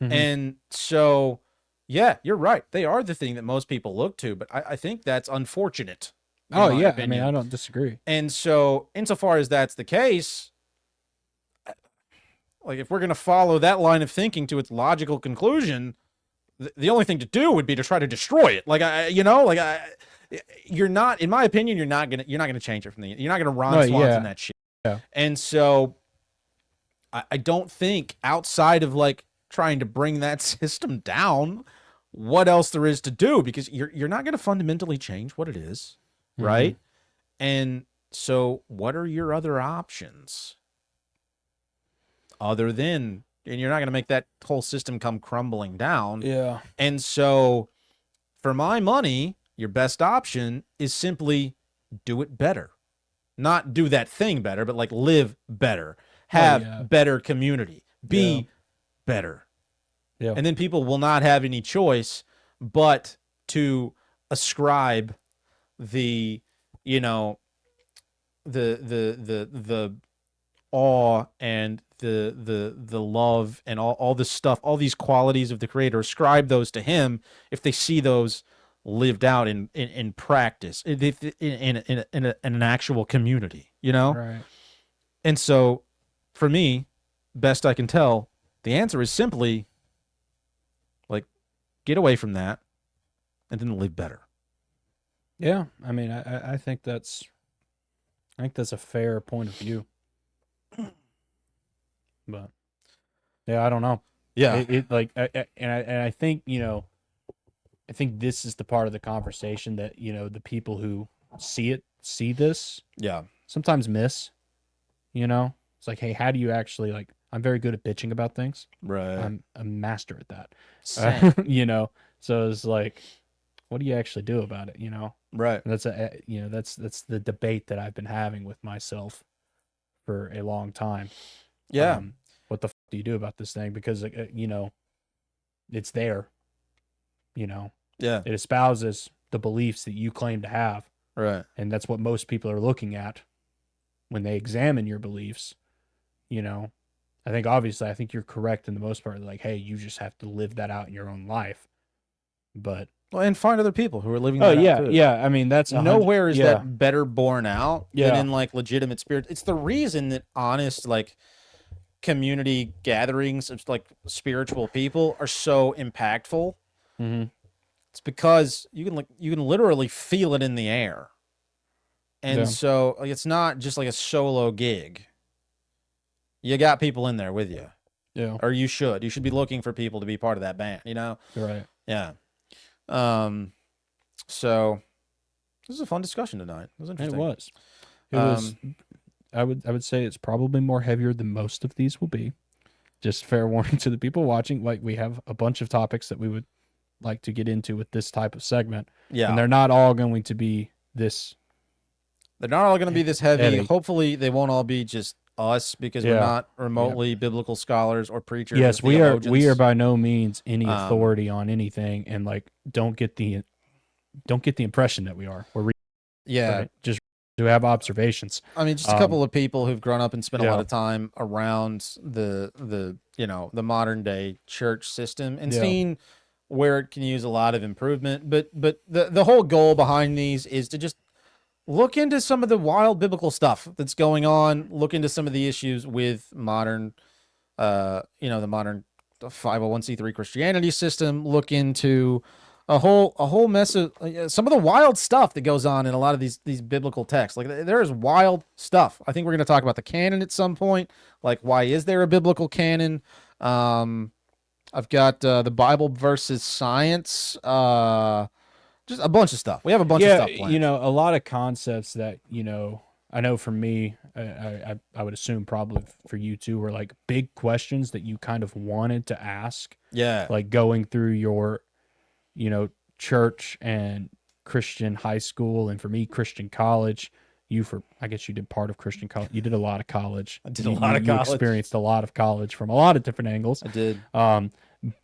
And so, yeah, you're right. They are the thing that most people look to, but I think that's unfortunate. Oh yeah. I mean, I don't disagree. And so, insofar as that's the case, like if we're going to follow that line of thinking to its logical conclusion, the only thing to do would be to try to destroy it. You're not, in my opinion, you're not going to change it you're not going to Ron Swanson that shit. Yeah. And so I don't think, outside of like trying to bring that system down, what else there is to do, because you're not going to fundamentally change what it is. Right. And so what are your other options other than, and you're not going to make that whole system come crumbling down. Yeah. And so for my money, your best option is simply do it better. Not do that thing better, but like live better, have better community, be better. Yeah. And then people will not have any choice but to ascribe the the awe and the love and all this stuff, all these qualities of the Creator, ascribe those to him if they see those lived out in practice, in an actual community, Right. And so for me, best I can tell, the answer is simply like get away from that and then live better. Yeah. I mean, I think that's a fair point of view. But yeah, I don't know. Yeah. It like, I think, I think this is the part of the conversation that, the people who see this Yeah. sometimes miss, it's like, hey, how do you actually like I'm very good at bitching about things. Right. I'm a master at that. Same. You know, so it's like, what do you actually do about it? You know, Right. and that's the debate that I've been having with myself for a long time. Yeah. What the do you do about this thing? Because it's there. Yeah. It espouses the beliefs that you claim to have, Right. and that's what most people are looking at when they examine your beliefs. I think you're correct in the most part. Like, hey, you just have to live that out in your own life. But Well, and find other people who are living that out too. yeah. I mean, that's Nowhere is yeah, that better borne out than Yeah. in like legitimate spirit. It's the reason that honest like community gatherings of like spiritual people are so impactful. Mm-hmm. It's because you can literally feel it in the air. And Yeah. so like, it's not just like a solo gig. You got people in there with you. Yeah. Or you should. You should be looking for people to be part of that band, Right. Yeah. So this is a fun discussion tonight. It was interesting. It was. It was. I would say it's probably more heavier than most of these will be. Just fair warning to the people watching. Like, we have a bunch of topics that we would like to get into with this type of segment. Yeah. And they're not all going to be this. They're not all going to be this heavy. Heavy. Hopefully they won't all be just us because we're Yeah. not remotely biblical scholars or preachers. Yes, or we are. theologians. We are by no means any authority on anything, and like, don't get the impression that we are. We're Yeah. just to have observations. I mean, just a couple of people who've grown up and spent a lot Yeah. of time around the modern day church system and Yeah. seen where it can use a lot of improvement. But the whole goal behind these is to just look into some of the wild biblical stuff that's going on. Look into some of the issues with modern, the modern 501c3 Christianity system. Look into a whole mess of some of the wild stuff that goes on in a lot of these biblical texts. Like there is wild stuff. I think we're going to talk about the canon at some point. Like, why is there a biblical canon? I've got the Bible versus science. Just a bunch of stuff. We have a bunch of stuff planned. A lot of concepts that, I know for me, I would assume probably for you too, were like big questions that you kind of wanted to ask. Yeah. Like going through your, church and Christian high school, and for me, Christian college. I guess you did part of Christian college. You did a lot of college. I did a lot of You college. experienced a lot of college from a lot of different angles. I did.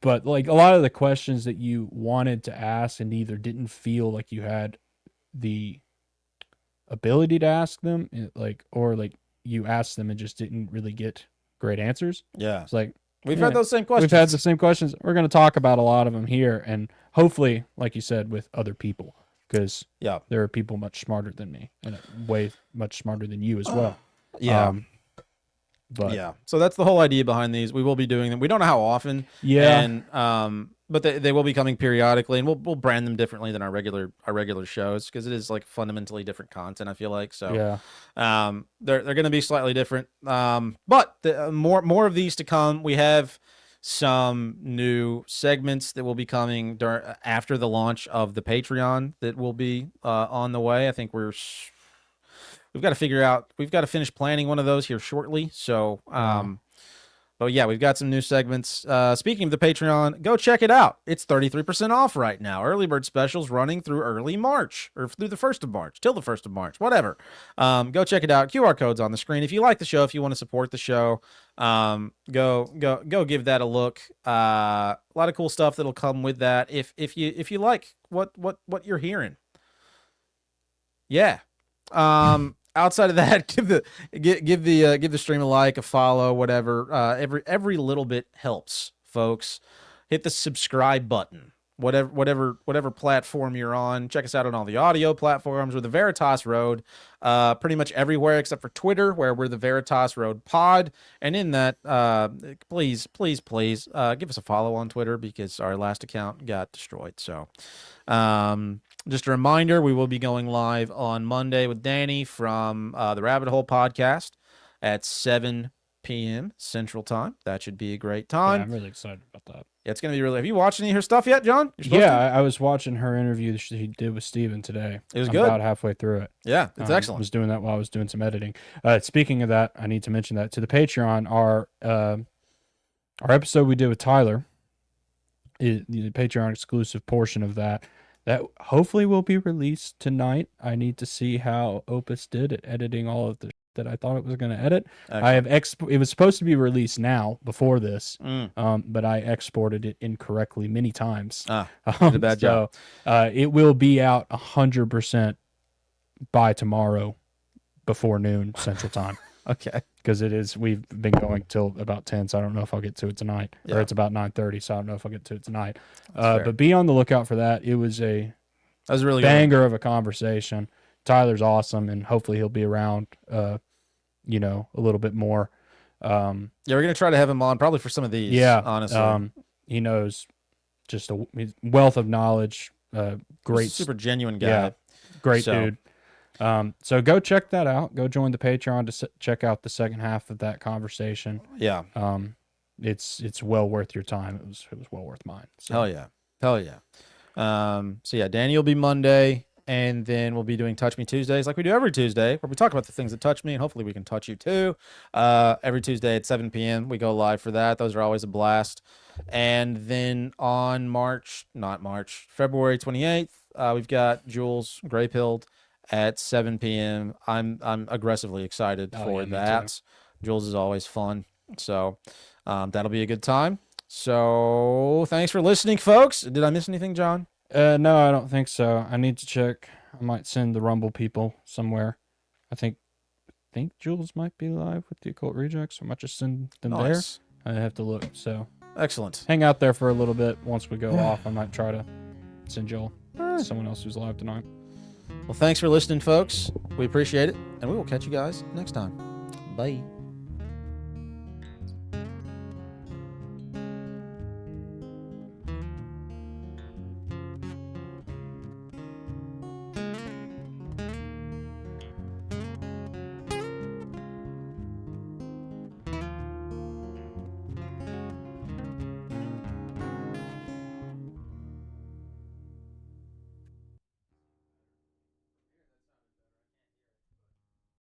But like a lot of the questions that you wanted to ask and either didn't feel like you had the ability to ask them, or you asked them and just didn't really get great ansers. Yeah. It's like, We've had those same questions. we've had the same questions. We're going to talk about a lot of them here, and hopefully, like you said, with other people, because Yeah. there are people much smarter than me and way much smarter than you as well. Yeah. But Yeah. So that's the whole idea behind these. We will be doing them. We don't know how often. yeah, And but they will be coming periodically, and we'll brand them differently than our regular shows because it is like fundamentally different content. I feel like so. yeah, They're going to be slightly different. But more of these to come. We have some new segments that will be coming after the launch of the Patreon that will be on the way. I think we've got to figure out. We've got to finish planning one of those here shortly. So, but yeah, we've got some new segments. Speaking of the Patreon, go check it out. It's 33% off right now. Early bird specials running through early March or through the 1st of March, till the 1st of March, whatever. Go check it out. QR code's on the screen. If you like the show, if you want to support the show, go give that a look. A lot of cool stuff that'll come with that. If you like what you're hearing. Yeah. Outside of that, give the stream a like, a follow, whatever. Every little bit helps, folks. Hit the subscribe button, whatever platform you're on. Check us out on all the audio platforms. We're the Veritas Road, pretty much everywhere except for Twitter, where we're the Veritas Road Pod. And in that, please give us a follow on Twitter because our last account got destroyed. So, just a reminder, we will be going live on Monday with Danny from the Rabbit Hole podcast at 7 p.m. Central Time. That should be a great Yeah, time. I'm really excited about that. It's going to be really. Have you watched any of her stuff yet, John? You're supposed Yeah, to? I was watching her interview that she did with Steven today. It was I'm good. about halfway through it. Yeah, it's I excellent. was doing that while I was doing some editing. Speaking of that, I need to mention that to the Patreon, our episode we did with Tyler, the Patreon exclusive portion of that hopefully will be released tonight. I need to see how Opus did at editing all of the that I thought it was going to edit. Excellent. It was supposed to be released now before this, Mm. but I exported it incorrectly many times. Did a bad job. It will be out 100% by tomorrow before noon Central Time. Okay. Because we've been going till about 10, so I don't know if I'll get to it tonight. Yeah. Or it's about 9:30, so I don't know if I'll get to it tonight. Fair. But be on the lookout for that. It was a That was a really good. banger of a conversation. Tyler's awesome, and hopefully he'll be around, a little bit more. Yeah, we're gonna try to have him on probably for some of these. Yeah, honestly, he knows just a wealth of knowledge. Great, super genuine guy. yeah, great So- dude. So go check that out. Go join the Patreon to check out the second half of that conversation. Yeah. It's well worth your time. It was well worth mine. So. Hell yeah. So yeah, Danny will be Monday, and then we'll be doing Touch Me Tuesdays like we do every Tuesday, where we talk about the things that touch me, and hopefully we can touch you too. Every Tuesday at 7 p.m. we go live for that. Those are always a blast. And then on February 28th, we've got Jules Graypilled at 7 p.m. I'm aggressively excited for yeah, me that. Jules is always fun. So that'll be a good time. So thanks for listening, folks. Did I miss anything, John? No, I don't think so. I need to check. I might send the Rumble people somewhere. I think Jules might be live with the Occult Rejects. I might just send them Nice. there. I have to look. So Excellent. hang out there for a little bit. Once we go off, I might try to send y'all someone else who's live tonight. Well, thanks for listening, folks. We appreciate it, and we will catch you guys next time. Bye.